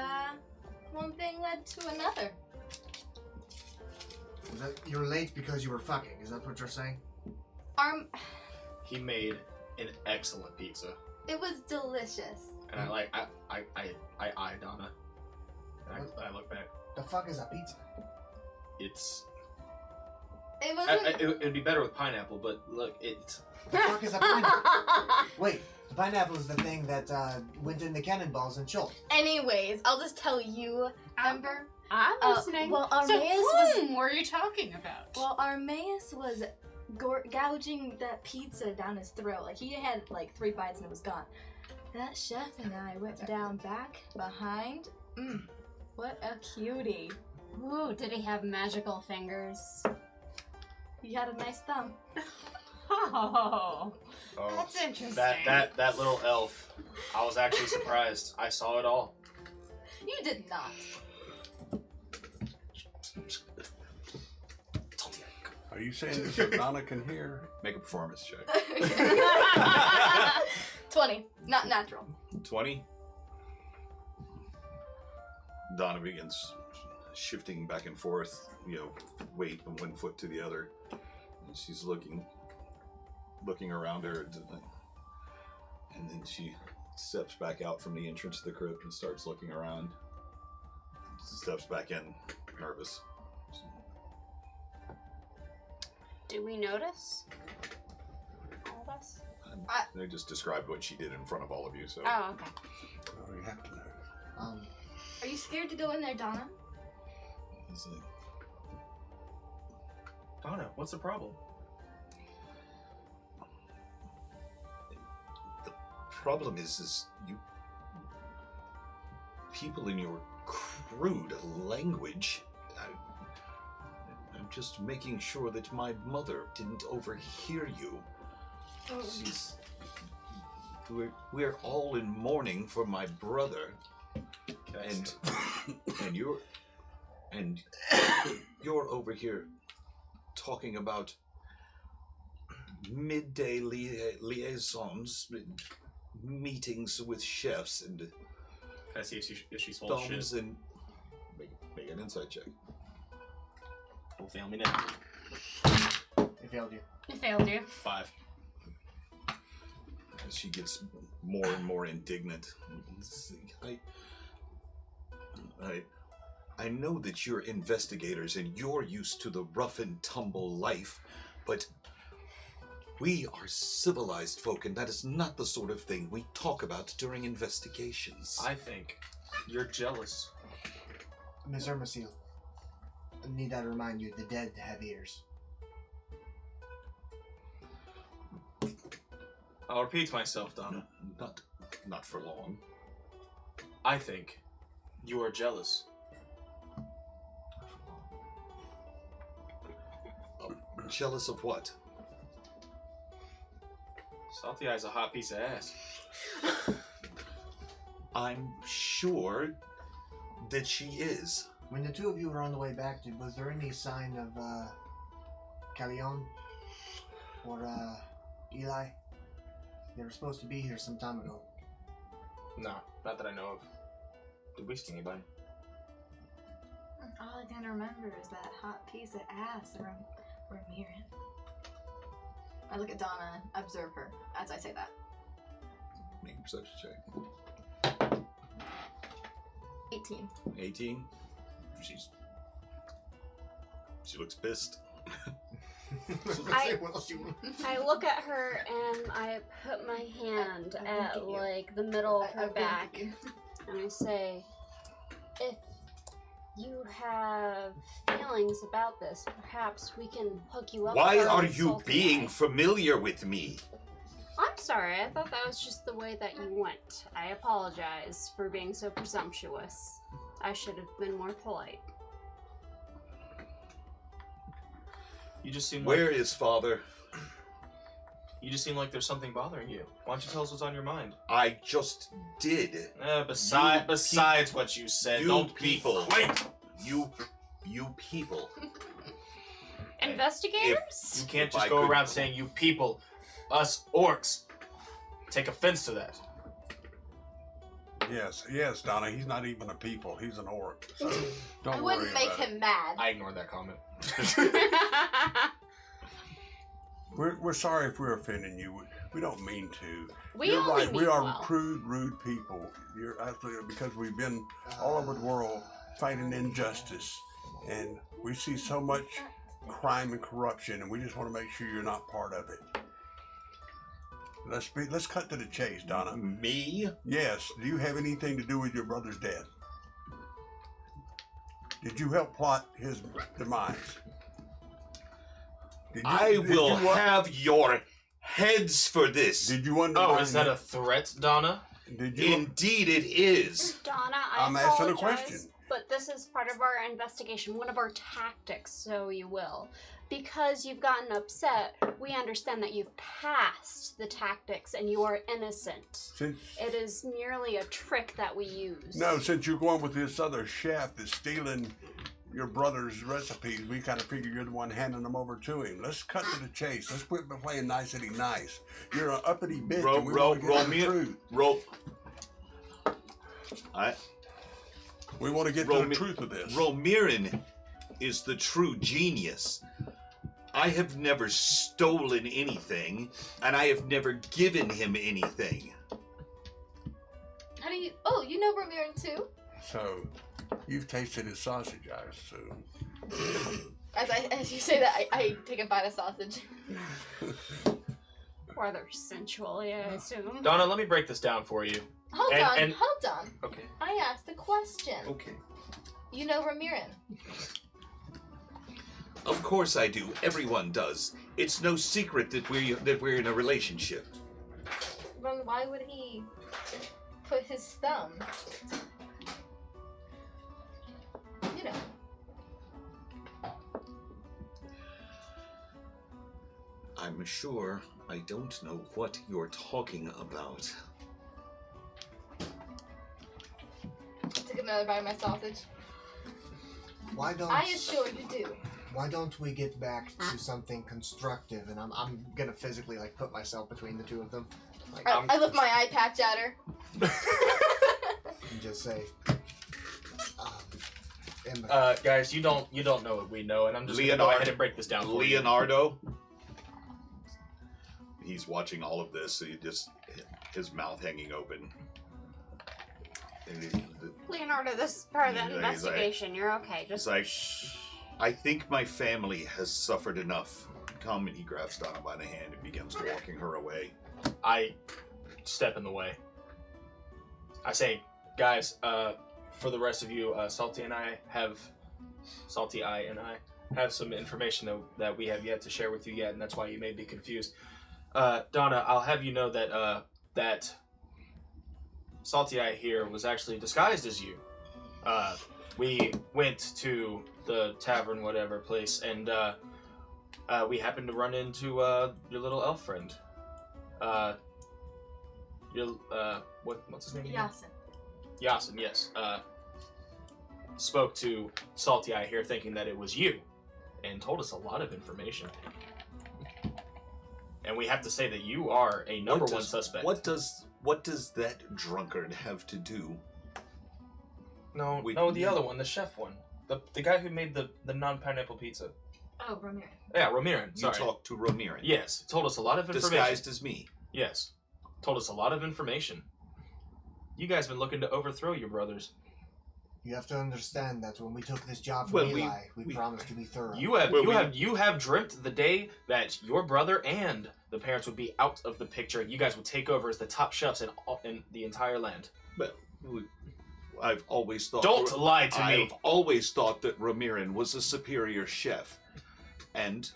one thing led to another. Is that, you're late because you were fucking. Is that what you're saying? He made an excellent pizza. It was delicious. And I eye Donna. And I look back. The fuck is a pizza? It's... It wasn't... It'd be better with pineapple, but look, it's... The fuck is a pineapple? Wait, The pineapple is the thing that went in the cannonballs and choked. Anyways, I'll just tell you, Ember. I'm listening. Well, so Armaeus whom were you talking about? Well, Armaeus was gouging that pizza down his throat. Like, he had like 3 bites and it was gone. That chef and I went down back behind. What a cutie. Ooh, did he have magical fingers? He had a nice thumb. Oh, Oh, that's interesting. That little elf. I was actually surprised. I saw it all. You did not. Are you saying this so Donna can hear? Make a performance check. 20. Not natural. 20. Donna begins shifting back and forth, weight from one foot to the other. And she's looking around her, and then she steps back out from the entrance of the crypt and starts looking around. Steps back in, nervous. Do we notice? All of us? I just described what she did in front of all of you, so. Oh, okay. Oh, you have to know. Are you scared to go in there, Donna? He's like, Donna, what's the problem? the problem is you people in your crude language. I'm just making sure that my mother didn't overhear you. She's. We're all in mourning for my brother, and you're over here talking about midday liaisons, meetings with chefs, and Can I see if she's full of shit? thumbs and make an insight check. Will fail me now. It failed you. It failed you. 5. As she gets more and more indignant. I know that you're investigators and you're used to the rough and tumble life, but we are civilized folk, and that is not the sort of thing we talk about during investigations. I think you're jealous. Miss Ermasil, need I remind you, the dead have ears. I'll repeat myself, Donna. Not for long. I think you are jealous. Jealous of what? Salty Eye's a hot piece of ass. I'm sure that she is. When the two of you were on the way back, was there any sign of Callion or Eli? They were supposed to be here some time ago. No, not that I know of. Did we see anybody? All I can remember is that hot piece of ass or Mirren. I look at Donna and observe her as I say that. Make a perception check. 18. 18. She looks pissed. I look at her and I put my hand at like the middle of her back and I say, if you have feelings about this, perhaps we can hook you up. Why with are our you Salty being Eye." familiar with me? I'm sorry, I thought that was just the way that you went. I apologize for being so presumptuous. I should have been more polite. You just seem Where is father? You just seem like there's something bothering you. Why don't you tell us what's on your mind? I just did. Besides what you said, You don't people. be quiet. You people. Investigators? You can't If just I go could- around saying you people, us orcs. Take offense to that. Yes, Donna. He's not even a people. He's an orc. So don't I worry wouldn't make about it. him mad. I ignored that comment. We're sorry if we're offending you. We don't mean to. We You're only right. We mean are well. crude, rude people. You're absolutely, because we've been all over the world fighting injustice, and we see so much crime and corruption, and we just want to make sure you're not part of it. Let's cut to the chase, Donna. Me? Yes. Do you have anything to do with your brother's death? Did you help plot his demise? I will have your heads for this. Did you undermine? Oh, is that a threat, Donna? Did you? Indeed, it is. Donna, I'm I asking a apologize, question. but this is part of our investigation, one of our tactics, so you will. Because you've gotten upset, we understand that you've passed the tactics and you are innocent. It is merely a trick that we use. No, since you're going with this other chef that's stealing your brother's recipes, we kind of figure you're the one handing them over to him. Let's cut to the chase. Let's quit playing nicety nice. You're an uppity bitch. And we want to get to the truth. We want to get to the truth of this. Romirin is the true genius. I have never stolen anything, and I have never given him anything. How do you... Oh, you know Romirin too? So, you've tasted his sausage, I assume. As you say that, I take a bite of sausage. Rather sensually, I assume. Donna, let me break this down for you. Hold on. Okay. I asked a question. Okay. You know Romirin? Of course I do. Everyone does. It's no secret that we're in a relationship. Then why would he put his thumb? You know. I'm sure I don't know what you're talking about. Took another bite of my sausage. Why don't I assure you do. Why don't we get back to something constructive? And I'm gonna physically like put myself between the two of them. Like, I lift my eye patch at her. and just say, Emma. Guys, you don't know what we know, and I'm just gonna go ahead and break this down for you. Leonardo. He's watching all of this, so his mouth hanging open. Leonardo, this is part of the investigation. You're okay. Just like, I think my family has suffered enough. Come, and he grabs Donna by the hand and begins walking her away. I step in the way. I say, guys, for the rest of you, Salty Eye and I have some information that we have yet to share with you yet, and that's why you may be confused. Donna, I'll have you know that that Salty Eye here was actually disguised as you. We went to the tavern, whatever place, and we happened to run into your little elf friend. What's his name again? Yasin, yes. Spoke to Salty Eye here thinking that it was you, and told us a lot of information. And we have to say that you are a number one suspect. What does that drunkard have to do? No, the other one, the chef one. The guy who made the non-pineapple pizza. Oh, Romirin. Yeah, Romirin. You talked to Romirin. Yes, told us a lot of information. Disguised as me. Yes, told us a lot of information. You guys been looking to overthrow your brothers. You have to understand that when we took this job from Eli, we promised to be thorough. You have dreamt the day that your brother and the parents would be out of the picture. You guys would take over as the top chefs in the entire land. But I've always thought. Don't lie to me. I've always thought that Romirin was a superior chef, and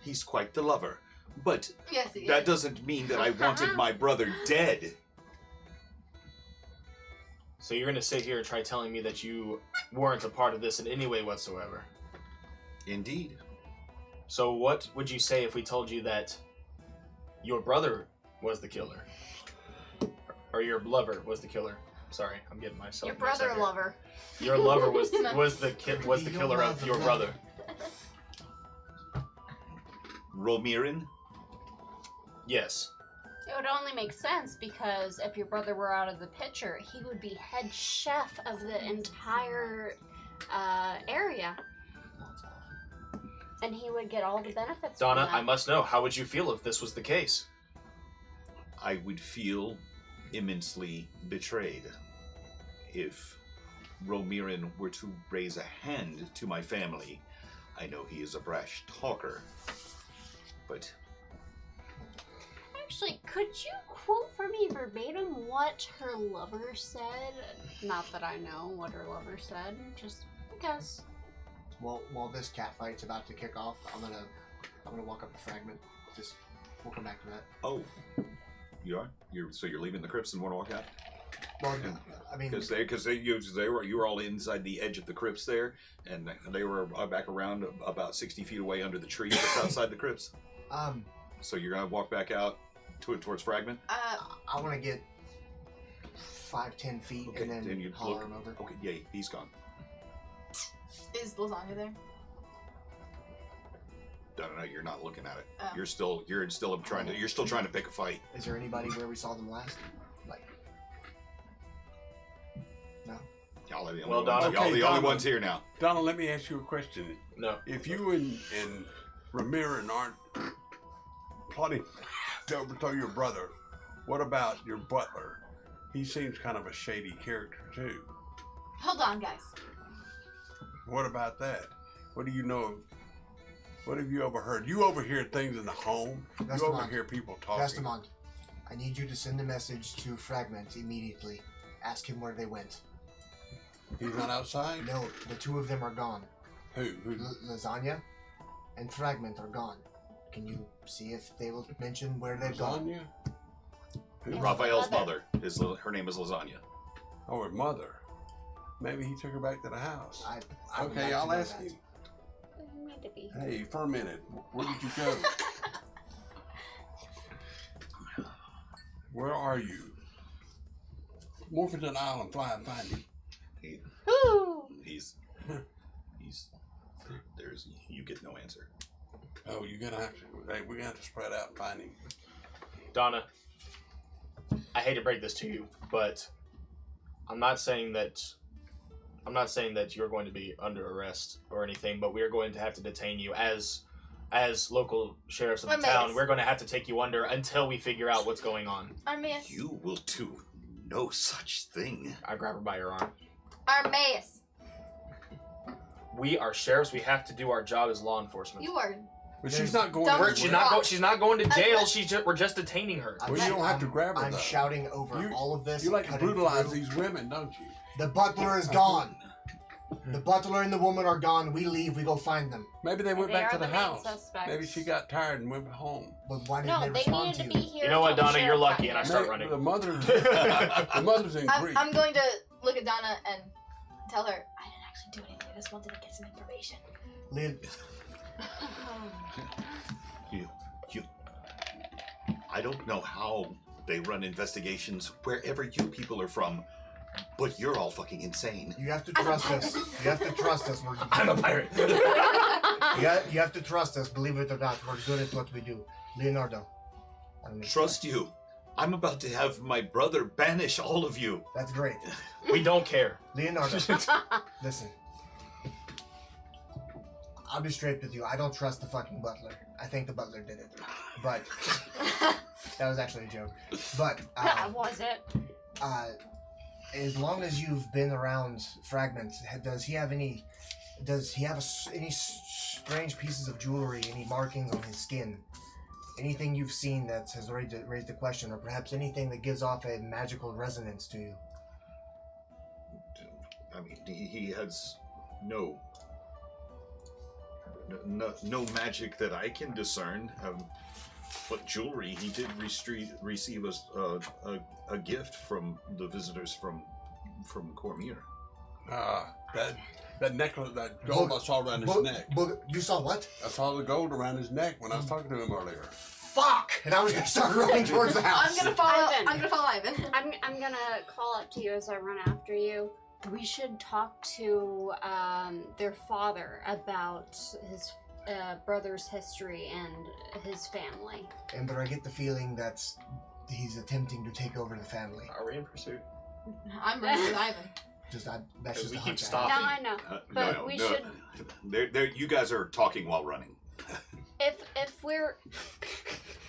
he's quite the lover. But yes, he that is. doesn't mean that I wanted my brother dead. So you're going to sit here and try telling me that you weren't a part of this in any way whatsoever? Indeed. So what would you say if we told you that your brother was the killer? Or your lover was the killer? Sorry, I'm getting myself. Your brother lover. Your lover was the killer of your brother. Romirin? Yes. it would only make sense because if your brother were out of the picture, he would be head chef of the entire area. And he would get all the benefits. Donna, I must know, how would you feel if this was the case? I would feel immensely betrayed if Romirin were to raise a hand to my family. I know he is a brash talker, but... Actually, Could you quote for me verbatim what her lover said? Not that I know what her lover said, just because. Well, while this cat fight's about to kick off, I'm gonna walk up the fragment. We'll come back to that. Oh, you are? You're leaving the crypts and want to walk out? Well, I mean, Because you were all inside the edge of the crypts there, and they were back around about 60 feet away under the tree just outside the crypts. So you're gonna walk back out towards Fragment. I want to get 5-10 feet Okay, and then you holler look. him over. Okay, yeah, he's gone. Is lasagna there? No, you're not looking at it. Oh. You're still trying to pick a fight. Is there anybody where we saw them last? Like, no. Y'all are the only Well, ones. Donna- Y'all Okay, the only Donna. ones here now. Donald, let me ask you a question. No. If you and Ramirin aren't plotting to overthrow your brother, what about your butler? He seems kind of a shady character too. Hold on, guys. What about that? What do you know? What have you overheard? You overhear things in the home. You Vestamon. overhear people talking. Vestamon, I need you to send a message to Fragment immediately. Ask him where they went. He's not outside? No, the two of them are gone. Who? Lasagna and Fragment are gone. Can you see if they will mention where they've gone? Lasagna? Who? Yeah. Raphael's Mother. mother. Her name is Lasagna. Oh, her mother. Maybe he took her back to the house. I would Okay, like to I'll know ask that. him. You need to be here. Hey, for a minute, where did you go? Where are you? Morph into an owl and fly and find him. He's you get no answer. Oh, you're gonna have to. Hey, we're gonna have to spread out and find him. Donna, I hate to break this to you, but I'm not saying that you're going to be under arrest or anything, but we are going to have to detain you as local sheriffs of the town. We're going to have to take you under until we figure out what's going on. Armaeus. You will do no such thing. I grab her by her arm. Armaeus. We are sheriffs. We have to do our job as law enforcement. You are. But she's not going. Dumb anywhere. She's not going to jail. We're just detaining her. I'm Well, you don't have to grab her, I'm though. shouting over You- all of this. You like to cutting brutalize through. these women, don't you? The butler is gone. The butler and the woman are gone. We leave. We go find them. Maybe they went They back are to the the main house. suspects. Maybe she got tired and went home. But why didn't No, they they respond needed to to you? be here. You know what, until the Donna? You're sheriff lucky, got and I here. start Maybe running. The mother's in grief. I'm going to look at Donna and tell her I didn't actually do anything. I just wanted to get some information. Lynn, I don't know how they run investigations wherever you people are from, but you're all fucking insane. you have to trust us. You have to trust us. I'm a pirate. You have to trust us. Believe it or not, we're good at what we do. Leonardo. I don't know. Trust you. I'm about to have my brother banish all of you. That's great. We don't care. Leonardo, listen. I'll be straight with you. I don't trust the fucking butler. I think the butler did it. But that was actually a joke. But Was it? as long as you've been around Fragments, does he have any strange pieces of jewelry, any markings on his skin? Anything you've seen that has raised a question, or perhaps anything that gives off a magical resonance to you? I mean, he has no magic that I can discern. But jewelry, he did receive a gift from the visitors from Cormier. That necklace, that gold I saw around his neck. You saw what? I saw the gold around his neck when I was talking to him earlier. Fuck! And I was gonna start running towards the house. I'm gonna follow. Ivan. I'm gonna follow Ivan. I'm gonna call up to you as I run after you. We should talk to their father about his brother's history and his family. Amber, I get the feeling that he's attempting to take over the family. Are we in pursuit? I'm running with Ivan. That's just We a keep hunch I stopping. have. No, I know. But we should. You guys are talking while running. If we're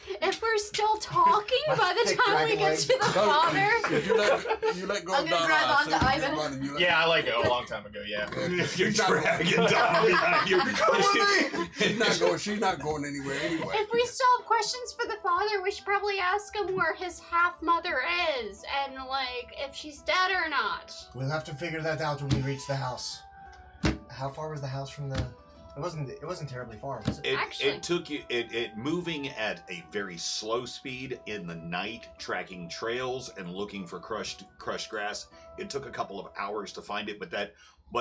If we're still talking My by the thick time we dragon get legs. to the father, If you let go I'm of gonna Donna, grab I onto think you Ivan. run and you let Yeah, I like it a long time ago. Yeah. You're dragging Donna behind you. She's not going anywhere anyway. if we still have questions for the father, we should probably ask him where his half mother is and like if she's dead or not. We'll have to figure that out when we reach the house. How far was the house from the? It wasn't terribly far, was it? Actually- It took you it moving at a very slow speed in the night, tracking trails and looking for crushed grass. It took a couple of hours to find it, but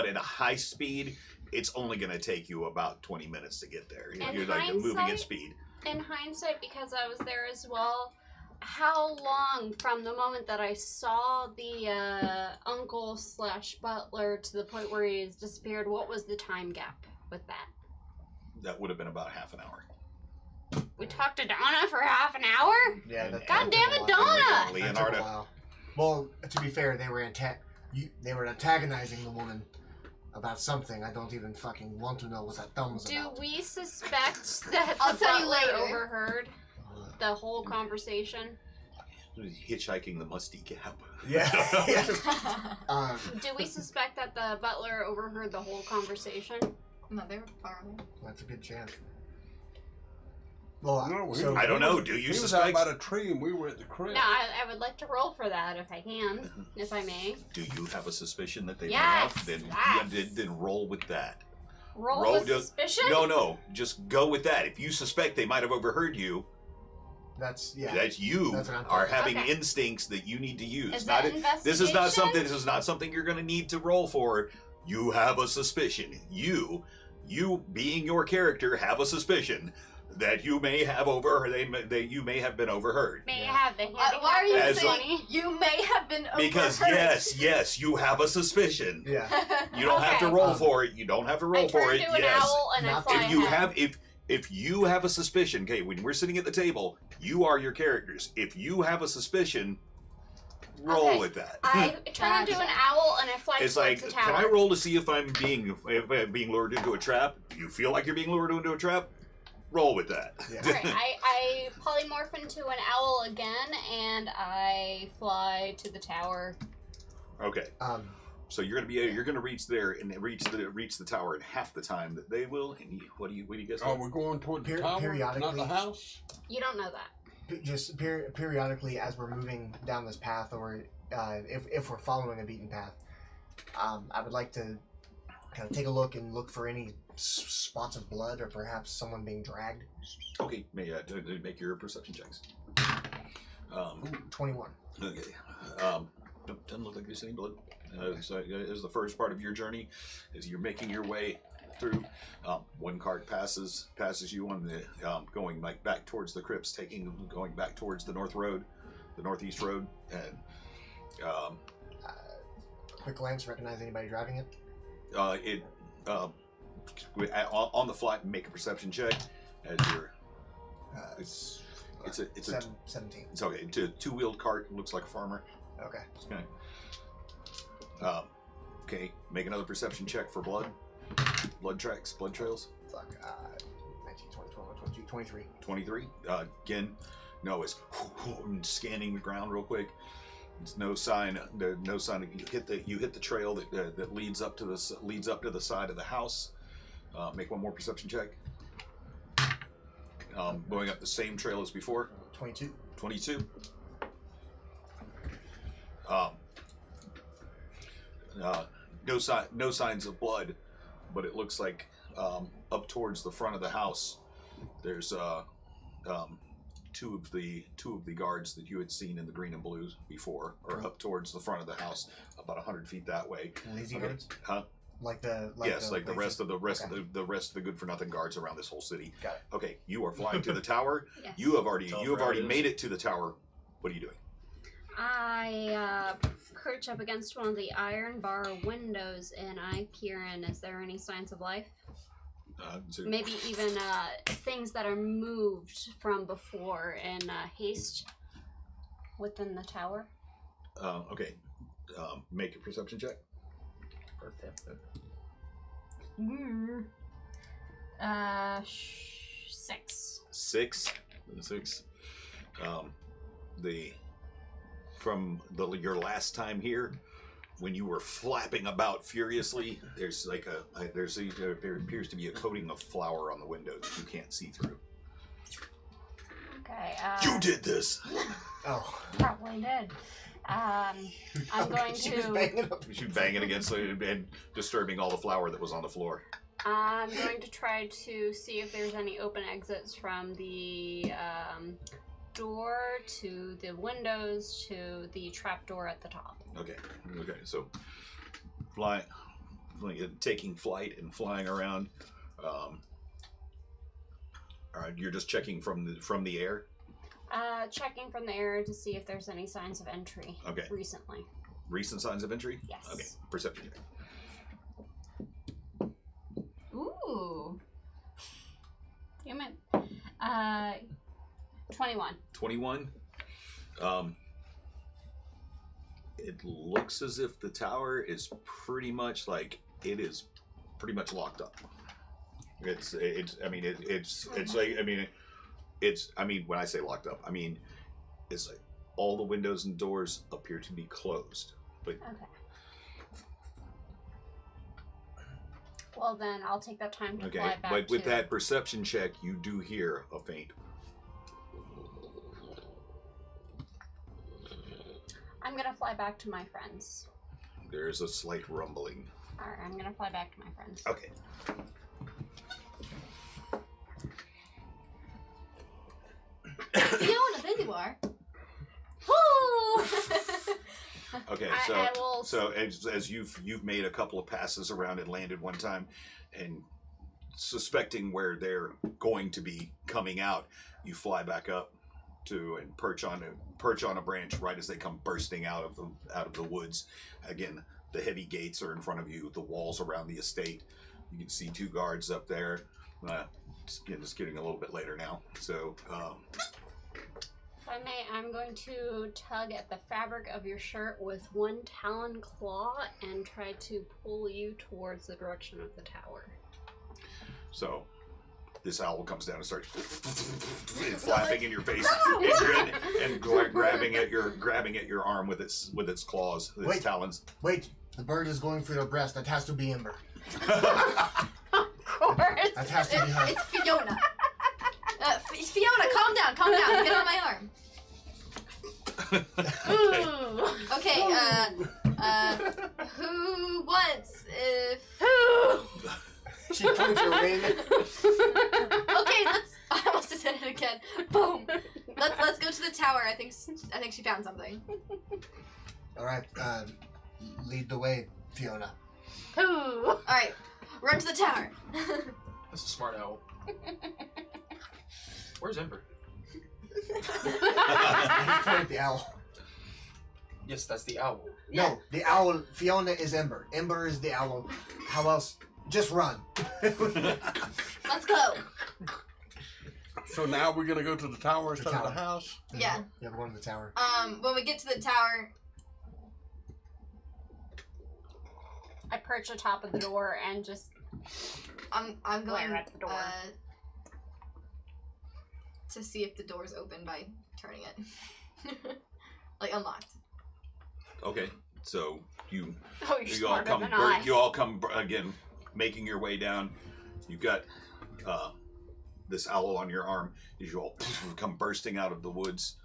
at a high speed, it's only going to take you about 20 minutes to get there. In You're like moving at hindsight- speed. In hindsight, because I was there as well, how long from the moment that I saw the uncle/butler to the point where he has disappeared, what was the time gap with that? That would have been about half an hour. We talked to Donna for half an hour? Yeah. God damn it, Donna! Leonardo. Well, to be fair, they were antagonizing the woman about something. I don't even fucking want to know what that thumb was Do about. we suspect that I'll the tell you butler later. overheard the whole conversation? Hitchhiking the musty gap. Yeah. Do we suspect that the butler overheard the whole conversation? No, they were far away. That's a good chance. Well, No, so I don't know. Do you He was suspect? out by the tree and we were at the crib. No, I would like to roll for that if I can, if I may. Do you have a suspicion that they Yes, may have? yes. Then roll with that. Roll with to- suspicion? No. Just go with that. If you suspect they might have overheard you, that's that's you That's what I'm are thinking. having Okay. instincts that you need to use. Is that This is not something. investigation? This is not something you're going to need to roll for. You have a suspicion. You being your character have a suspicion that you may have you may have been overheard. May have the handicap. Why are you As saying you may have been overheard? Because yes, you have a suspicion. Yeah. You don't have to Okay. roll for it. You don't have to roll I for turn it. to an Yes. owl and I Not- fly If you ahead. have if you have a suspicion, okay, when we're sitting at the table, you are your characters. If you have a suspicion, roll Okay. with that. I turn into an owl and I fly It's towards like, the tower. can I roll to see if I'm being lured into a trap? You feel like you're being lured into a trap? Roll with that. Yeah. Alright, I polymorph into an owl again and I fly to the tower. Okay, so you're gonna reach there and reach the tower in half the time that they will. And what do you guess? Are we going toward the tower, not periodically- the house? You don't know that. Just periodically as we're moving down this path, or if we're following a beaten path, I would like to kind of take a look and look for any spots of blood or perhaps someone being dragged. Okay, make your perception checks. 21. Okay. Nope, doesn't look like there's any blood. So as the first part of your journey, as you're making your way through, one cart passes you on the going like back towards the crypts, going back towards the northeast road, and Quick glance, recognize anybody driving it? on the fly, make a perception check as you're. It's a 17. it's okay. It's a two-wheeled cart. Looks like a farmer. Okay. Okay. Okay, make another perception check for blood. Blood tracks, blood trails. Fuck. 19, 20, 21, 22, 23. 23. Again, no, it's scanning the ground real quick. There's no sign. No sign. You hit the trail that leads up to the side of the house. Make one more perception check. Going up the same trail as before. 22. 22. No signs of blood, but it looks like up towards the front of the house, there's two of the guards that you had seen in the green and blues before, or up towards the front of the house, about 100 feet that way. Lazy Okay. guards? Huh? Like the Yes, like the lazy- rest of the rest Okay. of the rest of the good for nothing guards around this whole city. Got it. Okay, you are flying to the tower. Yes. You have already Teleporters. made it to the tower. What are you doing? I perch up against one of the iron bar windows and I peer in. Is there any signs of life? So- Maybe even things that are moved from before in haste within the tower. Okay, make a perception check. Six. 6. 6. Your last time here, when you were flapping about furiously, there's like there appears to be a coating of flour on the windows that you can't see through. Okay. You did this. Oh. Probably did. I'm going She was to. banging up. You banging against it and disturbing all the flour that was on the floor. I'm going to try to see if there's any open exits from the door to the windows to the trap door at the top. Okay. So, taking flight and flying around. All right, you're just checking from the air. Checking from the air to see if there's any signs of entry. Okay. Recently. Recent signs of entry. Yes. Okay. Perception. Ooh. Damn it. 21. 21. It looks as if the tower is pretty much locked up. When I say locked up, I mean it's like all the windows and doors appear to be closed. But Okay. Well, then I'll take that time to fly back. But with that perception check, you do hear a faint. I'm gonna fly back to my friends. There's a slight rumbling. Alright, I'm gonna fly back to my friends. Okay. Fiona, there you are. Woo! Okay, I will... so as you've made a couple of passes around and landed one time, and suspecting where they're going to be coming out, you fly back up to and perch on a branch right as they come bursting out of the woods. Again, the heavy gates are in front of you. The walls around the estate. You can see two guards up there. Just getting a little bit later now. So. If I may, I'm going to tug at the fabric of your shirt with one talon claw and try to pull you towards the direction of the tower. So, this owl comes down and starts flapping in your face and grabbing at your arm with its claws, its talons. Wait, the bird is going for your breast. That has to be Ember. Of course. That has to be her. It's Fiona. Fiona, calm down. Get on my arm. Okay, who wants if... She points her wing. Okay, I almost said it again. Boom. Let's go to the tower. I think she found something. All right, lead the way, Fiona. All right, run to the tower. That's a smart owl. Where's Ember? He's pointing the owl. Yes, that's the owl. No, the owl. Fiona is Ember. Ember is the owl. How else? Just run. Let's go. So now we're gonna go to the tower instead of the house? Yeah. Yeah, we're going to the tower. When we get to the tower, I perch atop of the door and just I'm going glare at the door. To see if the door's open by turning it. Like unlocked. Okay, so you Oh, you're smarter than I. you all come again, making your way down. You've got this owl on your arm. As you all come bursting out of the woods.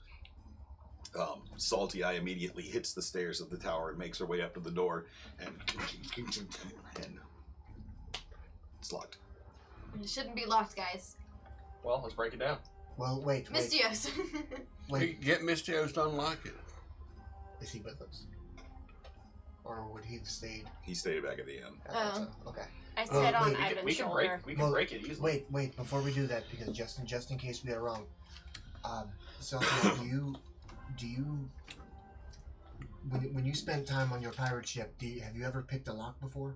Salty Eye immediately hits the stairs of the tower and makes her way up to the door, and it's locked. It shouldn't be locked, guys. Well, let's break it down. Well, wait. Mystios. Wait, Get Mystios to unlock it. is he with us? Or would he have stayed? He stayed back at the end. I thought so. Okay. I sit on wait, Ivan's We can shoulder. break it easily. Wait, before we do that, because just in case we are wrong, Sophia, do you when you spent time on your pirate ship, have you ever picked a lock before?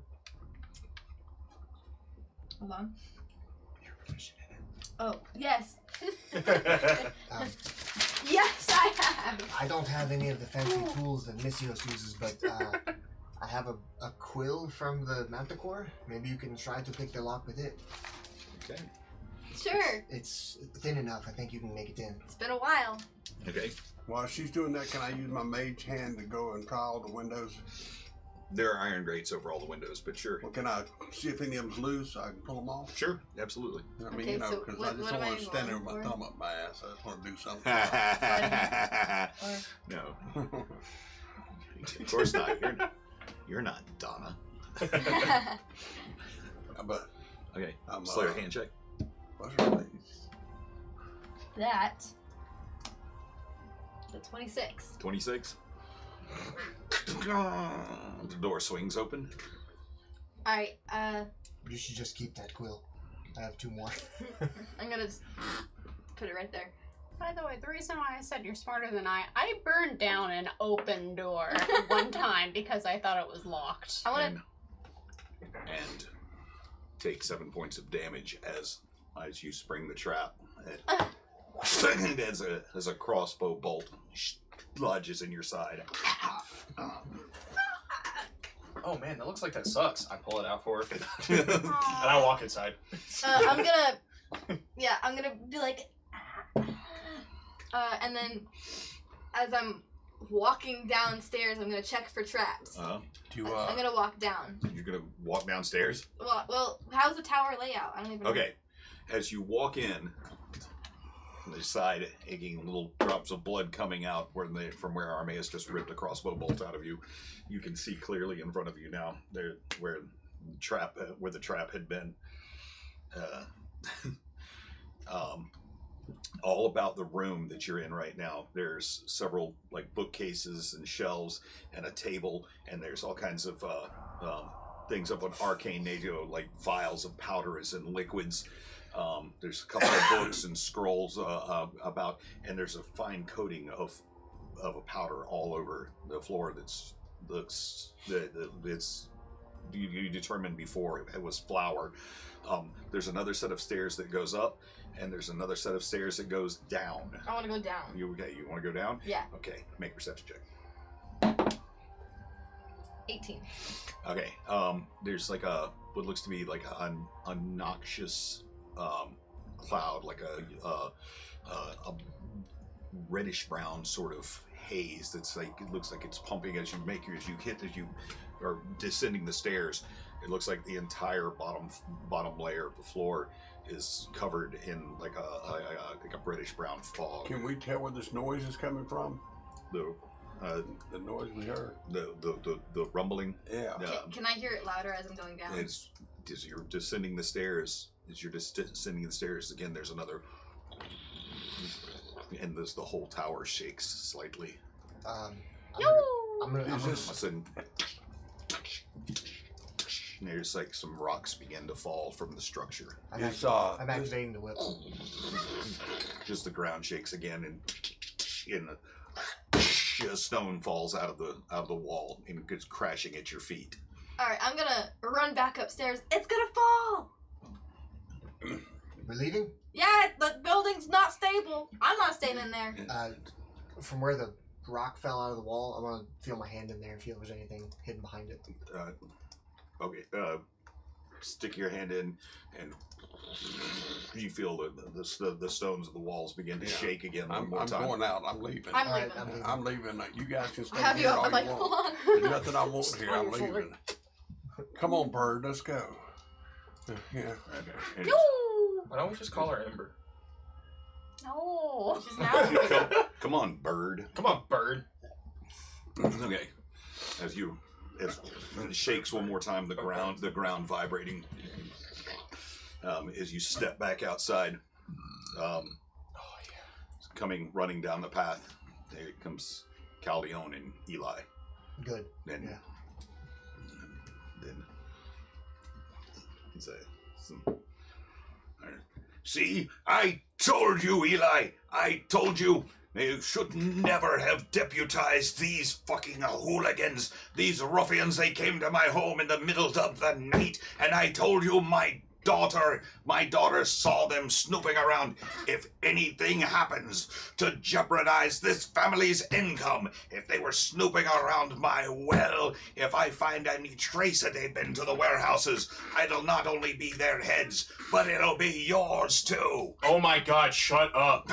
Hold on. You're proficient in it. Oh, yes. Um, Yes, I have. I don't have any of the fancy tools that Mystios uses, but I have a quill from the Manticore. Maybe you can try to pick the lock with it. Okay. Sure. It's thin enough. I think you can make it in. It's been a while. Okay. While she's doing that, can I use my mage hand to go and try all the windows? There are iron grates over all the windows, but sure. Well, can I see if any of them's loose so I can pull them off? Sure, absolutely. I mean, Okay, you know, so because what- I just what don't am want I to stand there with rolling my for? thumb up my ass. I just want to do something. No, of course not. You're not Donna. But Okay, I'm Slayer hand check. what's her name? That. The 26. 26. The door swings open. Alright, You should just keep that quill. I have 2 more. I'm gonna just put it right there. By the way, the reason why I said you're smarter than I burned down an open door one time because I thought it was locked. I wanna. And take 7 points of damage as you spring the trap. And as a crossbow bolt lodges in your side. Oh man, that looks like that sucks. I pull it out for her. And I walk inside. I'm gonna be like, and then as I'm walking downstairs, I'm gonna check for traps. I'm gonna walk down. You're gonna walk downstairs? Well, how's the tower layout? I don't even know. Okay. As you walk in, on the side, aching little drops of blood coming out from where Arme has just ripped a crossbow bolt out of you. You can see clearly in front of you now there where the trap had been. All about the room that you're in right now. There's several like bookcases and shelves and a table, and there's all kinds of things up on arcane nature, like vials of powders and liquids. There's a couple of books and scrolls about, and there's a fine coating of a powder all over the floor you determined before it was flour. There's another set of stairs that goes up, and there's another set of stairs that goes down. I want to go down. You want to go down? Yeah. Okay, make a perception check. 18. Okay. There's like what looks to be like a noxious cloud, like a reddish brown sort of haze that's like, it looks like it's pumping as you are descending the stairs. It looks like the entire bottom layer of the floor is covered in like a reddish brown fog. Can we tell where this noise is coming from? The noise we heard. The rumbling. Yeah. Can I hear it louder as I'm going down? As you're descending the stairs, again, there's another, and the whole tower shakes slightly. And there's like some rocks begin to fall from the structure. I'm activating the whip. Just the ground shakes again, and a stone falls out of the wall and gets crashing at your feet. All right, I'm gonna run back upstairs. It's gonna fall. We're leaving? Yeah, the building's not stable. I'm not staying in there. From where the rock fell out of the wall, I want to feel my hand in there and feel if there's anything hidden behind it. Okay. Stick your hand in, and you feel the stones of the walls begin to shake again. I'm more time. going out. I'm leaving. I'm leaving. You guys can stay I have here you all up. I'm like, you hold want. on. There's nothing I want here. I'm leaving. Come on, bird. Let's go. Yeah. Okay. No. Why don't we just call her Ember? No. She's now. Come on, bird. Come on, bird. Okay. As it shakes one more time, the ground vibrating. As you step back outside, coming running down the path, there comes Caldeon and Eli. Good. Then he says, "See, I told you, Eli. I told you. You should never have deputized these fucking hooligans. These ruffians, they came to my home in the middle of the night, and I told you my daughter. My daughter saw them snooping around. If anything happens to jeopardize this family's income, if they were snooping around my well, if I find any trace that they've been to the warehouses, it'll not only be their heads, but it'll be yours too. Oh my god, shut up.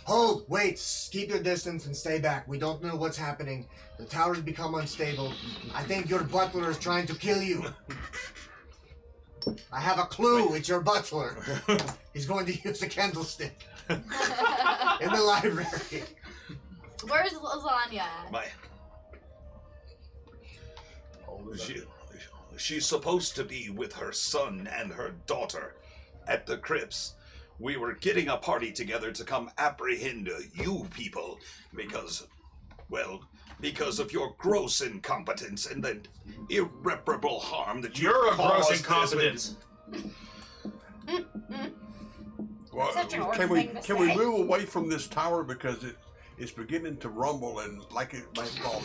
Hold, wait, keep your distance and stay back. We don't know what's happening. The tower's become unstable. I think your butler is trying to kill you. I have a clue, it's your butler. He's going to use a candlestick in the library. Where's Lasagna at? She's supposed to be with her son and her daughter at the crypts. We were getting a party together to come apprehend you people because of your gross incompetence and the irreparable harm that You're a gross caused incompetence. Well, Such an odd can we thing to can we say. move away from this tower because it's beginning to rumble and like it might fall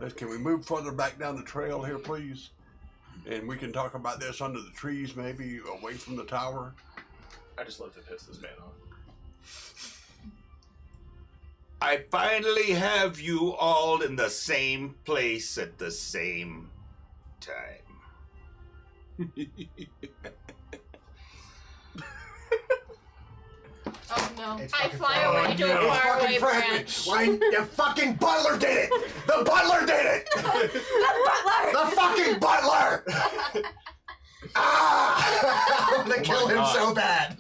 in? Can we move further back down the trail here, please? And we can talk about this under the trees, maybe away from the tower. I just love to piss this man off. I finally have you all in the same place at the same time. Oh no. It's I fucking fly fragile. away to a It's faraway fucking fragile. branch. Why, the fucking butler did it! The butler did it! The fucking butler! Ah! I'm gonna kill him so bad.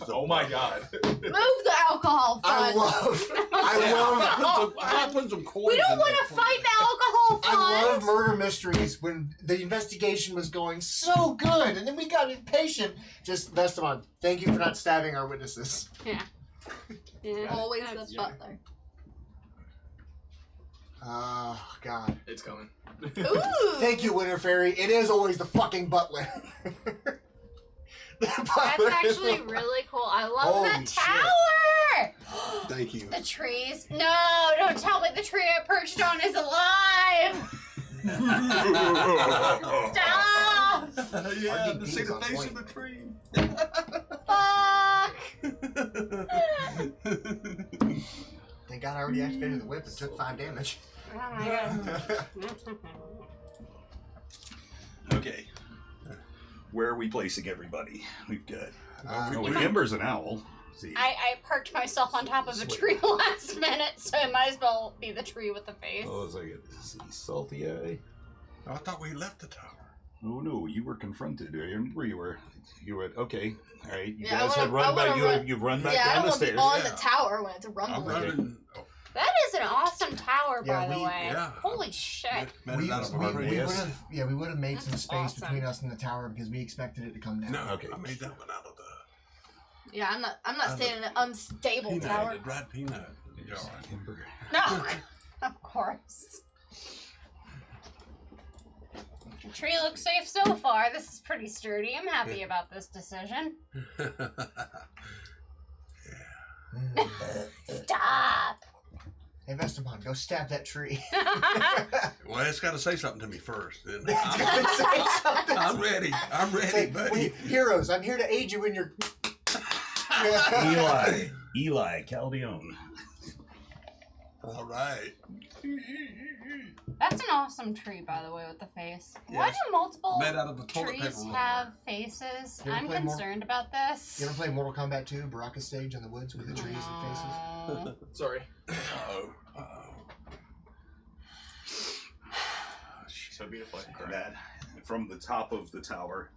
Oh my god. Move the alcohol I fund. love I'll put some coins We don't in want there to for fight you. the alcohol I love fund. murder mysteries when the investigation was going so good, and then we got impatient. Just Vestaman, thank you for not stabbing our witnesses. Yeah. Always the butler. Oh God. It's coming. Ooh. Thank you, Winter Fairy. It is always the fucking butler. That's actually really cool. I love Holy that shit. tower. Thank you. The trees. No, don't tell me the tree I perched on is alive. Stop. Yeah, RDP to see is the on face point. of the tree. Fuck. Thank God I already activated the whip and took 5 damage. Oh my god. Okay. Where are we placing everybody? We've got. We- Ember's an owl. See. I perked myself on top of a tree last minute, so it might as well be the tree with the face. Oh, it's like see, salty eye. I thought we left the tower. Oh no, you were confronted. I remember you were okay. All right, you Yeah, guys I have wanna- run I back. wanna You've run back Yeah, I down don't the want to be stairs. on Yeah. the tower when it's I'm rumbling. running. Oh, That is an awesome tower, Yeah, by the we- way. yeah. Holy shit. met it out of our we radius. would have made some That's space awesome. between us and the tower because we expected it to come down. No, Okay. I made that one out of the Yeah, I'm not staying in an unstable peanut, tower. the dried peanut jar. Ember. No, of course. The tree looks safe so far. This is pretty sturdy. I'm happy about this decision. Stop. Hey, Vestaman, go stab that tree. Well, it's got to say something to me first. Then It's gotta say something. I'm ready. I'm ready, Hey, buddy. heroes, I'm here to aid you in your. Eli Caldeon. All right. That's an awesome tree, by the way, with the face. Why Yes. do multiple Made out of the toilet trees paper roll. have faces? You ever I'm play more- concerned about this. You ever play Mortal Kombat 2, Baraka stage in the woods with the trees and faces? No. Sorry. Uh-oh. So beautiful. And that from the top of the tower,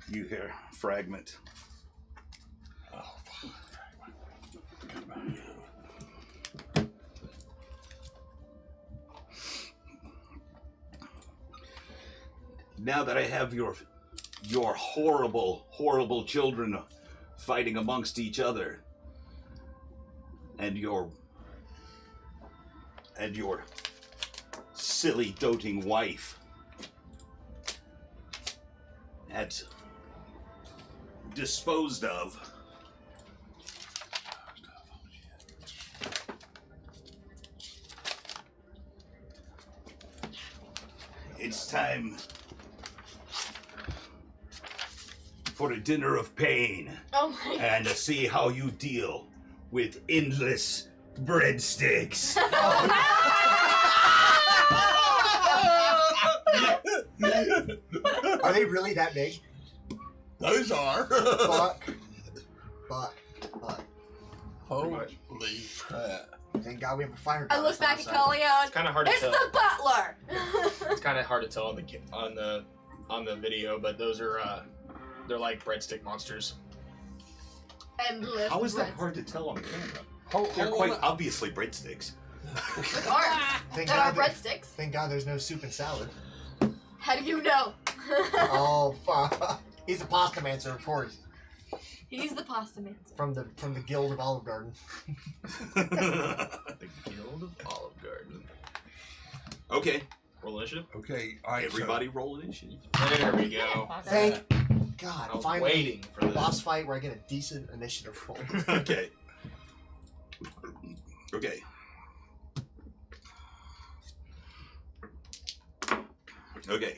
you hear fragment. Oh, fuck. Now that I have your horrible children fighting amongst each other, and your silly doting wife at disposed of, It's time for a dinner of pain. Oh my god. And to see how you deal with endless breadsticks. Are they really that big? Those are. Fuck. Holy crap. Thank God we have a fire. I look back at Callion. It's kind of hard to It's tell. the butler. It's kind of hard to tell on the video, but those are they're like breadstick monsters. Endless. How is that breads. hard to tell on camera? Hold They're on. quite obviously breadsticks. With arms. Thank That are God, breadsticks. thank God there's no soup and salad. How do you know? Oh fuck. He's a pasta mancer, of course. He's the pasta man. From the Guild of Olive Garden. The Guild of Olive Garden. Okay, Roll initiative. Okay, all right. everybody roll initiative. There we go. Thank God. I was Finally, waiting for a this. boss fight where I get a decent initiative roll. Okay. Okay. Okay.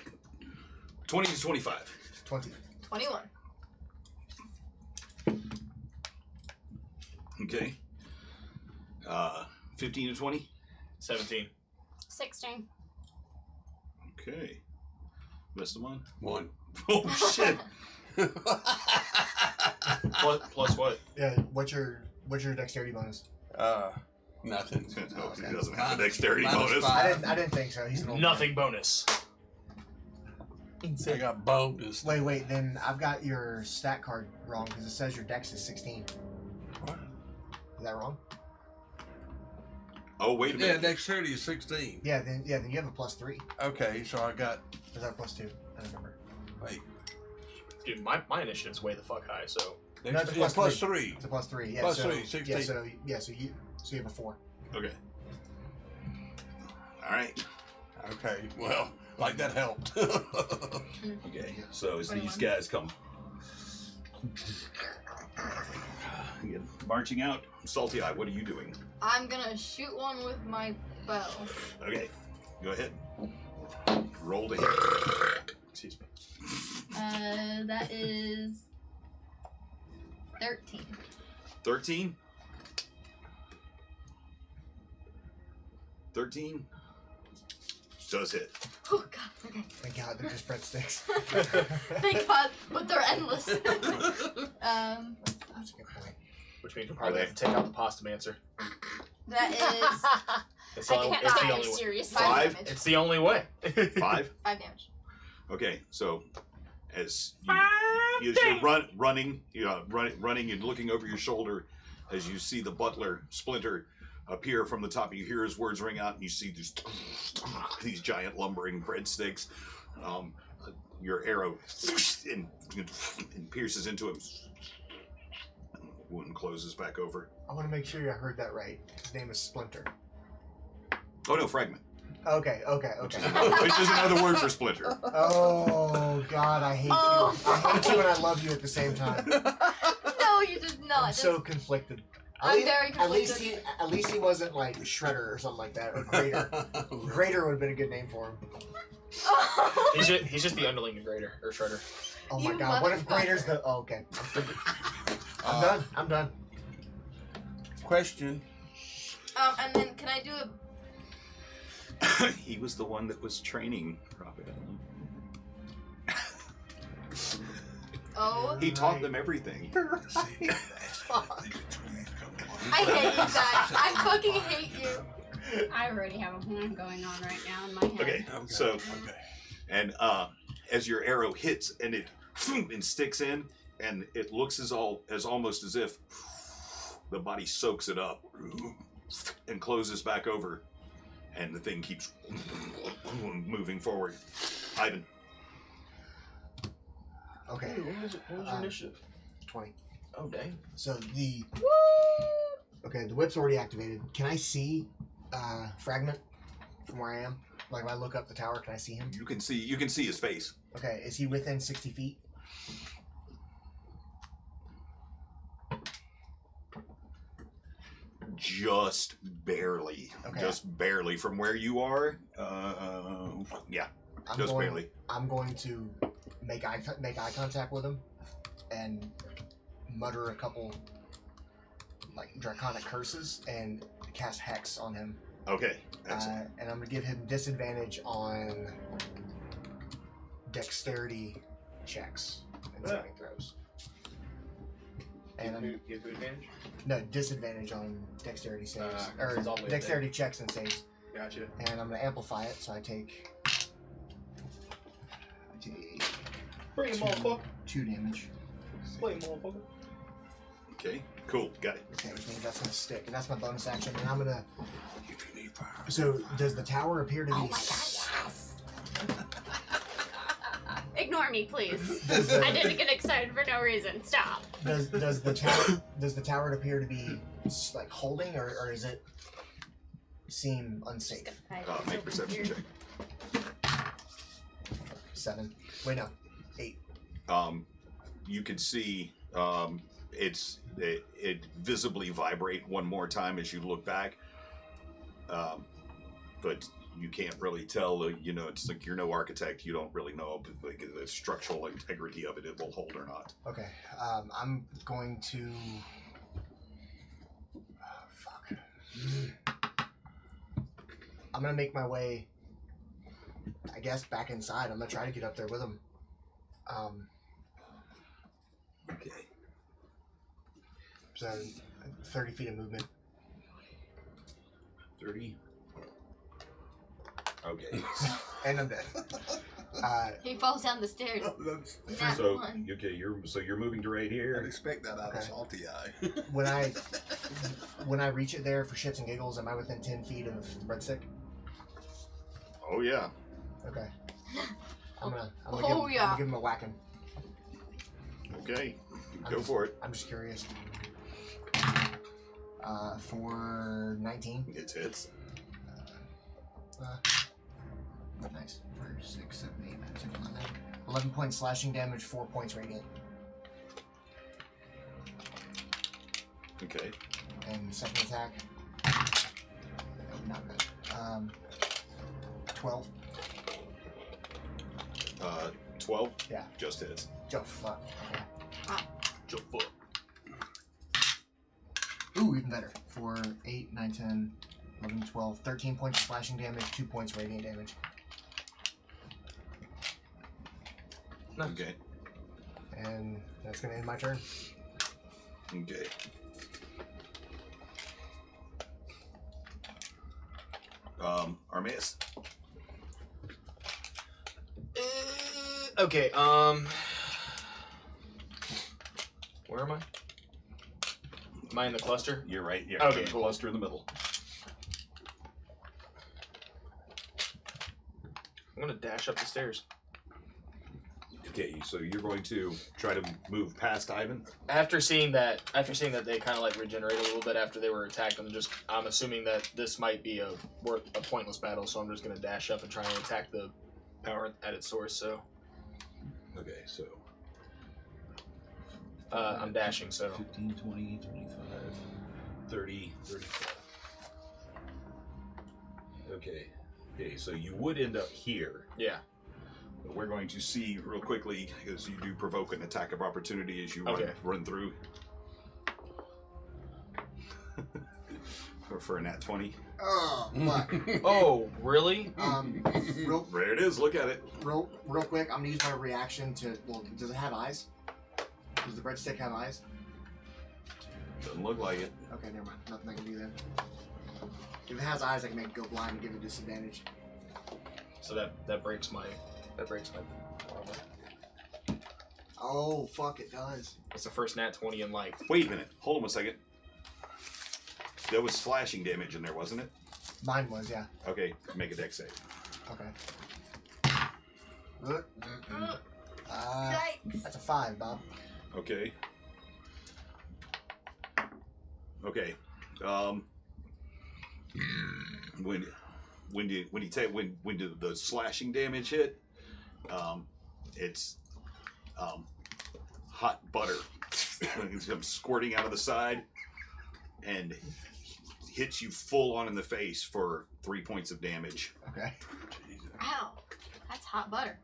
20 to 25. 20. 21. Okay. 15 to 20. 17. 16. Okay. Rest of one. 1. Oh shit. Plus what? Yeah. What's your dexterity bonus? Nothing. No, he doesn't have a dexterity bonus. I didn't think so. He's an old Nothing bonus. I got bonus. Wait. Then I've got your stat card wrong because it says your dex is 16. What? Is that wrong? Oh wait a Yeah, minute. dexterity is 16. Yeah. Then you have a +3. Okay, so I got. Is that +2? I don't remember. Wait. Dude, my initiative's way the fuck high, so No, it's a yeah, plus +3. It's a +3. Yeah. Plus so, 3, 16. Yeah. So you have a 4. Okay. All right. Okay, well, like that helped. Okay. So as these 21. guys come marching out, Salty Eye, what are you doing? I'm gonna shoot one with my bow. Okay. Go ahead. Roll to hit. excuse me. That is 13. 13. 13 does hit. Oh god. Okay. Thank God they're just breadsticks. Thank God, but they're endless. That's a good point. Which means we'll probably have to take out the pasta mancer. That is It's, I all, can't it's the find only you way. seriously. 5? damage. It's the only way. 5. 5 damage. Okay. So as you're running and looking over your shoulder, as you see the butler Splinter appear from the top, you hear his words ring out, and you see these giant lumbering breadsticks. Your arrow and pierces into him. Wound closes back over. I want to make sure I heard that right. His name is Splinter. Oh no, fragment. Okay. Which is another word for splinter. Oh God, I hate Oh. you. I hate you and I love you at the same time. No, you did not. I'm so conflicted. I'm very At least conflicted. he wasn't like Shredder or something like that, or Greater. Greater would have been a good name for him. Oh. He's just the underling of Grader or Shredder. Oh my You God, what if motherfucker. Greater's the? Oh, okay. I'm done. Question. And then can I do a? He was the one that was training Raphael. Oh. He taught them everything. I hate you guys. I fucking hate you. I already have a plan going on right now in my head. Okay, so and as your arrow hits and it and sticks in, and it looks almost as if the body soaks it up and closes back over, and the thing keeps moving forward. Ivan. Okay. What was your initiative? 20. Oh dang. So the whip's already activated. Can I see Fragment from where I am? Like if I look up the tower, can I see him? You can see his face. Okay, is he within 60 feet? Just barely. Okay. Just barely from where you are. Yeah. I'm going to make eye contact with him and mutter a couple like draconic curses and cast Hex on him. Okay. Excellent. And I'm gonna give him disadvantage on dexterity checks and saving throws. And I'm, Give you advantage? no, disadvantage on dexterity saves or it's always dexterity checks and saves. Gotcha. And I'm gonna amplify it, so I take Bring him, motherfucker. 2 damage. Play him, motherfucker. Okay. Cool. Got it. Okay, which means that's gonna stick, and that's my bonus action. And I'm gonna. So does the tower appear to be? Oh my god, yes! Ignore me, please. I didn't get excited for no reason. Stop. Does the tower appear to be like holding, or does it seem unsafe? Make perception check. 7. Wait, no. 8. You can see it visibly vibrate one more time as you look back, but you can't really tell. It's like you're no architect. You don't really know like the structural integrity of it. It will hold or not. Okay. I'm going to. Fuck. I'm gonna make my way, I guess, back inside. I'm gonna try to get up there with him. Okay. So 30 feet of movement. 30. Okay. And I'm dead. He falls down the stairs. Nat So one. you're moving to right I'd here. expect that out of Okay. Salty Eye. When I reach it there for shits and giggles, am I within 10 feet of breadstick? Oh yeah. Okay. I'm gonna give him a whacking. Okay. Go for it. I'm just curious. For 19. It hits. Nice. 4, 6, 7, 8, 9, 10, 11. 11 points slashing damage, 4 points radiant. Okay. And second attack. Not good. 12. 12. Yeah. Just hits. Oh, fuck. Okay. Just foot. Ooh, even better. For 8, 9, 10, 11, 12, 13 points of slashing damage, 2 points radiant damage. Okay. And that's going to end my turn. Okay. Armaeus. Okay, where am I? Am I in the cluster? You're right. Yeah. Okay, the cool. Cluster in the middle. I'm gonna dash up the stairs. Okay, so you're going to try to move past Ivan. After seeing that they kind of like regenerate a little bit after they were attacked, I'm assuming that this might be a pointless battle, so I'm just gonna dash up and try and attack the power at its source. So. Okay, so. I'm dashing, so. 15, 20, 25, 30, 35. Okay. Okay, so you would end up here. Yeah. But we're going to see real quickly, because you do provoke an attack of opportunity as you Okay. run through. For a nat 20. Oh, fuck. Oh, really? There it is, look at it. Real quick, I'm gonna use my reaction to. Well, does it have eyes? Does the breadstick have eyes? Doesn't look like it. Okay, never mind. Nothing I can do then. If it has eyes, I can make it go blind and give it disadvantage. So that breaks my armor. Oh, fuck, it does. It's the first nat 20 in like. Wait a minute. Hold on one second. There was slashing damage in there, wasn't it? Mine was, yeah. Okay, make a dex save. Okay. That's a 5, Bob. Okay. Okay. When the slashing damage hit, it's hot butter. It's come squirting out of the side and hits you full on in the face for 3 points of damage. Okay. Ow. That's hot butter.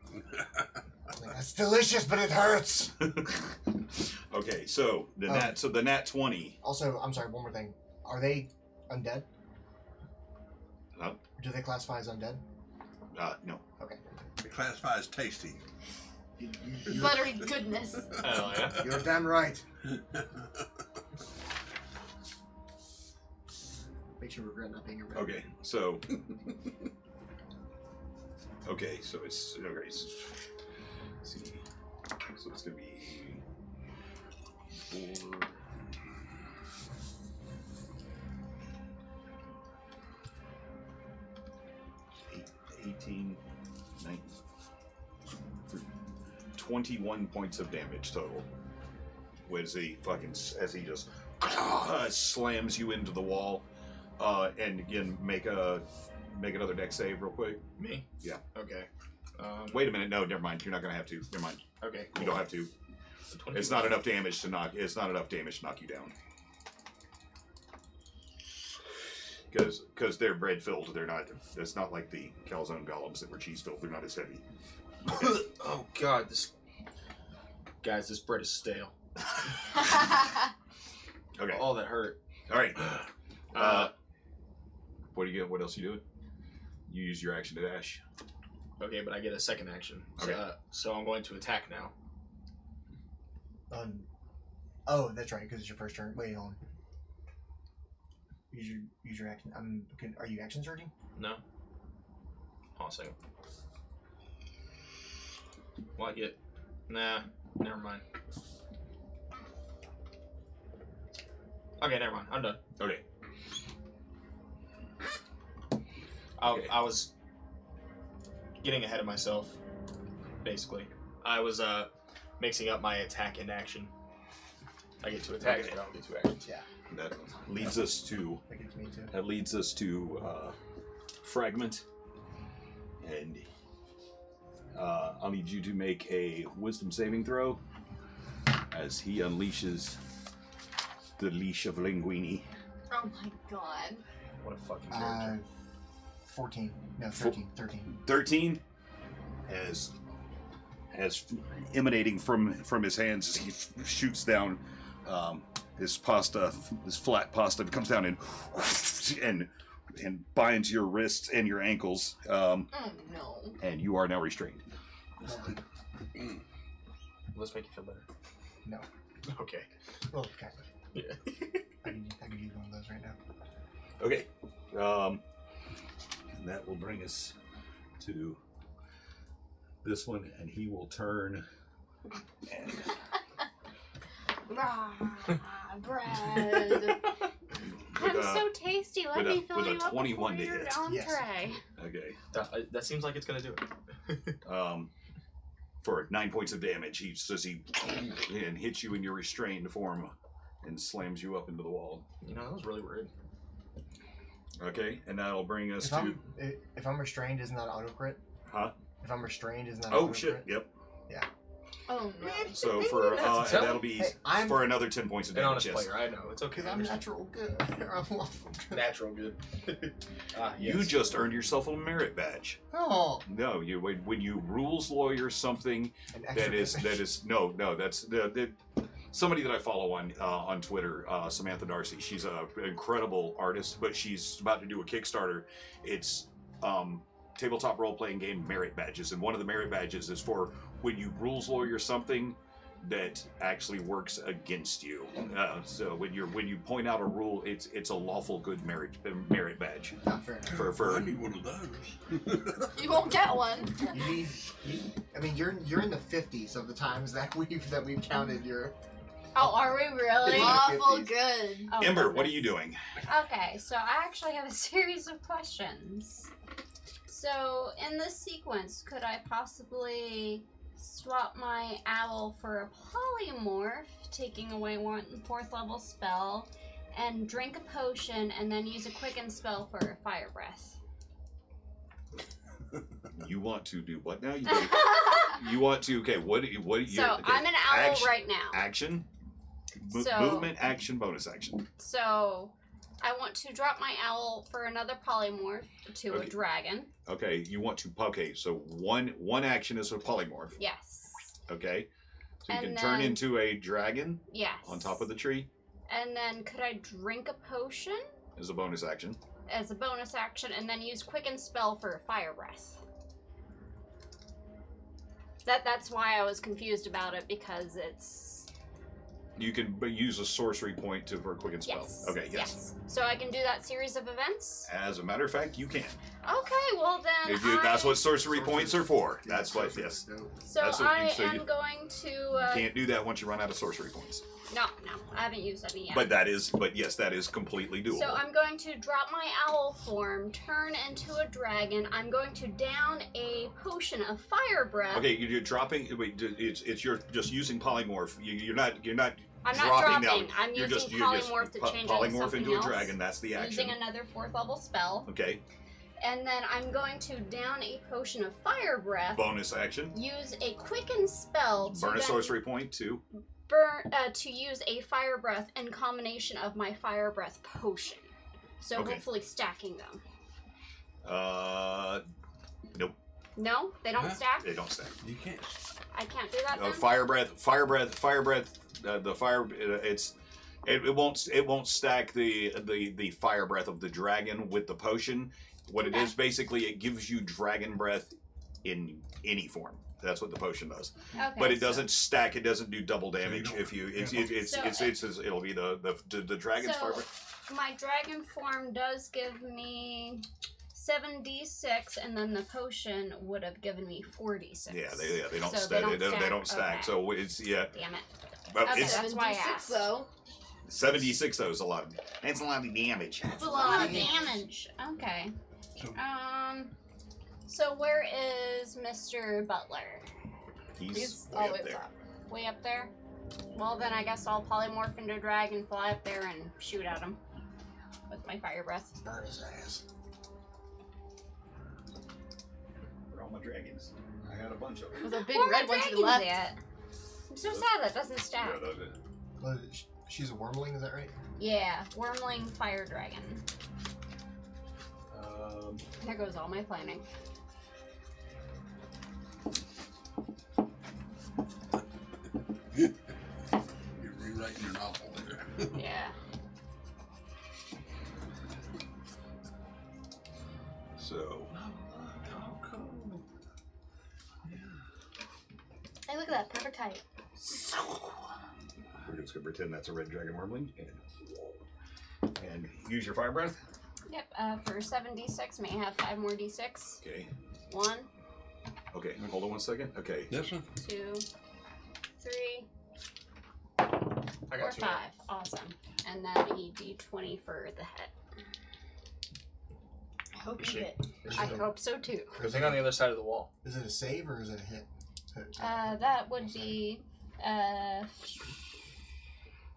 That's delicious, but it hurts. Okay, so the nat 20. Also, I'm sorry, one more thing. Are they undead? No. Do they classify as undead? No. Okay. It classifies tasty. Buttery goodness. Hell yeah. You're damn right. Makes you regret not being a red. Okay, so. Okay, so it's. Okay, let's see. So it's going to be 4. 18, 19, 21 points of damage total. As he just slams you into the wall. And again, make another dex save real quick. Me? Yeah. Okay. Wait a minute. No, never mind. You're not gonna have to. Never mind. Okay. You don't have to. It's not enough damage to knock. It's not enough damage to knock you down. Because they're bread filled. They're not. It's not like the calzone golems that were cheese filled. They're not as heavy. Oh God, this bread is stale. Okay. Oh, that hurt. All right. What do you get? What else you doing? You use your action to dash. Okay, but I get a second action. Okay. So I'm going to attack now. Oh, that's right, because it's your first turn. Wait, hold on. Use your action. Are you action surging? No. Hold on a second. Well, I get. Nah, never mind. Okay, never mind. I'm done. Okay. I was getting ahead of myself, basically. I was mixing up my attack and action. I get 2 attacks, but I don't get 2 actions. Yeah. That leads us to. I think it's me too. That leads us to fragment, and I'll need you to make a wisdom saving throw as he unleashes the leash of Linguini. Oh my god. What a fucking character. 14. No, 13. 13. 13 as emanating from his hands as he shoots down this flat pasta comes down and binds your wrists and your ankles. Oh no. And you are now restrained. Will this make you feel better? No. Okay. Well, kind of. Yeah. I could use one of those right now. Okay. And that will bring us to this one, and he will turn and Rah, bread. I'm so tasty. Let me fill with a you up 21 before to your hit. entree. Okay. That seems like it's gonna do it. For 9 points of damage, he and hits you in your restrained form and slams you up into the wall. You know, that was really rude. Okay, and that'll bring us If I'm restrained, isn't that auto crit? Huh? If I'm restrained, isn't that Oh auto shit! crit? Yep. Yeah. Oh no. So for and that'll be I'm for another 10 points of An damage. honest Yes. player, I know. It's okay. Because I'm natural good. I'm lawful good. Natural good. You Yes. just earned yourself a merit badge. Oh. No, when you rules lawyer something An extra that is no that's the somebody that I follow on Twitter, Samantha Darcy. She's an incredible artist, but she's about to do a Kickstarter. It's tabletop role-playing game merit badges, and one of the merit badges is for when you rules lawyer something that actually works against you. So when you point out a rule, it's a lawful good merit badge. Not fair enough. For I need one of those. You won't get one. I mean, you're in the 50s of the times that we've counted your. Oh, are we really? Awful good. Oh, Ember, goodness. what are you doing? Okay, so I actually have a series of questions. So, in this sequence, could I possibly swap my owl for a polymorph, taking away 4th level spell, and drink a potion, and then use a quicken spell for a fire breath? You want to do what now? You want to? Okay, what? So, I'm an owl right now. Action. So- Movement, action, bonus action. So, I want to drop my owl for another polymorph to a Okay. dragon. Okay, you want to. Okay, so one action is a polymorph. Yes. Okay, so you And can turn then- into a dragon Yes. on top of the tree And then could I drink a potion as a bonus action. as a bonus action, and then use quicken spell for fire breath? That's why I was confused about it, because it's You can use a sorcery point for a quicken spell. yes. Okay, yes. So I can do that series of events. As a matter of fact, you can. Okay, well then That's what sorcery points are for. That's what. Sorcery, Yes. no. So that's what I you- so am you- going to. You can't do that once you run out of sorcery points. No, I haven't used any yet. But yes, that is completely doable. So I'm going to drop my owl form, turn into a dragon. I'm going to down a potion of fire breath. Okay, you're dropping. Wait, it's you're just using polymorph. You're not. I'm not dropping dropping. down. I'm You're using you're polymorph to change into polymorph something into a else, dragon. That's the action. using another 4th level spell. Okay, And then I'm going to down a potion of fire breath. bonus action. Use a quicken spell to Burn a then sorcery point too. to use a fire breath in combination of my fire breath potion. So Okay. hopefully stacking them. Nope, No, they don't Huh? stack. they don't stack. You can't. I can't do that. Then? Fire breath. The fire. It won't stack the fire breath of the dragon with the potion. What it Okay. is basically, it gives you dragon breath in any form. That's what the potion does. Okay, But it so- doesn't stack. It doesn't do double you damage. don't- If you, it's yeah. it'll be the dragon's fire So breath. my dragon form does give me 7d6, and then the potion would have given me 4d6. Yeah, they don't So stack. They don't stack. stack. Okay. So it's Damn it. but Okay, it's that's why I asked. though. 76 though is a lot. That's a lot of damage. That's a lot of damage. Okay. So- So where is Mr. Butler? He's all way the up way there. top. Way up there? Well, then I guess I'll polymorph into a dragon, fly up there, and shoot at him with my fire breath. Burn his ass. Where are all my dragons? I had a bunch of them. There's a big Where are my red one to the dragons left. at? I'm so sad that doesn't stack. Well, she's a wormling, is that right? Yeah, Wormling Fire Dragon. Um, There goes all my planning. You're rewriting your novel there. Yeah. so Hey, look at that. Perfect height. we're just gonna pretend that's a red dragon wormling and use your fire breath. Yep, for 7d6, may I have 5 more d6? Okay. 1, Okay. Hold on 1 second. Okay. This one? 2, 3, I 4, got 2. 5. Awesome. And then a d20 for the head. I hope you Shit. hit. I hope so too. I think on the other side of the wall. Is it a save or is it a hit? That would be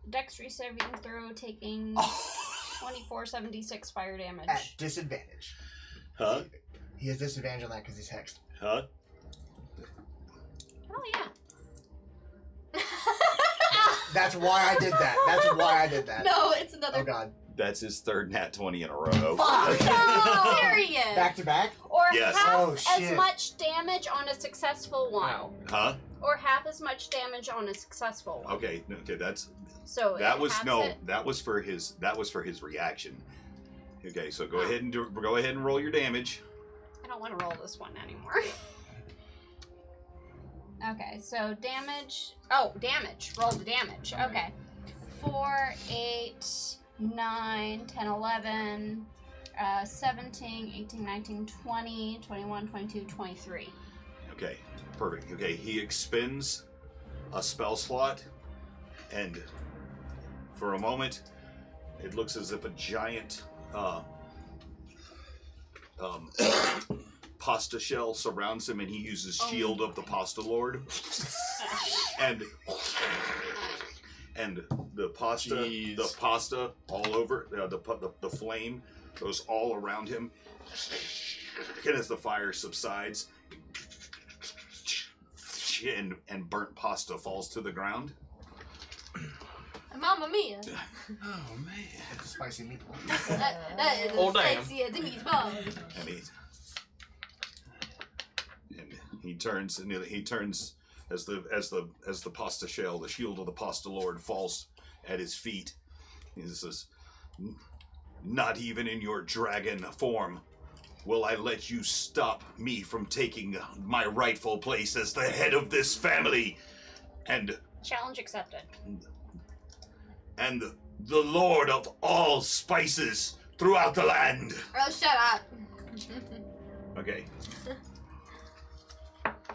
dexterity saving throw, taking 2476 fire damage. At disadvantage. Huh? He has disadvantage on that because he's hexed. Huh? Oh yeah. That's why I did that. That's why I did that. No, it's another. Oh god. That's his third nat 20 in a row. Fuck! No! Period. Back to back? Or Yes. half Oh, as shit. much damage on a successful one. Wow. Huh? Or half as much damage on a successful one. Okay. Okay. That's So that it was halves no. it. That was for his reaction. Okay. So go ahead and roll your damage. I don't want to roll this one anymore. Okay, so damage. Oh, damage. Roll the damage. Okay. 4, 8, 9, 10, 11, 17, 18, 19, 20, 21, 22, 23. Okay, perfect. Okay, he expends a spell slot, and for a moment, it looks as if a giant pasta shell surrounds him, and he uses Shield of the Pasta Lord, and the pasta, Jeez. the pasta all over the flame goes all around him, and as the fire subsides, and burnt pasta falls to the ground. Mamma mia. Oh man. It's a spicy meatball. That is Oh, as damn. sexy as a meatball. And he turns as the pasta shell, the shield of the pasta lord, falls at his feet. He says, "Not even in your dragon form will I let you stop me from taking my rightful place as the head of this family, and Challenge accepted. the lord of all spices throughout the land." Oh, shut up. Okay.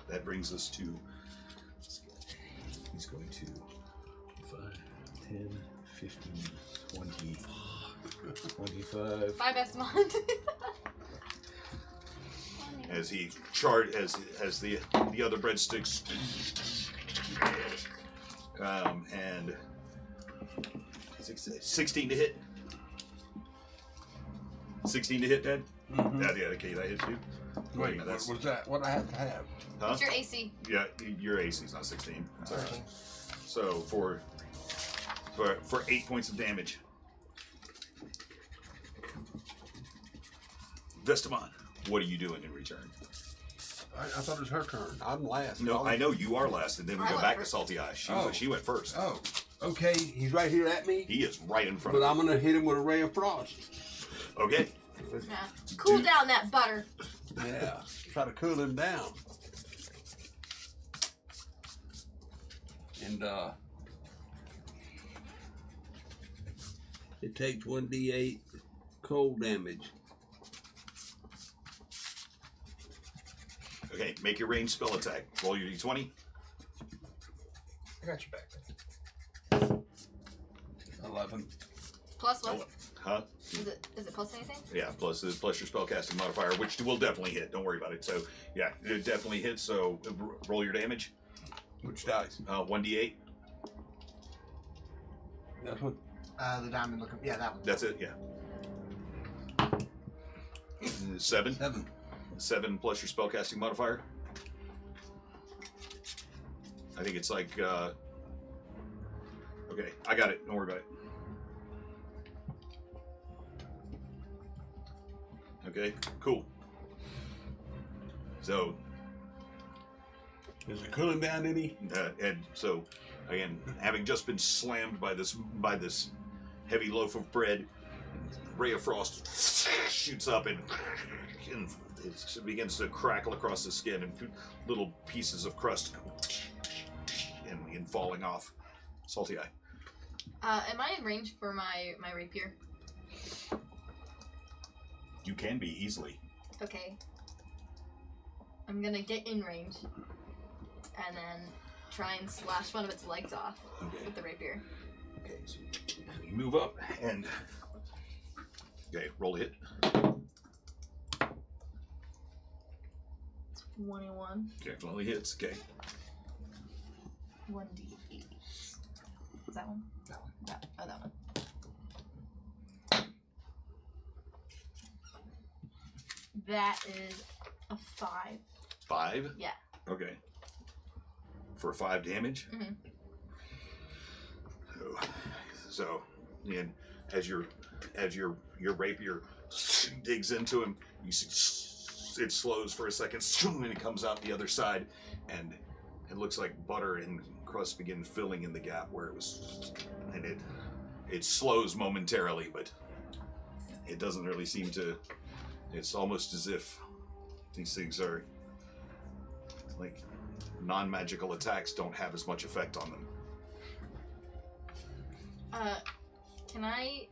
That brings us to. He's going to 5, 10, 15, 20, 25. 5 Esmond. As he as the other breadsticks. And 16 to hit. 16 to hit, Dad? Mm-hmm. Yeah, okay, that hits you. Wait, No, what was that? What I have to have? Huh? What's your AC? Yeah, your AC's not 16. So, 13. so for 8 points of damage. Vestamon, what are you doing in return? I thought it was her turn. I'm last. No, I know you are last, and then we I go went back first. to Salty Eyes. Oh. She went first. Oh, okay. He's right here at me, He is right in front but of I'm gonna hit him with a ray of frost. you. Okay. Yeah. Cool down that butter. Yeah, try to cool him down. And it takes 1d8 cold damage. Okay, make your ranged spell attack. Roll your d20. I got your back. 11. Plus what? Huh? Is it plus anything? Yeah, plus your spellcasting modifier, which will definitely hit. Don't worry about it. So, yeah, it definitely hits. So, roll your damage. Which dice? 1d8. That's what. The diamond looking. Yeah, that one. That's it, yeah. 7. 7. 7 plus your spellcasting modifier. I think it's like, okay, I got it. Don't worry about it. Okay, cool. So, Is it cooling down any? and so, again, having just been slammed by this heavy loaf of bread, ray of frost shoots up and it begins to crackle across the skin, and little pieces of crust and falling off. Salty Eye. Am I in range for my rapier? You can be easily. Okay. I'm gonna get in range and then try and slash one of its legs off with the rapier. Okay, so you move up and okay, roll a hit. 21. Definitely hits. Okay. 1d8. Is that one? That one. Oh, that one. That is a 5. 5? Yeah. Okay. For 5 damage? Mhm. So, and as your rapier digs into him, you see it slows for a second, and it comes out the other side, and it looks like butter and crust begin filling in the gap where it was, and it slows momentarily, but it doesn't really seem to. It's almost as if these things are like non-magical attacks don't have as much effect on them. Can I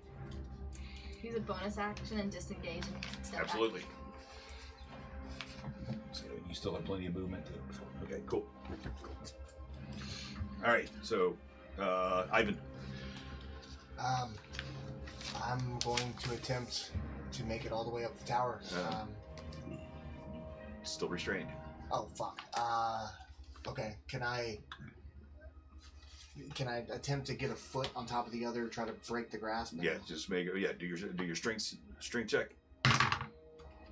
use a bonus action and disengage and step Absolutely. So you still have plenty of movement. Okay, cool. All right, so Ivan. I'm going to attempt to make it all the way up the tower. Still restrained. Oh fuck. Okay. Can I attempt to get a foot on top of the other, try to break the grasp? Yeah, just make it. Yeah, do your strength check.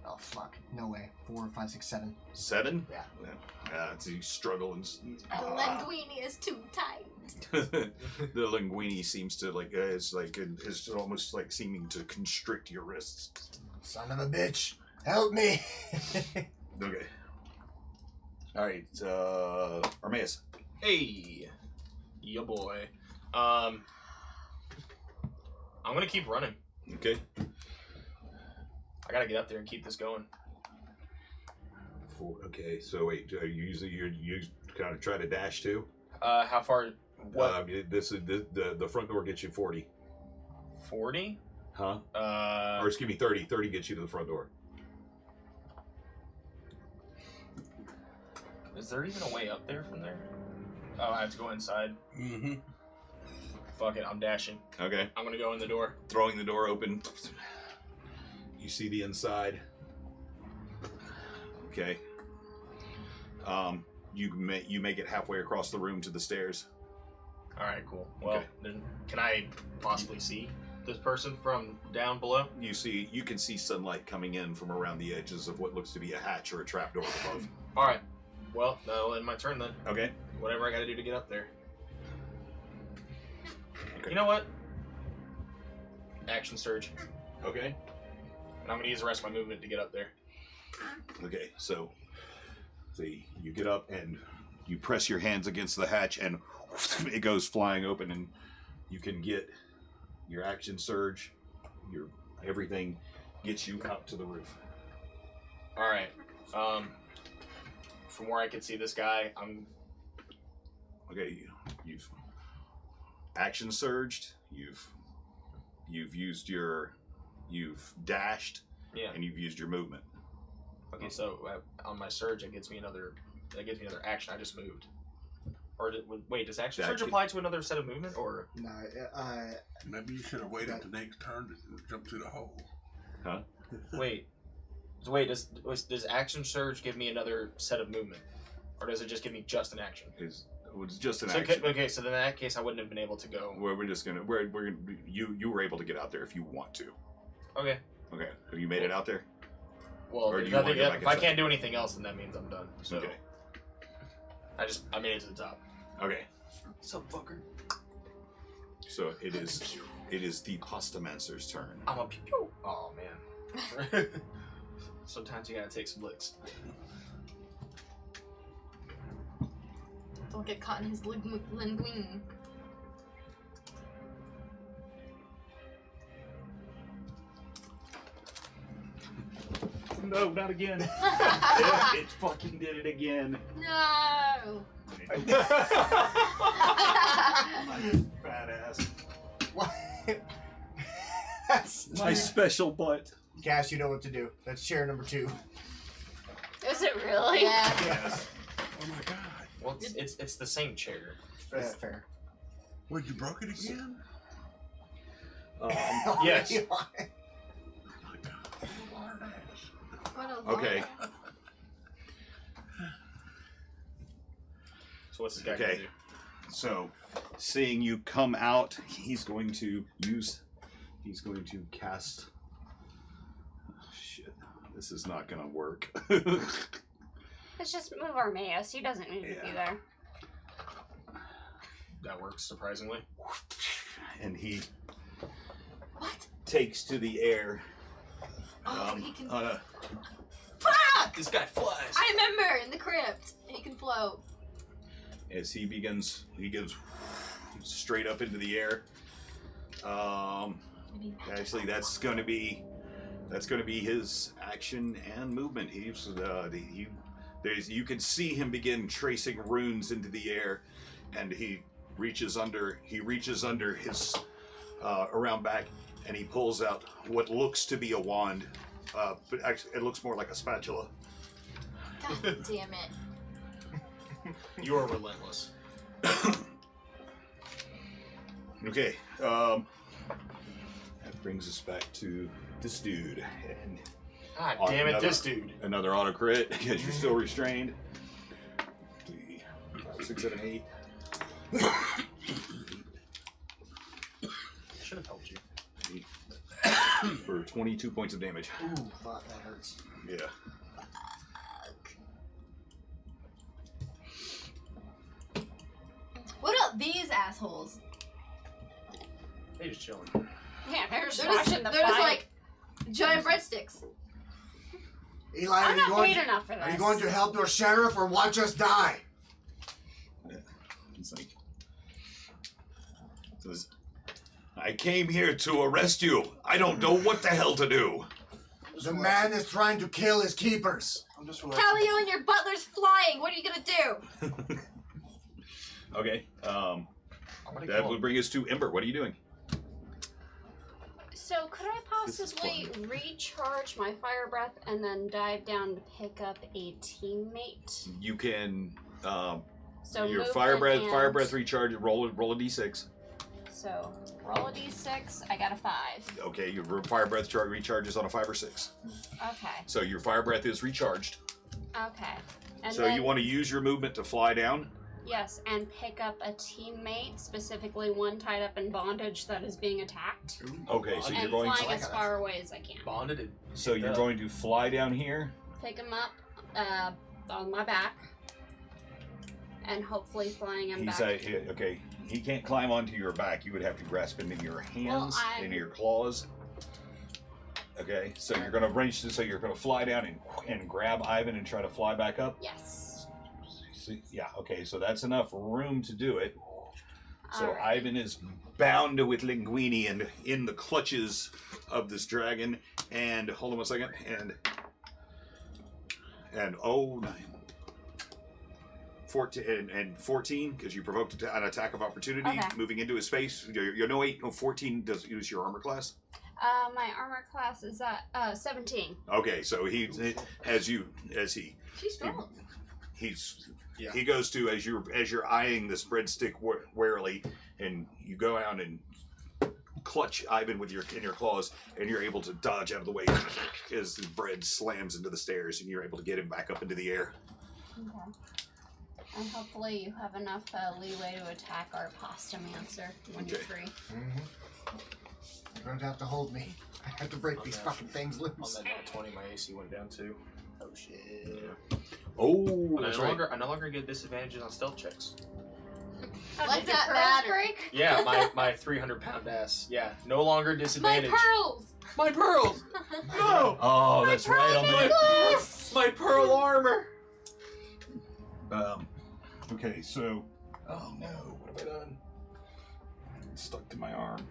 Oh fuck. No way. 4, 5, 6, 7. 7. Yeah. Yeah. So you struggle and. back. The linguini is too tight. the linguini seems to it's almost like seeming to constrict your wrists. Son of a bitch, help me! Okay. All right, Armaeus. Hey, yeah, boy. I'm gonna keep running. Okay. I gotta get up there and keep this going. Okay, so wait, you kind of try to dash too? How far? What? This is the front door gets you 40. 40? Huh? Or excuse me, 30. 30 gets you to the front door. Is there even a way up there from there? Oh, I have to go inside. Mm-hmm. Fuck it, I'm dashing. Okay. I'm gonna go in the door. Throwing the door open. You see the inside. Okay. You make it halfway across the room to the stairs. All right, cool. Well, Okay. then can I possibly see this person from down below? You can see sunlight coming in from around the edges of what looks to be a hatch or a trapdoor above. All right. Well, that'll end my turn then. Okay. Whatever I gotta do to get up there. Okay. You know what? Action surge. Okay. And I'm gonna use the rest of my movement to get up there. Okay. So, see, you get up and you press your hands against the hatch, and it goes flying open, and you can get your action surge. Your everything gets you out to the roof. All right. From where I can see this guy, I'm. Okay, you've action surged. You've dashed, Yeah. and you've used your movement. Okay, so on my surge, it gives me another. That gives me another action. I just moved. Or wait, does action surge apply to another set of movement, or? No, Maybe you should have waited the next turn to jump through the hole. Huh? Wait, does action surge give me another set of movement, or does it just give me just an action? It's just an So, action. okay, so then in that case, I wouldn't have been able to go. We're just gonna you were able to get out there if you want to. Okay. Okay, have you made it out there? Well, Or do if you wanna go back I inside? can't do anything else, then that means I'm done. So Okay. I made it to the top. Okay. So fucker. So it is the Postamancer's turn. I'm a pew pew. Oh man. Sometimes you gotta take some licks. Don't get caught in his linguine. No, not again. Yeah, it fucking did it again. No! Fat ass. what? That's My special butt. Cass, you know what to do. That's chair number 2. Is it really? Yeah. Yes. Oh my god. Well, it's the same chair. That's fair. What, you broke it again? Yes. Oh my god. Hard ass. What a Okay. lord. So what's this guy Okay. gonna do? So, seeing you come out, he's going to cast. Oh, shit, this is not gonna work. Let's just move Armaeus. He doesn't need to be Yeah. there. That works surprisingly. And he What? takes to the air. Oh, he can. On a, Fuck! This guy flies. I remember in the crypt. He can float. as he goes straight up into the air. Actually, that's going to be his action and movement. You can see him begin tracing runes into the air, and he reaches under his around back, and he pulls out what looks to be a wand, but actually it looks more like a spatula. God damn it. You are relentless. Okay, that brings us back to this dude. And God damn it, this dude. another auto crit because you're still restrained. 3, 5, 6, 7, 8. Should have helped you. 8 for 22 points of damage. Ooh, fuck, that hurts. Yeah. What a about these assholes? They just chilling. Yeah, they're just They're just, watching the they're just fight. like giant breadsticks. Eli, I'm are you not going weight to, enough for this. are you going to help your sheriff or watch us die? It's like, says, I came here to arrest you. I don't know what the hell to do. The man is trying to kill his keepers. I'm just Calio and your butler's flying. What are you gonna do? Okay. I'm gonna That kill would him. bring us to Ember. What are you doing? So could I possibly recharge my fire breath and then dive down to pick up a teammate? You can. So Your movement fire and- breath recharge. Roll a d6. So roll a d6. I got a 5. Okay, your fire breath recharges on a 5 or 6. Okay. So your fire breath is recharged. Okay. And So then, you want to use your movement to fly down. yes, and pick up a teammate, specifically one tied up in bondage that is being attacked, Okay, so and you're going. flying as far away as I can. Bonded and So you're going to fly down here. Pick him up on my back, and hopefully flying him back. Okay. He can't climb onto your back. You would have to grasp him in your hands, I'm- in your claws. Okay, so you're going to range. So you're going to fly down and grab Ivan and try to fly back up. Yes. Yeah. Okay, so that's enough room to do it. So Alright. Ivan is bound with Linguini and in the clutches of this dragon. And hold on 1 second. And 14 because you provoked an attack of opportunity Okay. moving into his face. No, wait, no, 14 does use your armor class. My armor class is at 17. Okay, so he She's strong. he goes to as you're eyeing this breadstick warily, and you go out and clutch Ivan with in your claws, and you're able to dodge out of the way as the bread slams into the stairs, and you're able to get him back up into the air. Okay. And hopefully you have enough leeway to attack our Pastamancer when you're Okay. free. Mm-hmm. You're going to have to hold me. I have to break these fucking things on loose. that nat 20, my AC went down too. Oh shit. Oh, I that's no right. longer I no longer get disadvantages on stealth checks. Like Did your that pearls matter. break? Yeah, my 300-pound ass. Yeah, no longer My disadvantage. pearls. My pearls. No. Oh, that's right. On the My pearl armor. Okay, so. Oh no, what have I done? It's stuck to my arm.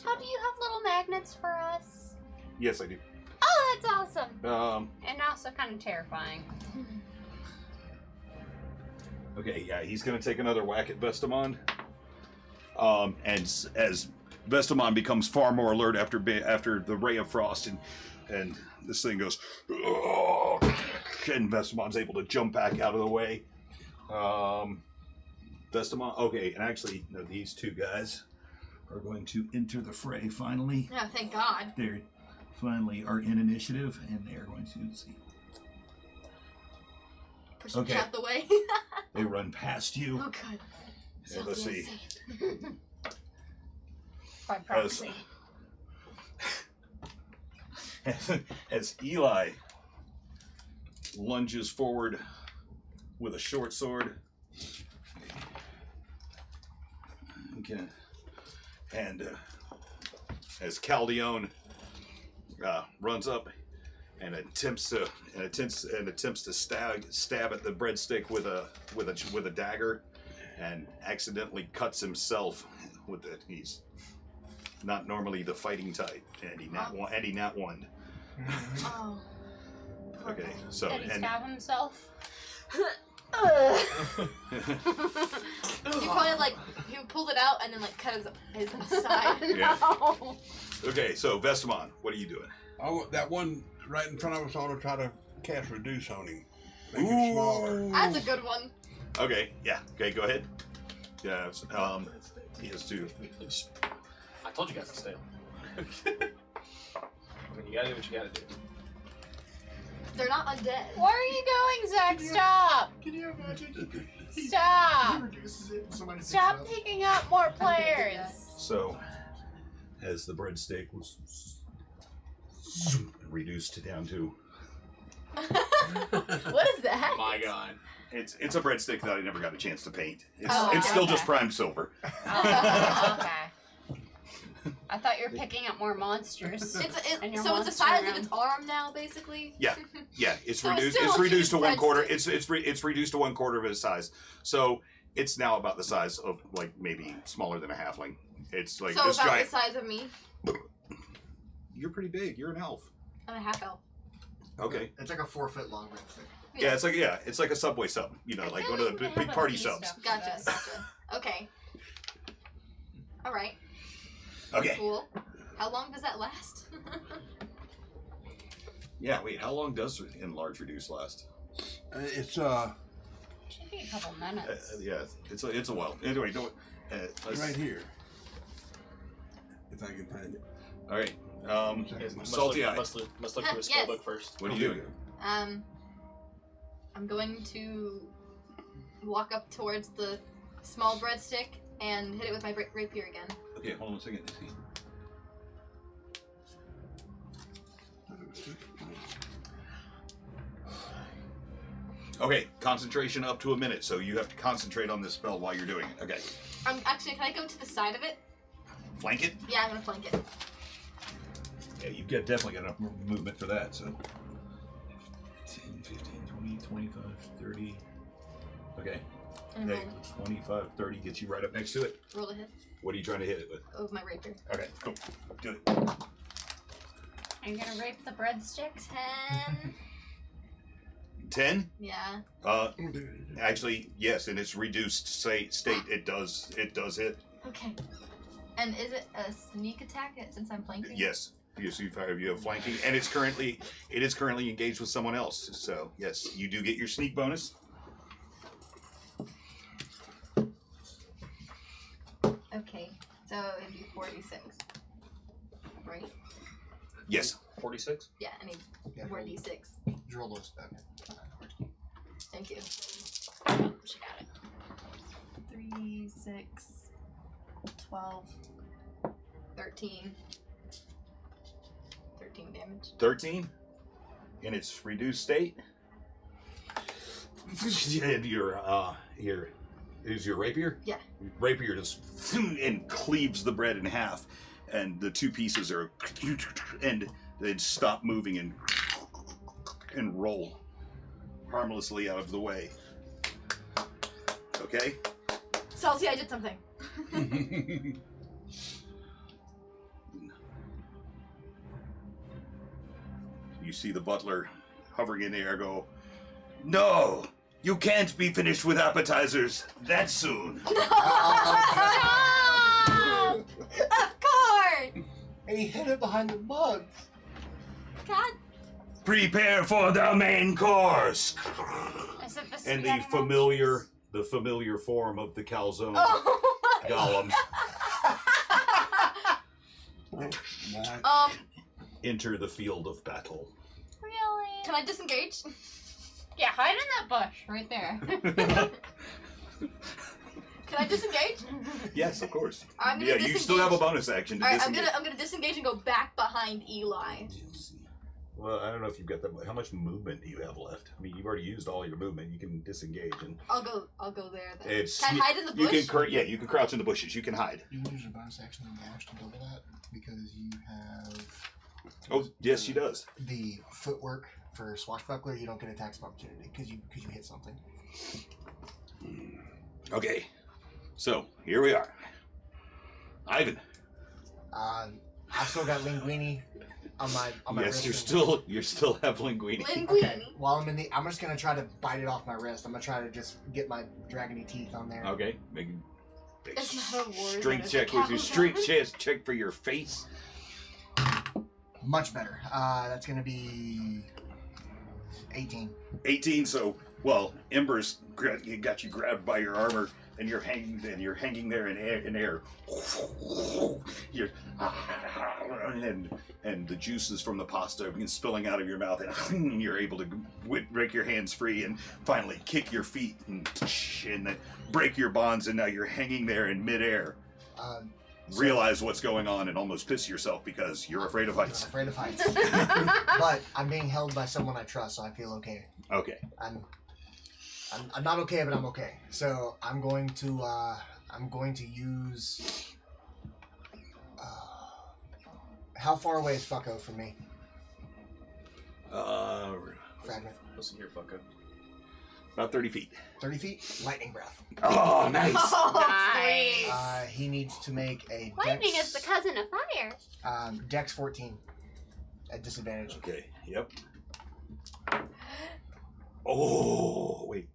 How do you have little magnets for us? Yes, I do. Oh, that's awesome. Um. And also kind of terrifying. Okay, yeah, he's gonna take another whack at Vestamon. And as Vestamon becomes far more alert after the ray of frost, and this thing goes, and Vestamon's able to jump back out of the way. Vestamon, okay, and actually, no, these two guys are going to enter the fray finally. Yeah, thank God. They finally are in initiative, and they are going to see. Push me Okay. out the way. They run past you. Oh God. And let's see. By proxy. As Eli lunges forward with a short sword. Okay. And as Caldeon runs up and attempts to stab at the breadstick with a dagger, and accidentally cuts himself with it. He's not normally the fighting type, and he not won. Oh. Okay, so Did he and stab himself? He probably he pulled it out and then cut his side. Yeah. No. okay, so Vestamon, what are you doing? That one right in front of us, I want to try to cast Reduce on him. Make him smaller. That's a good one. Okay, yeah, okay, go ahead. Yeah, he has to. I told you guys to stay. I mean, you gotta do what you gotta do. They're not undead. Where are you going, Zach? Stop! Can you imagine? Stop! He reduces it and somebody picks it Stop up. picking up more players! So, as the breadstick was reduced down to What is that? My God. It's a breadstick that I never got a chance to paint. It's, Oh, it's still okay. just primed silver. Oh, okay. I thought you were picking up more monsters. So And it's your the size monster of its arm now, basically. Yeah, it's So it's reduced. still It's a reduced to huge 1/4. breadstick. It's reduced to 1/4 of its size. So it's now about the size of like maybe smaller than a halfling. It's like So this about giant. the size of me. You're pretty big. You're an elf. I'm a half elf. Okay. It's like a 4-foot long breadstick. Yeah, it's like a Subway sub. You know, like feel one of like the we big have a party bee subs. stuff. Gotcha. Okay. All right. Okay. Cool. How long does that last? Yeah. Wait. How long does enlarge reduce last? It's Should be a couple minutes. Yeah. It's a while. Anyway, don't. Let's, right here. If I can find it. All right. Must Salty look, eye. must look through his Yes. spellbook first. What are you doing? I'm going to walk up towards the small breadstick and hit it with my rapier again. Okay. Hold on a second. Okay, concentration up to a minute, so you have to concentrate on this spell while you're doing it. Okay. Actually, can I go to the side of it? Flank it? Yeah, I'm gonna flank it. Yeah, you've got definitely got enough movement for that, so. 10, 15, 20, 25, 30. Okay. And Okay, 25, 30 gets you right up next to it. roll a hit What are you trying to hit it with? with my rapier. Okay, cool. Do it. Are you gonna rape the breadstick? 10. 10? Yeah. Actually, yes, in its reduced state, it does hit. Okay. And is it a sneak attack since I'm flanking? Yes. You have flanking, and it is currently engaged with someone else. So yes, you do get your sneak bonus. Okay. So it'd be 46. Right? Yes. 46? Yeah, I need Yeah, 4d6. Just roll those back. Thank you. Oh, she got it. 3, 6, 12, 13. 13 damage. 13 in its reduced state. And is your rapier? Yeah. Rapier just and cleaves the bread in half, and the two pieces are and they'd stop moving and roll harmlessly out of the way. Okay. Salty, I did something. You see the butler hovering in the air go, "No! You can't be finished with appetizers that soon!" Stop! Of course! And he hid it behind the bugs. God. Prepare for the main course! Is it the And spaghetti the familiar form of the calzone Oh my golem enter the field of battle. Really? Can I disengage? Yeah, hide in that bush right there. Can I disengage? Yes, of course. I'm gonna Yeah, disengage. you still have a bonus action to Alright, disengage. I'm gonna disengage and go back behind Eli. Well, I don't know if you've got that. How much movement do you have left? I mean, you've already used all your movement. You can disengage, and I'll go there then. it's Can I hide in the you bush? can you can crouch in the bushes. You can hide. You can use your bonus action and dash to double that because you have Oh, yes, she does. the footwork for swashbuckler. You don't get attacks of opportunity because you hit something. Okay, so here we are. Ivan. I still got linguini on my Yes, wrist. you're still have linguini. Okay. Linguini. While I'm I'm just gonna try to bite it off my wrist. I'm gonna try to just get my dragony teeth on there. Okay, make a big It's not a war, is strength it? check with your strength check for your face. Much better. That's gonna be 18. 18. So, well, Ember's got you grabbed by your armor, and you're hanging there in air. You're, and the juices from the pasta begin spilling out of your mouth, and you're able to break your hands free, and finally kick your feet, and then break your bonds, and now you're hanging there in midair. realize what's going on and almost piss yourself because you're afraid of heights. I'm afraid of heights. But I'm being held by someone I trust, so I feel okay. Okay. I'm not okay, but I'm okay. So I'm going to use. How far away is Fucko from me? Fragment. Listen here, fucker. About 30 feet. 30 feet. Lightning breath. Oh, nice. Nice. He needs to make a Lightning dex, is the cousin of fire. Dex 14 at disadvantage. Okay. Yep. Oh, wait.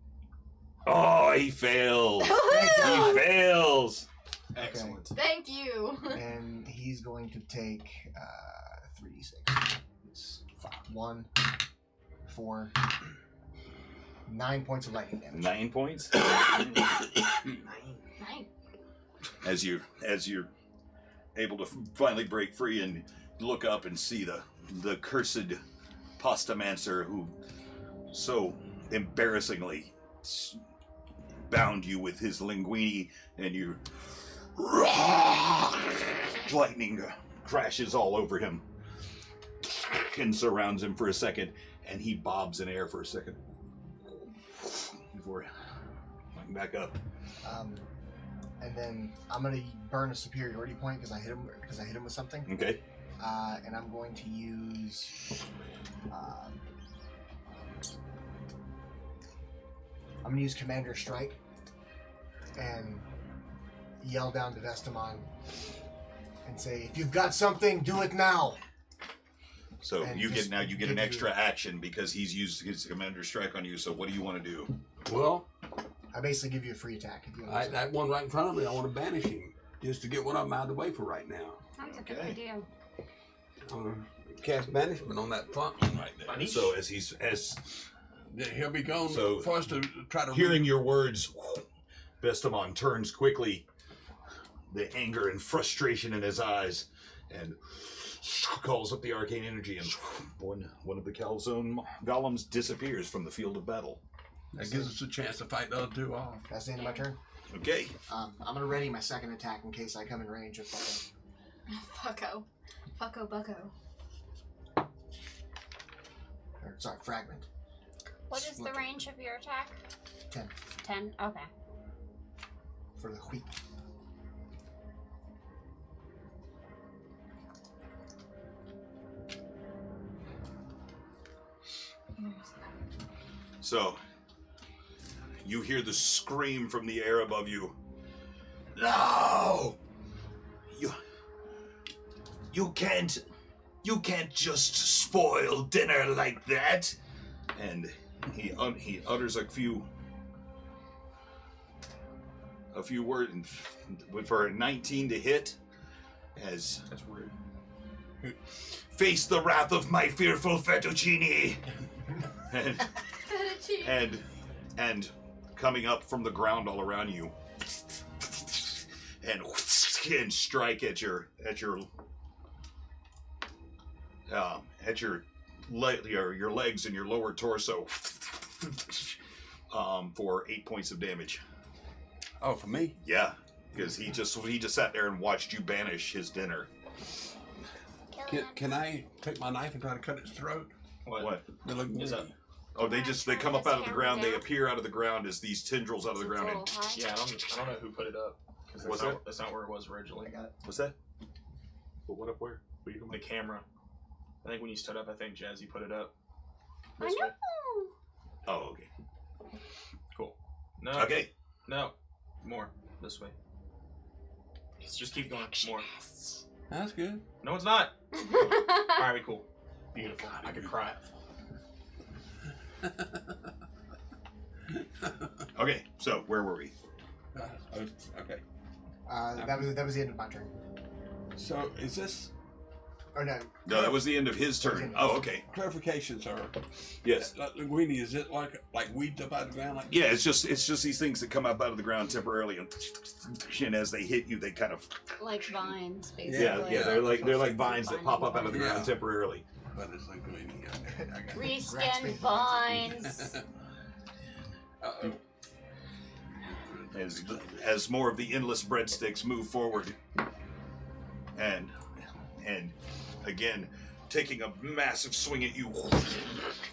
Oh, he fails. Thank He God. fails. Excellent. Thank you. And he's going to take 3d6. It's 1, 4, 9 points of lightning damage. 9 points. 9. As you're able to finally break free and look up and see the cursed Pastamancer who so embarrassingly bound you with his linguini, and you lightning crashes all over him and surrounds him for a second, and he bobs in air for a second before going back up. And then I'm gonna burn a superiority point because I hit him with something. Okay. And I'm going to use. I'm gonna use Commander Strike and yell down to Vestamon and say, "If you've got something, do it now." So And you just get an give extra you- action because he's used his commander strike on you. So what do you want to do? Well, I basically give you a free attack if you want. that one right in front of me, I want to banish him just to get one of them out of the way for right now. That's a good Okay. idea. I'm gonna cast banishment on that front one right there. Banish? So as Yeah, he'll be gone So, for us to try to hearing your words, Vestamon turns quickly, the anger and frustration in his eyes, and calls up the arcane energy, and one of the calzone golems disappears from the field of battle. That gives us a chance to fight the other two off. That's the end of my turn. Okay. I'm gonna ready my second attack in case I come in range of Fucko. Fucko bucko. Or, sorry, fragment. What is the range of your attack? 10 10? Okay. for the wheat. So you hear the scream from the air above you. No! You can't just spoil dinner like that. And he utters a few words for a 19 to hit. As That's rude. face the wrath of my fearful fettuccine. and coming up from the ground all around you, and strike at your legs and your lower torso for 8 points of damage. Oh, for me? Yeah, because he just sat there and watched you banish his dinner. Can I take my knife and try to cut its throat? What? They look Is that- Oh, they come up out of the ground. They appear out of the ground as these tendrils out of the ground. And Yeah, I don't know who put it up. Because What's that's not where it was originally. what's that? But what up where? What are you The camera. I think when you stood up, I think Jazzy put it up. I This way. know. Oh, okay. Cool. No. Okay. No. More. This way. Just keep going. More. That's good. No, it's not. Alright, cool. Beautiful. I could cry. Okay. So where were we? Okay. That was the end of my turn. So is this Or no. No, that was the end of his turn. Oh, okay. clarification, sir? Yes. Linguini, is it like weeds up out of the ground? Like Yeah, it's just these things that come up out of the ground temporarily, and as they hit you, they kind of Like vines, basically. yeah, they're like vines that pop up out of the ground Yeah. temporarily. But it's linguini. I got it. Reskin vines. Uh-oh. As more of the endless breadsticks move forward, and again, taking a massive swing at you,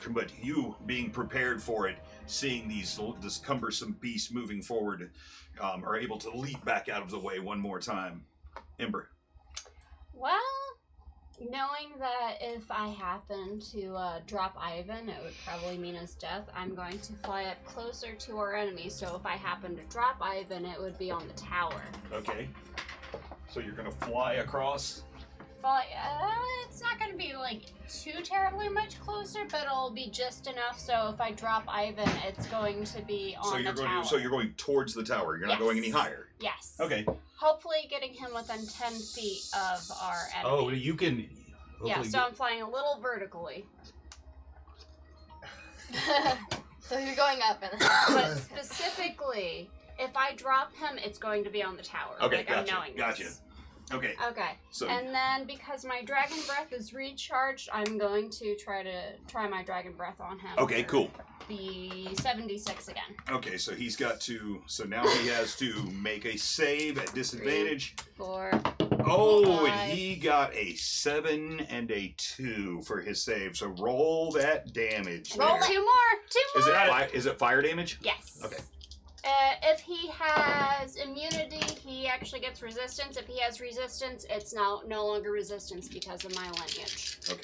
but you being prepared for it, seeing this cumbersome beast moving forward, are able to leap back out of the way one more time. Ember. Well, knowing that if I happen to drop Ivan, it would probably mean his death, I'm going to fly up closer to our enemy. So if I happen to drop Ivan, it would be on the tower. Okay. So you're gonna fly across. It's not going to be like too terribly much closer, but it'll be just enough. So if I drop Ivan, it's going to be on the tower. So you're going towards the tower. You're not going any higher. Yes. Okay. Hopefully getting him within 10 feet of our enemy. Oh, you can. Yeah, so I'm flying a little vertically. So you're going up. But specifically, if I drop him, it's going to be on the tower. Okay, like, gotcha. I'm knowing Gotcha. this. Okay. Okay. So, and then because my dragon breath is recharged, I'm going to try my dragon breath on him. Okay, cool. The 76 again. Okay, so he's got to. So now he has to make a save at disadvantage. 3, 4. Oh, 5. and he got a 7 and a 2 for his save. So roll that damage. Roll there. 2 more. Is it fire damage? Yes. Okay. If he has immunity, he actually gets resistance. If he has resistance, it's no longer resistance because of my lineage. Okay.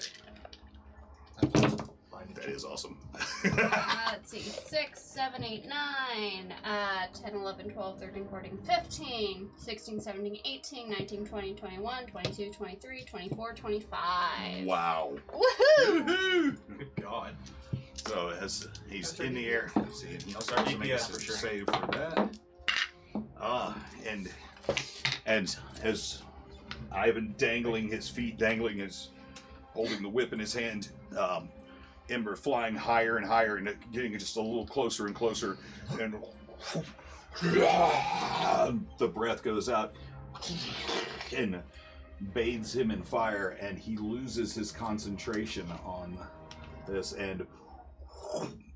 That is awesome. Let's see. 6, 7, 8, 9, 10, 11, 12, 13, 14, 15, 16, 17, 18, 19, 20, 21, 22, 23, 24, 25. Wow. Woohoo! Good God. So as he's in the air, he'll start to make a DPS for sure. save for that. And as Ivan dangling his feet, holding the whip in his hand, Ember flying higher and higher and getting just a little closer and closer, and the breath goes out and bathes him in fire, and he loses his concentration on this, and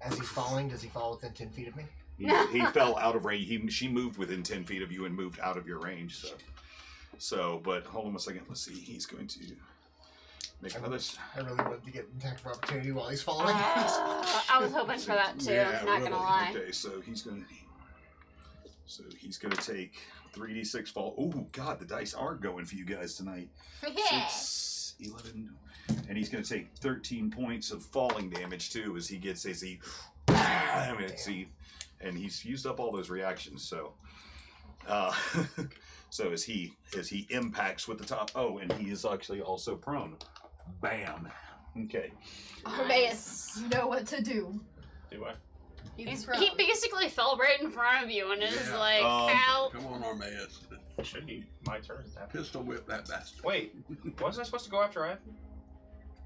As he's falling, does he fall within 10 feet of me? he fell out of range. She moved within 10 feet of you and moved out of your range. So, but hold on a second. Let's see. He's going to make another. I really wanted to get an attack of opportunity while he's falling. I was hoping for that too. Yeah, not really. gonna lie. Okay, so he's gonna take 3d6 fall. Oh God, the dice are going for you guys tonight. 6, 11, and he's gonna take 13 points of falling damage too as and he's used up all those reactions. So, so as he impacts with the top. Oh, and he is actually also prone. Bam. Okay. Armaeus, you know what to do. Do I? He basically fell right in front of you and is like, "Ow!" Come on, Armaeus. It should be my turn. Pistol whip that bastard. Wait, wasn't I supposed to go after Ivan?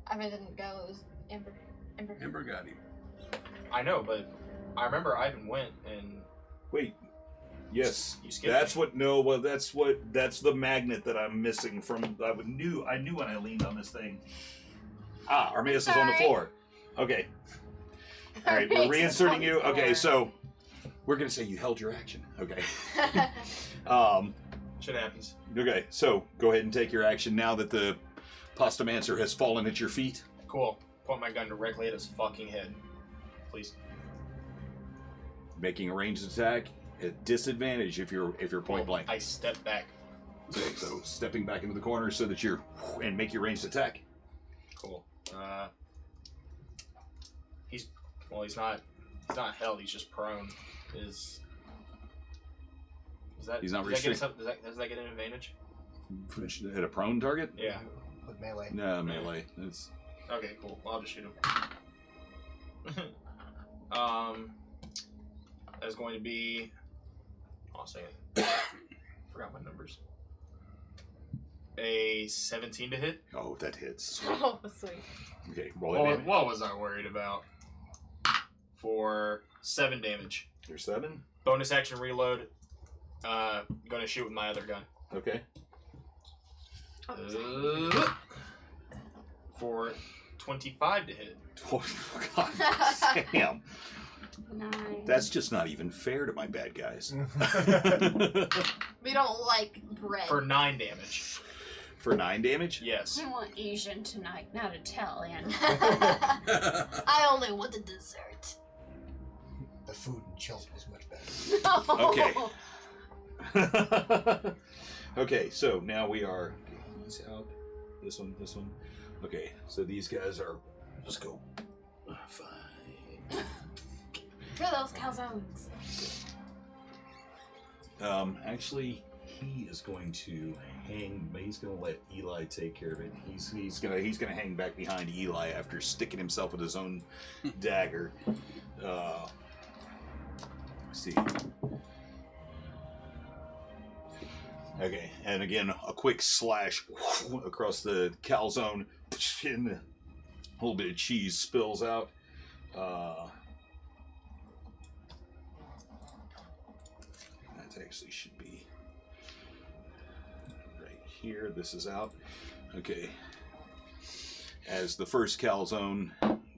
Ivan didn't go. It was Ember. Ember got him. I know, but I remember Ivan went and Wait. Yes. you skipped That's me. what. No. Well, that's the magnet that I'm missing from. I knew when I leaned on this thing. Ah, Armaeus is on the Sorry. floor. Okay. All right, we're Armaeus is on reinserting the you. Okay, floor. so we're gonna say you held your action. Okay. Shit happens. Okay. So go ahead and take your action now that the Postomancer has fallen at your feet. Cool. Point my gun directly at his fucking head. Please. Making a ranged attack at disadvantage if you're point blank. I step back. So stepping back into the corner so that you're and make your ranged attack. Cool. He's not held. He's just prone. Does that? He's not does that get restricted. does that get an advantage? Hit a prone target? Yeah. With melee. No, melee. It's Okay. Cool. Well, I'll just shoot him. That's going to be. I'll say it. Forgot my numbers. A 17 to hit. oh, that hits. Oh, sweet. Okay, roll that damage. What was I worried about? For 7 damage. You're 7. Bonus action reload. Gonna shoot with my other gun. Okay. For 25 to hit. Oh, God damn. 9. That's just not even fair to my bad guys. We don't like bread. For 9 damage. for 9 damage. Yes. I want Asian tonight, not Italian. I only want the dessert. The food in Chelsea was much better. Okay. Okay, so now we are. He's out. This one. Okay, so these guys are. Let's go. Fine. For those calzones. Actually, he is going to hang. He's going to let Eli take care of it. He's gonna hang back behind Eli after sticking himself with his own dagger. Let's see. Okay, and again, a quick slash across the calzone, and a little bit of cheese spills out. That actually should be right here. This is out. Okay. As the first calzone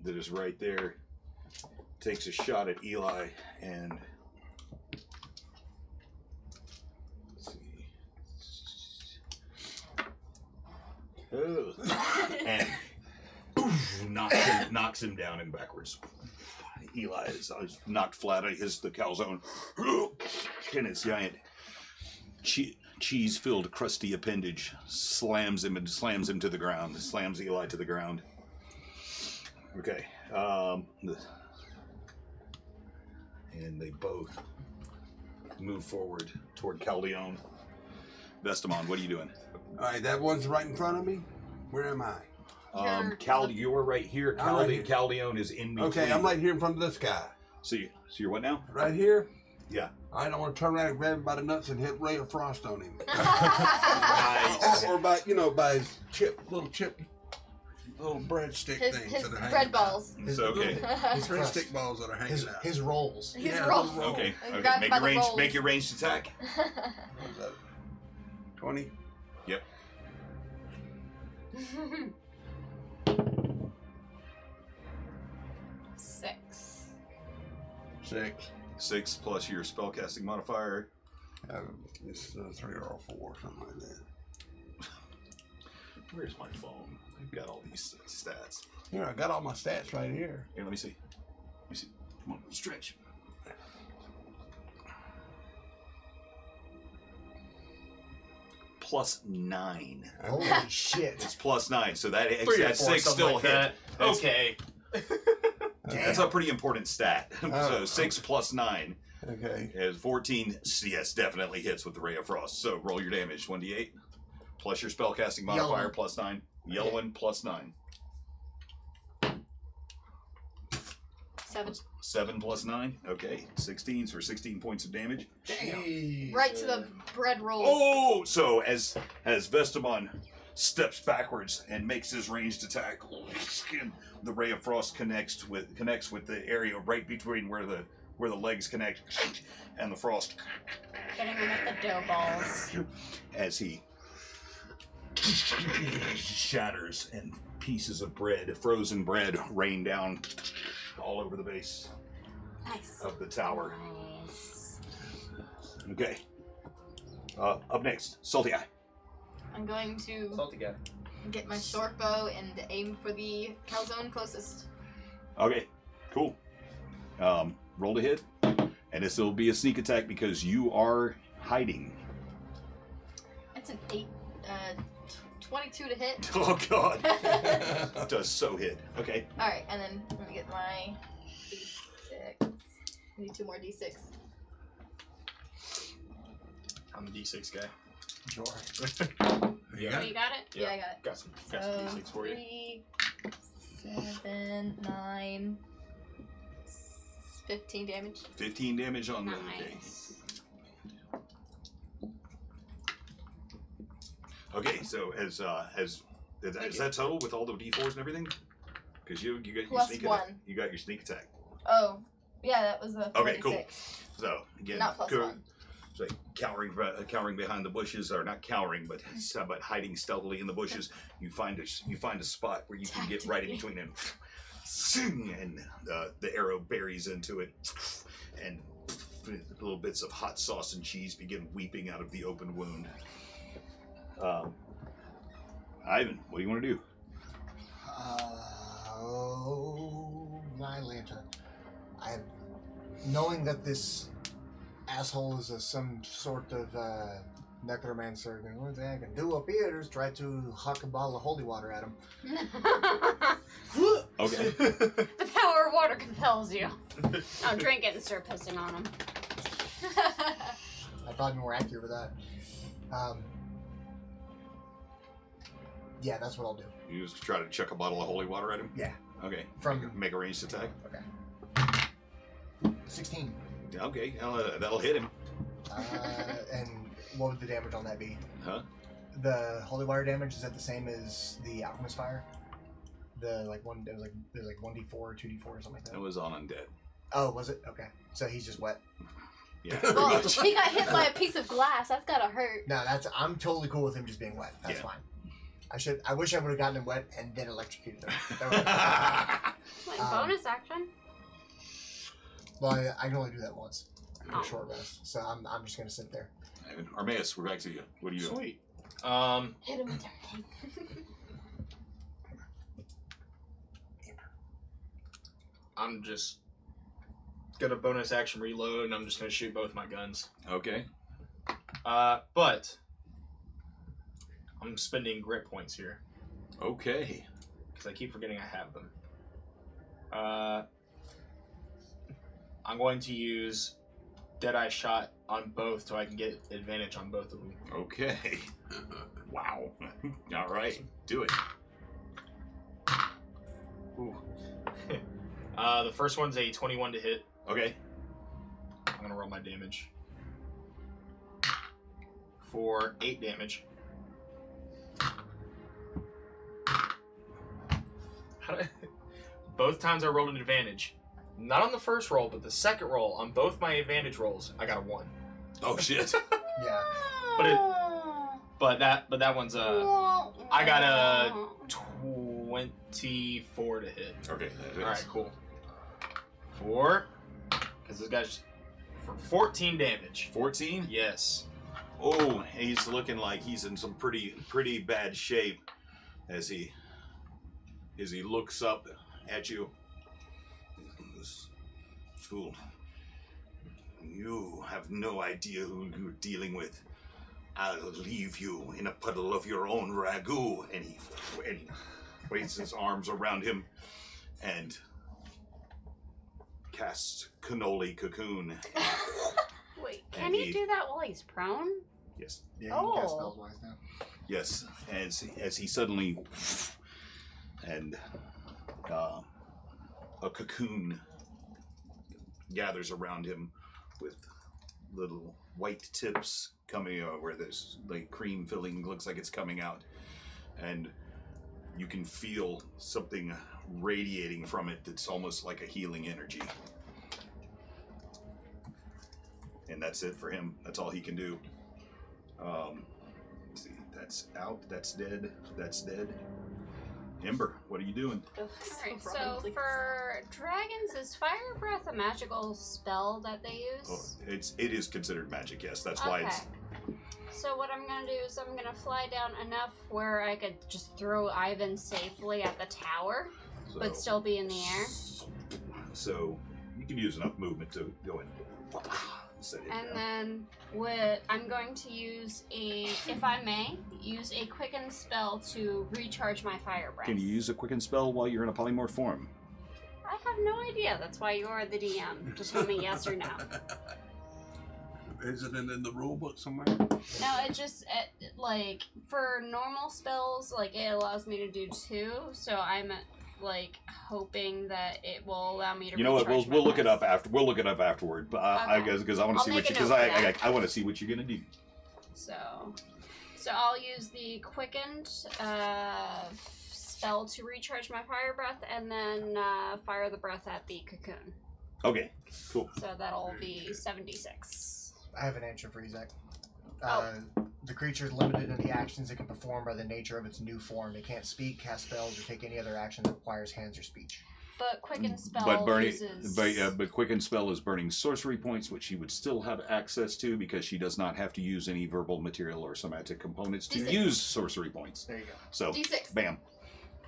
that is right there takes a shot at Eli and and knocks him down and backwards. Eli is knocked flat. The calzone and its giant cheese-filled, crusty appendage slams him to the ground. Slams Eli to the ground. Okay. And they both move forward toward Caldeon. Vestamon, what are you doing? All right, that one's right in front of me. Where am I? You're right here. I'm right here. Caldeon is in between. Okay, I'm right here in front of this guy. So you're what now? Right here? Yeah. All right, I want to turn around and grab him by the nuts and hit Ray of Frost on him. Nice. or by, by his little breadstick things His that are hanging bread out. balls. It's okay. His breadstick balls that are hanging out. His rolls. His Yeah, rolls. those rolls. Okay. And grab Make by your the range. rolls. Make your ranged attack. What is that? 20? Yep. 6. 6 plus your spellcasting modifier. It's 3 or 4, something like that. Where's my phone? I've got all these stats. Here, I got all my stats right here. Here, let me see. Come on, stretch. +9. Holy shit. It's +9, so that 3 or 4, 6 still like hit. that. Okay. That's a pretty important stat. So Oh. 6 plus 9 Okay. is 14. Yes, definitely hits with the Ray of Frost. So roll your damage. 1d8 plus your spellcasting modifier Yellow. +9. Yellow one +9. 7. 7 plus 9. Okay, 16 for 16 points of damage. Jeez. Right to the bread rolls. Oh, so as Vestamon steps backwards and makes his ranged attack, the Ray of Frost connects with the area right between where the legs connect and the frost. Getting him at the dough balls. As he shatters and pieces of bread, frozen bread, rain down all over the base Nice. of the tower. Nice. Okay. Up next, Salty Eye. I'm going to Salty guy. get my short bow and aim for the calzone closest. Okay, cool. Roll to hit, and this will be a sneak attack because you are hiding. That's an 8, 22 to hit. Oh god, does so hit. Okay. All right, and then let me get my d6. I need 2 more d6. I'm the D6 guy. Sure. Yeah. Oh, you got it? Yeah, I got it. Got some So D6 for you. 3, 7, 9, 15 damage. 15 damage on the. Okay. Nice. Okay, so is that total with all the d4s and everything? Because you got your Plus sneak 1. attack. You got your sneak attack. Oh, yeah, that was a 46. Okay, cool. So again, Not plus 1. So cowering behind the bushes, or not cowering, but hiding stealthily in the bushes. You find a spot where you can get right in between them, and the arrow buries into it, and little bits of hot sauce and cheese begin weeping out of the open wound. Ivan, what do you want to do? Oh, my lantern. Knowing that this asshole is some sort of necromancer, the only thing I can do up here is try to huck a bottle of holy water at him. Okay. The power of water compels you. I'll drink it and start pissing on him. I'd probably be more accurate with that. Yeah, that's what I'll do. You just try to chuck a bottle of holy water at him? Yeah. Okay. From Make a ranged attack? Okay. 16. Okay, that'll hit him. And what would the damage on that be? Huh? The holy water damage, is that the same as the alchemist fire? The like one, it was like there's like 1d4 or 2d4 or something like that. It was on undead. Oh, was it? Okay, so he's just wet. Yeah. Well, he got hit by a piece of glass. That's gotta hurt. No, I'm totally cool with him just being wet. That's fine. I wish I would have gotten him wet and then electrocuted him. Like bonus action. Well, I can only do that once. Oh. A short rest, so I'm just gonna sit there. Armaeus, we're back to you. What are you doing? Sweet. Hit him with everything. I'm just gonna bonus action reload, and I'm just gonna shoot both my guns. Okay. But I'm spending grit points here Okay. because I keep forgetting I have them. I'm going to use Deadeye Shot on both so I can get advantage on both of them. Okay. Wow. All right. Do it. Ooh. The first one's a 21 to hit. Okay. I'm gonna roll my damage for 8 damage. Both times I rolled an advantage. Not on the first roll, but the second roll, on both my advantage rolls, I got a 1. Oh shit. Yeah. But that one's I got a 24 to hit. Okay. Alright, cool. 4, because this guy's for 14 damage. 14? Yes. Oh, he's looking like he's in some pretty bad shape as he looks up at you. This fool. You have no idea who you're dealing with. I'll leave you in a puddle of your own ragu. And he waves his arms around him and casts cannoli cocoon. Wait, can he do that while he's prone? Yes. Yeah, you can cast spells wise now. Yes, as he suddenly and a cocoon gathers around him with little white tips coming out where there's like cream filling, looks like it's coming out, and you can feel something radiating from it that's almost like a healing energy. And that's it for him. That's all he can do. Let's see, that's out, that's dead, that's dead. Ember, what are you doing? Alright, so for dragons, is fire breath a magical spell that they use? Oh, it is considered magic, yes. That's why it's. So what I'm gonna do is I'm gonna fly down enough where I could just throw Ivan safely at the tower, but still be in the air. So you can use enough movement to go in. Set it And down. then I'm going to use if I may, use a quicken spell to recharge my fire breath. Can you use a quicken spell while you're in a polymorph form? I have no idea. That's why you're the DM. Just tell me yes or no. Isn't it in the rule book somewhere? No, it just like for normal spells, like it allows me to do 2. So I'm like hoping that it will allow me to. You know what? recharge We'll my look it breath. up after. We'll look it up afterward. But I guess because I want to see what you I want to see what you're gonna do. So I'll use the quickened spell to recharge my fire breath, and then fire the breath at the cocoon. Okay, cool. So that'll be 76. I have an answer for you, Zach. The creature is limited in the actions it can perform by the nature of its new form. It can't speak, cast spells, or take any other action that requires hands or speech. But Quicken Spell But burning, uses... but Quicken Spell is burning sorcery points, which she would still have access to because she does not have to use any verbal material or somatic components to D6. use sorcery points. There you go. So, D6. bam.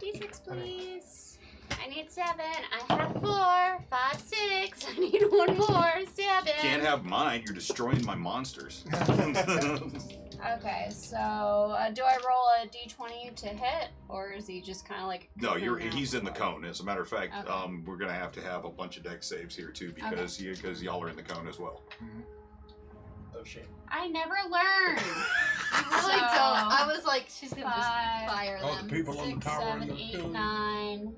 D6, please. I need 7. I have 4, 5, 6. I need 1 more. 7. Can't have mine. You're destroying my monsters. Okay, so do I roll a d20 to hit, or is he just kind of like? No, cooking out? he's in the cone. As a matter of fact, Okay. we're gonna have to have a bunch of deck saves here too because y'all are in the cone as well. Oh shit. I never learned. I really don't. I was like, she's gonna just 5, fire Oh, them. the people on the 6, tower 7, in the 8, coon. 9,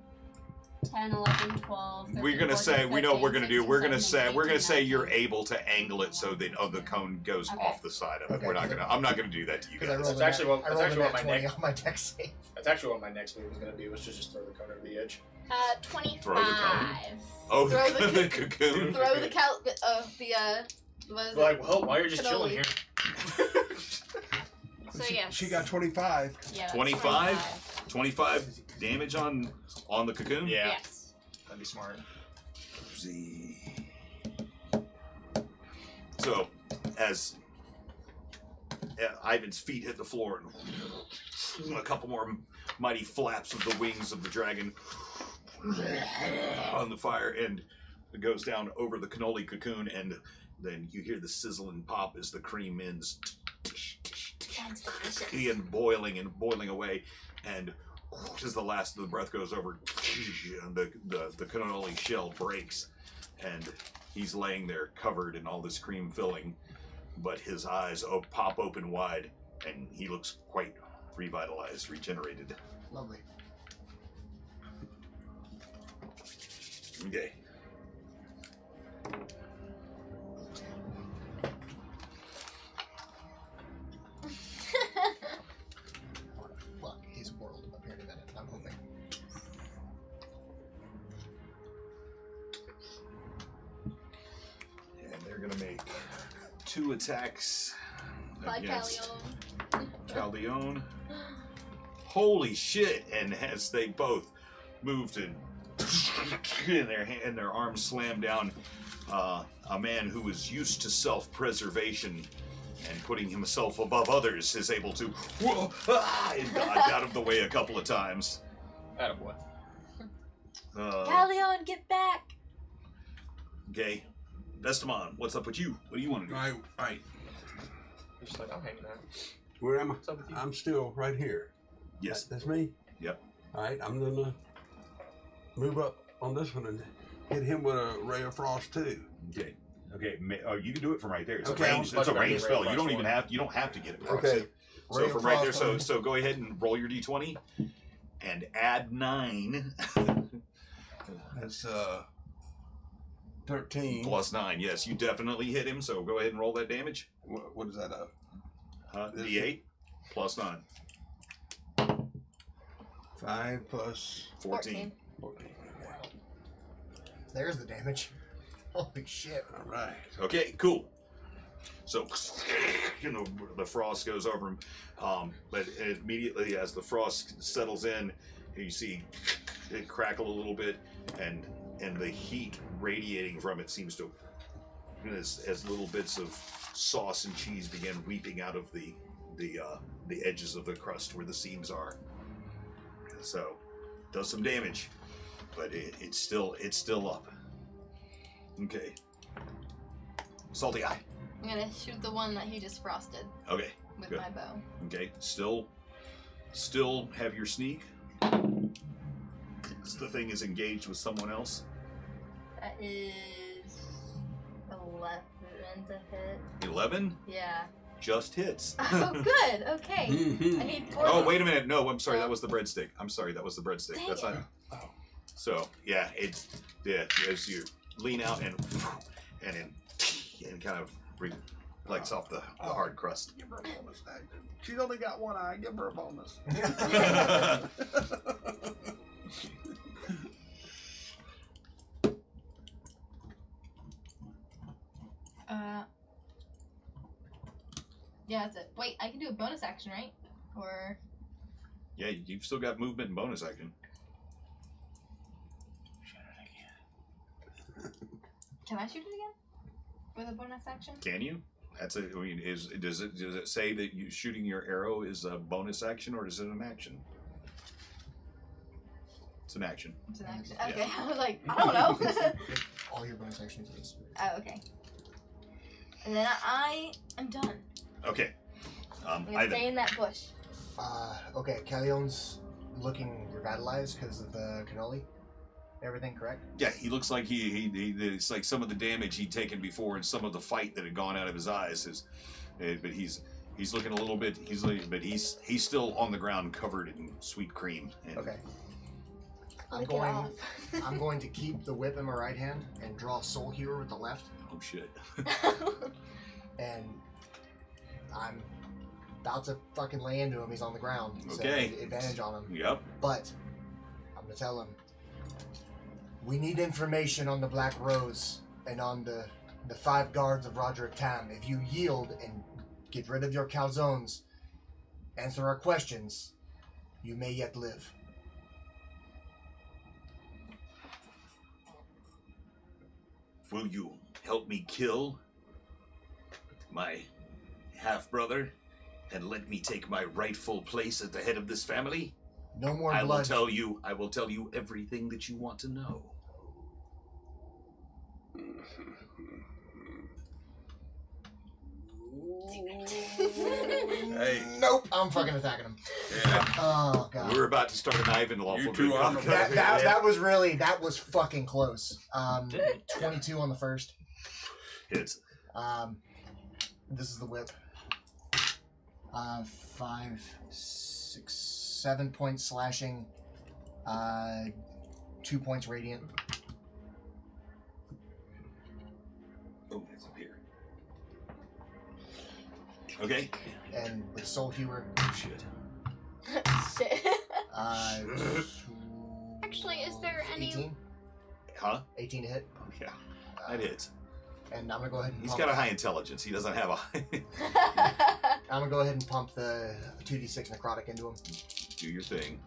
10, 11, 12. 13, We're gonna 14, say we know what we're 15, gonna do. 16, We're gonna 17, say 18, you're 19. able to angle it so that the cone goes Okay. off the side of it. Okay. We're not gonna. I'm not gonna do that to you Because I guys. rolled That's actually what- I that's rolled actually a what nat my 20 neck- on my deck save. That's actually what my next move was gonna be. Was to just throw the cone over the edge. 25. Throw the cone. Oh, Throw the the cocoon. Throw the what is it? Like, well, why are you just chilling here? So yes. She got 25. Yeah, that's 25? 25 damage on the cocoon. Yeah, Yes. that'd be smart. See. So, as Ivan's feet hit the floor, and a couple more mighty flaps of the wings of the dragon on the fire, and it goes down over the cannoli cocoon, and then you hear the sizzle and pop as the cream ends Sounds delicious. and boiling away, and as the last of the breath goes over, and the cannoli shell breaks, and he's laying there covered in all this cream filling, but his eyes pop open wide, and he looks quite revitalized, regenerated. Lovely. Okay. Fuck his world up here in a minute. I'm hoping. And they're gonna make 2 attacks By against Callion. Caldeon. Holy shit! And as they both moved and their arms slammed down, a man who is used to self-preservation and putting himself above others is able to and dodge out of the way a couple of times. Attaboy. Callion, get back! Okay, Vestamon, what's up with you? What do you want to do? Right. He's just like, I'm hanging out. Where am I? What's up with you? I'm still right here. Yes. That's me? Yep. Alright, I'm gonna move up on this one and hit him with a ray of frost too. Okay. Okay. You can do it from right there. It's Okay. a range. It's a range Ray spell. of You don't Frost even one. have. You don't have to get it. Okay. So Ray of from right there. frost So go ahead and roll your d20, and add 9 That's 13. plus 9. Yes, you definitely hit him. So go ahead and roll that damage. What is that This D8 plus 9. 5 plus 14. 14. There's the damage. Holy shit. Alright. Okay, cool. So, the frost goes over him, but immediately as the frost settles in, you see it crackle a little bit, and the heat radiating from it seems to, as little bits of sauce and cheese begin weeping out of the edges of the crust where the seams are. So, does some damage, but it's still up. Okay. Salty Eye. I'm gonna shoot the one that he just frosted Okay. with Good. my bow. Okay. Still have your sneak. The thing is engaged with someone else. That is 11 to hit. 11 Yeah. just hits. Oh, good. Okay. I need 4. Oh, wait a minute. No, I'm sorry. That was the breadstick. I'm sorry. That was the breadstick. Dang That's it. not. Oh. So yeah, as you lean out and kind of reflects off the hard crust. Give her a bonus. She's only got one eye. Give her a bonus. Yeah, that's it. Wait, I can do a bonus action, right? Or Yeah, you've still got movement and bonus action. Can I shoot it again? With a bonus action? Can you? That's a. I mean, does it say that you shooting your arrow is a bonus action or is it an action? It's an action. It's an action. Yeah. Okay, I was like, I don't know. All your bonus actions are this. Oh, okay. And then I am done. Okay. I'm gonna stay in that bush. Okay, Calion's looking revitalized because of the cannoli. Everything correct? Yeah, he looks like he it's like some of the damage he'd taken before and some of the fight that had gone out of his eyes is, but he's looking a little bit. But he's still on the ground covered in sweet cream. And Okay. Lick it off. I'm going to keep the whip in my right hand and draw Soul Healer with the left, oh shit. and I'm about to fucking lay into him. He's on the ground. So Okay. advantage on him. Yep. But I'm gonna tell him we need information on the Black Rose and on the 5 guards of Roderick Tam. If you yield and get rid of your calzones, answer our questions, you may yet live. Will you help me kill my half-brother and let me take my rightful place at the head of this family? No more I blood. I will tell you everything that you want to know. Hey. Nope, I'm fucking attacking him. Yeah. Oh god. We're about to start an Ivan lawful You two good on the conquest. That was fucking close. 22 on the first. Hits. This is the whip. 5, 6, 7 points slashing. 2 points radiant. Oh, it's up here. Okay. And with Soul Healer, Shit. Shit. Actually, is there any? 18? Huh? 18 to hit. Yeah. That hits. And I'm gonna go ahead and He's pump. got a high intelligence. He doesn't have a high. I'm gonna go ahead and pump the 2d6 necrotic into him. Do your thing.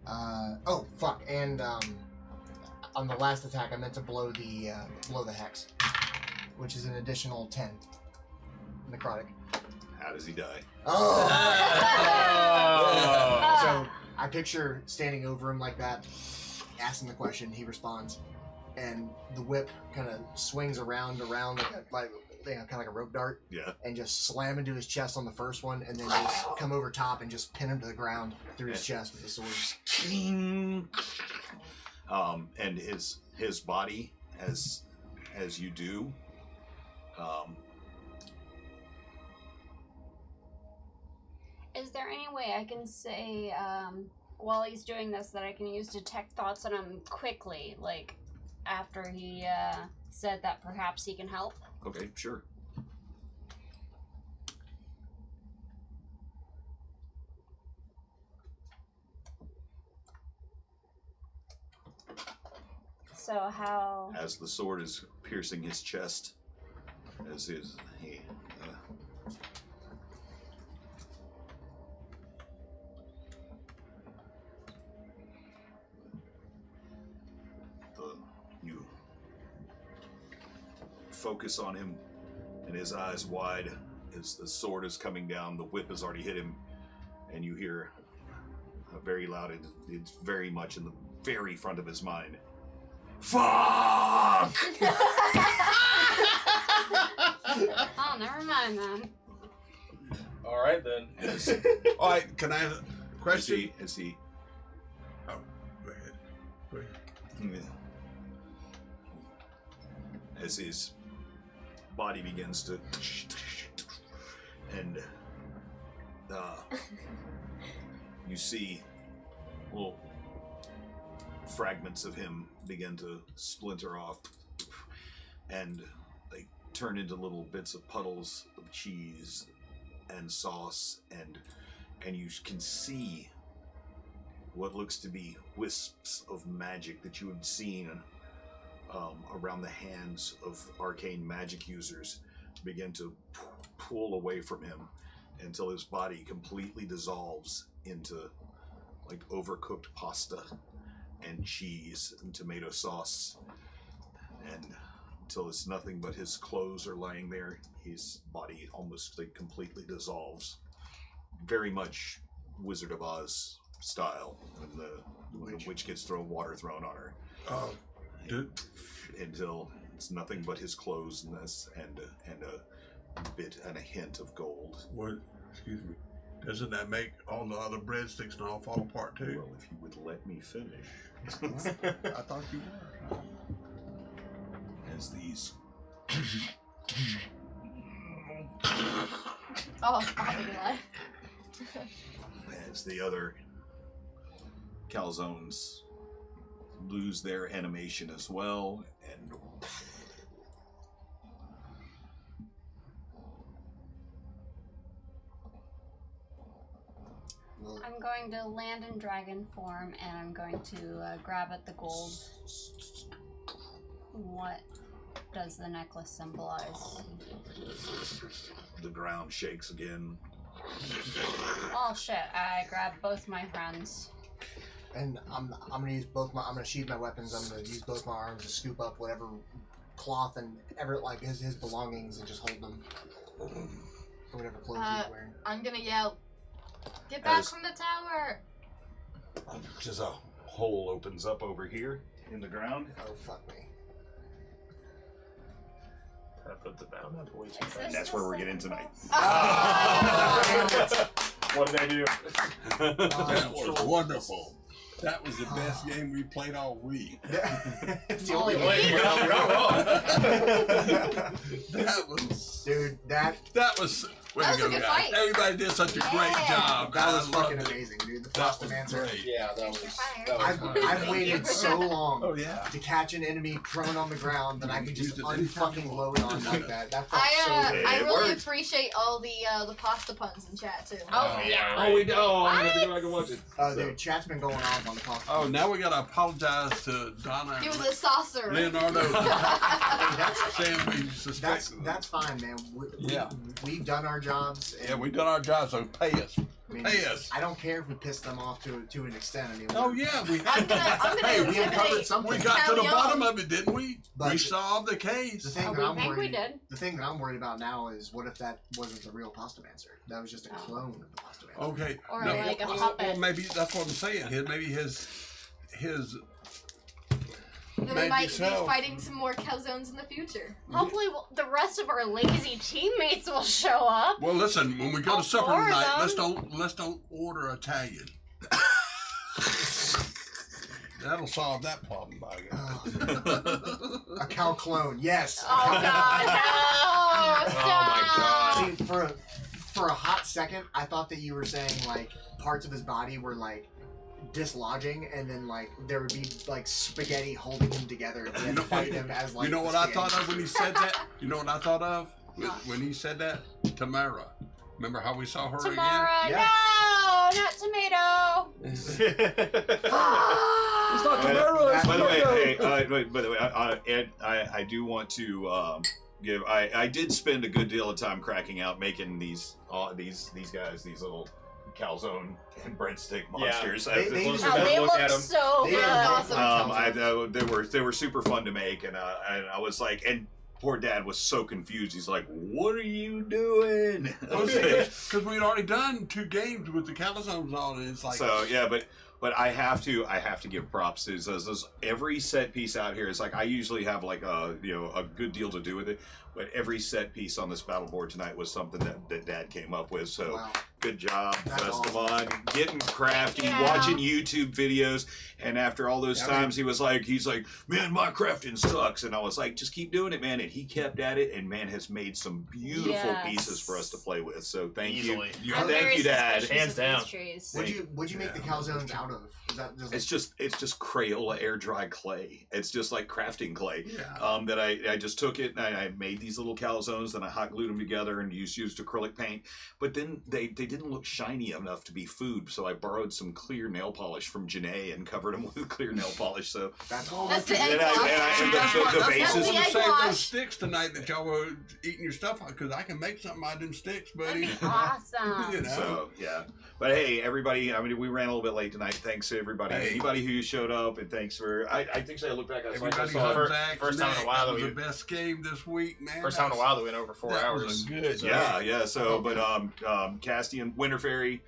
Oh fuck! And on the last attack, I meant to blow the hex, which is an additional 10 necrotic. How does he die? Oh! Oh. So I picture standing over him like that, asking the question. He responds, and the whip kind of swings around like kind of like a rope dart, Yeah. and just slam into his chest on the first one, and then just come over top and just pin him to the ground through his chest with the sword. And his body, as you do, Is there any way I can say, while he's doing this, that I can use detect thoughts on him quickly, like after he said that perhaps he can help? okay, sure. So how? As the sword is piercing his chest, as his you focus on him, and his eyes wide as the sword is coming down. The whip has already hit him, and you hear a very loud. It's very much in the very front of his mind. Fuck! Oh, never mind then. All right then. All right, can I ask a question? As he Oh, go ahead. Go ahead. as his body begins to and you see little fragments of him begin to splinter off, and they turn into little bits of puddles of cheese and sauce, and you can see what looks to be wisps of magic that you have seen around the hands of arcane magic users begin to pull away from him until his body completely dissolves into like overcooked pasta and cheese and tomato sauce and until it's nothing but his clothes are lying there. His body almost like completely dissolves. Very much Wizard of Oz style when the witch gets water thrown on her. Until it's nothing but his clothes and a bit and a hint of gold. What? Excuse me. Doesn't that make all the other breadsticks and all fall apart too? Well, if you would let me finish. I thought you were. As these Oh, stop it, Eli. as the other calzones lose their animation as well, and I'm going to land in dragon form, and I'm going to grab at the gold. What does the necklace symbolize? the ground shakes again. Oh shit! I grab both my friends. And I'm gonna use both my. I'm gonna sheath my weapons. I'm gonna use both my arms to scoop up whatever cloth and his belongings and just hold them. Or whatever clothes he's wearing. I'm gonna yell, "Get back from the tower!" Just a hole opens up over here in the ground. Oh fuck me! I put the bound on way too Is fast. And that's where we're getting tonight. What did I do? That was wonderful. That was the best game we played all week. It's the only Wait, way. you're not wrong. That was, Dude, that was. Way That to was a go, good guys. fight. Everybody did such a great job. that I was loved fucking it. amazing, dude. The That Frost was answer. great. Yeah, that was. I've waited so long Oh yeah. to catch an enemy prone on the ground that I could just Use it anytime unfucking you load want. on like that. That felt I It really worked. appreciate all the pasta puns in chat too. Oh yeah. Oh, we Oh, I'm gonna have to go back and watch it. so. Dude, chat's been going off on the pasta. Oh, now we gotta apologize to Donna He was and a saucer. Leonardo That's saying we suspect. that's fine, man. Yeah. We've done our jobs. And, Yeah, we done our job, so pay us. I mean, Pay us. I don't care if we piss them off to an extent. I mean, Oh yeah, we I'm gonna hey, we uncovered intimidate. something. we got to the Callion. bottom of it, didn't we? But We solved the the case. thing Oh, that I'm we think we worried. did. The thing that I'm worried about now is what if that wasn't the real pasta mancer? That was just a clone of the pasta mancer. Okay. Or no, like a well, puppet. well, maybe that's what I'm saying. Maybe his Then we maybe might so. be fighting some more calzones in the future. Hopefully, the rest of our lazy teammates will show up. Well, listen. When we go All to supper four of tonight, them. let's don't order Italian. That'll solve that problem, by God. A cow clone, yes. Oh God, no! Stop! See, for a hot second, I thought that you were saying like parts of his body were like dislodging, and then like there would be like spaghetti holding him together, and we had to fight him as like. You know the what I spaghetti. thought of when he said that? You know what I thought of when he said that? Tamara. Remember how we saw her Tamara, Yeah. no, not tomato. It's Ah! not Camaro. By the way, hey, by the way, Ed, I do want to give. I did spend a good deal of time cracking out making these guys, these little calzone and breadstick monsters. They Oh, just- they Look look at 'em. so They good. are awesome. They were super fun to make, and I was like, and poor Dad was so confused. He's like, "What are you doing?" Because we'd already done 2 games with the calzones on it. It's like So yeah, but I have to give props to this. Every set piece out here is like I usually have like a good deal to do with it, but every set piece on this battle board tonight was something that Dad came up with. So Wow. good job, That's Festamon, getting crafty, Thank you. watching YouTube videos, and after all those Yeah, times, he's like, man, my crafting sucks, and I was like, just keep doing it, man, and he kept at it, and man has made some beautiful Yes. pieces for us to play with. So thank Easily. you, I'm thank very you, Dad. suspicious Hands of down. these trees. What'd you make the calzones out of? Is that just It's just Crayola air dry clay. It's just like crafting clay. yeah. That I just took it and I made these little calzones, then I hot glued them together and used acrylic paint. But then they didn't look shiny enough to be food, so I borrowed some clear nail polish from Janae and covered them with clear nail polish. So that's all? That's the and egg I- wash. and I- See, and that's the why I bases. want The to egg save wash. those sticks tonight that y'all were eating your stuff on, because I can make something out of them sticks, buddy. That'd be awesome. You know. So yeah, but hey, everybody. I mean, we ran a little bit late tonight. Thanks everybody. Hey. Anybody who showed up, and thanks for. I think I look back. I Everybody saw hugs it. Zach's first time in a neck. while That that was we- the best game this week, man. First time in a while that we went over 4 that hours. was a good. So- Yeah. So, but Castian, Winter Fairy,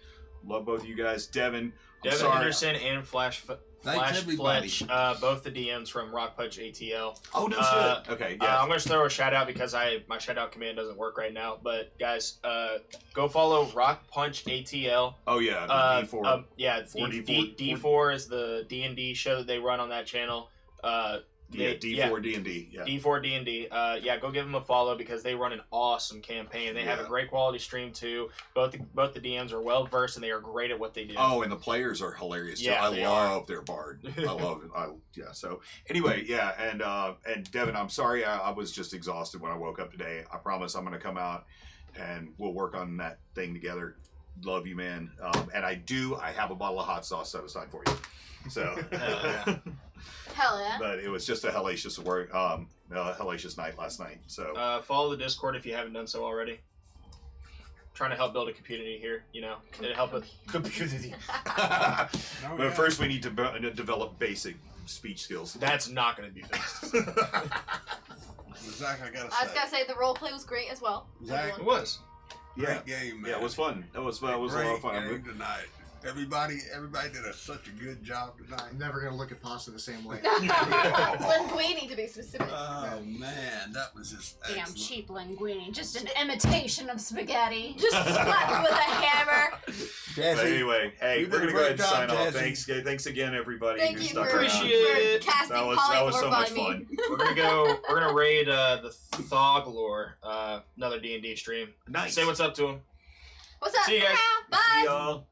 love both of you guys. Devin, I'm Devin sorry. Henderson and Flash everybody. Fletch, both the DMs from Rock Punch ATL. Oh no shit. Okay. Yeah. I'm gonna just throw a shout out because my shout out command doesn't work right now. But guys, go follow Rock Punch ATL. Oh yeah. The D4. Yeah, D4 is the D&D show that they run on that channel. D4 D&D. Yeah. D4 D&D. Yeah, go give them a follow because they run an awesome campaign. They have a great quality stream too. Both the DMs are well versed and they are great at what they do. Oh, and the players are hilarious too. Yeah, I they love their bard. I love it. Yeah. So anyway, yeah, and Devin, I'm sorry I was just exhausted when I woke up today. I promise I'm gonna come out and we'll work on that thing together. Love you, man. And I have a bottle of hot sauce set aside for you. So. Hell yeah. But it was just a hellacious hellacious night last night. So Follow the Discord if you haven't done so already. Trying to help build a community here, to help with community. but first we need to develop basic speech skills. That's not going to be fixed. Zach, I gotta I was gonna say the role play was great as well. Zach, It was. Yeah, great game, man. yeah, it was fun. That was a lot of fun. Great game tonight. Everybody did such a good job tonight. I'm never gonna look at pasta the same way. Linguini, to be specific. Oh man, that was just Damn excellent. cheap linguine. Just an imitation of spaghetti. Just splat with a hammer. But anyway, hey, you we're did gonna a go ahead great and sign job, off. Jesse. Thanks again, everybody. Thank who you stuck for, around. Appreciate it. for casting That was so much polymorph on fun. me. We're gonna raid the Thoglore, another D&D stream. Nice. Say what's up to him. What's up? See you guys. Bye. See y'all.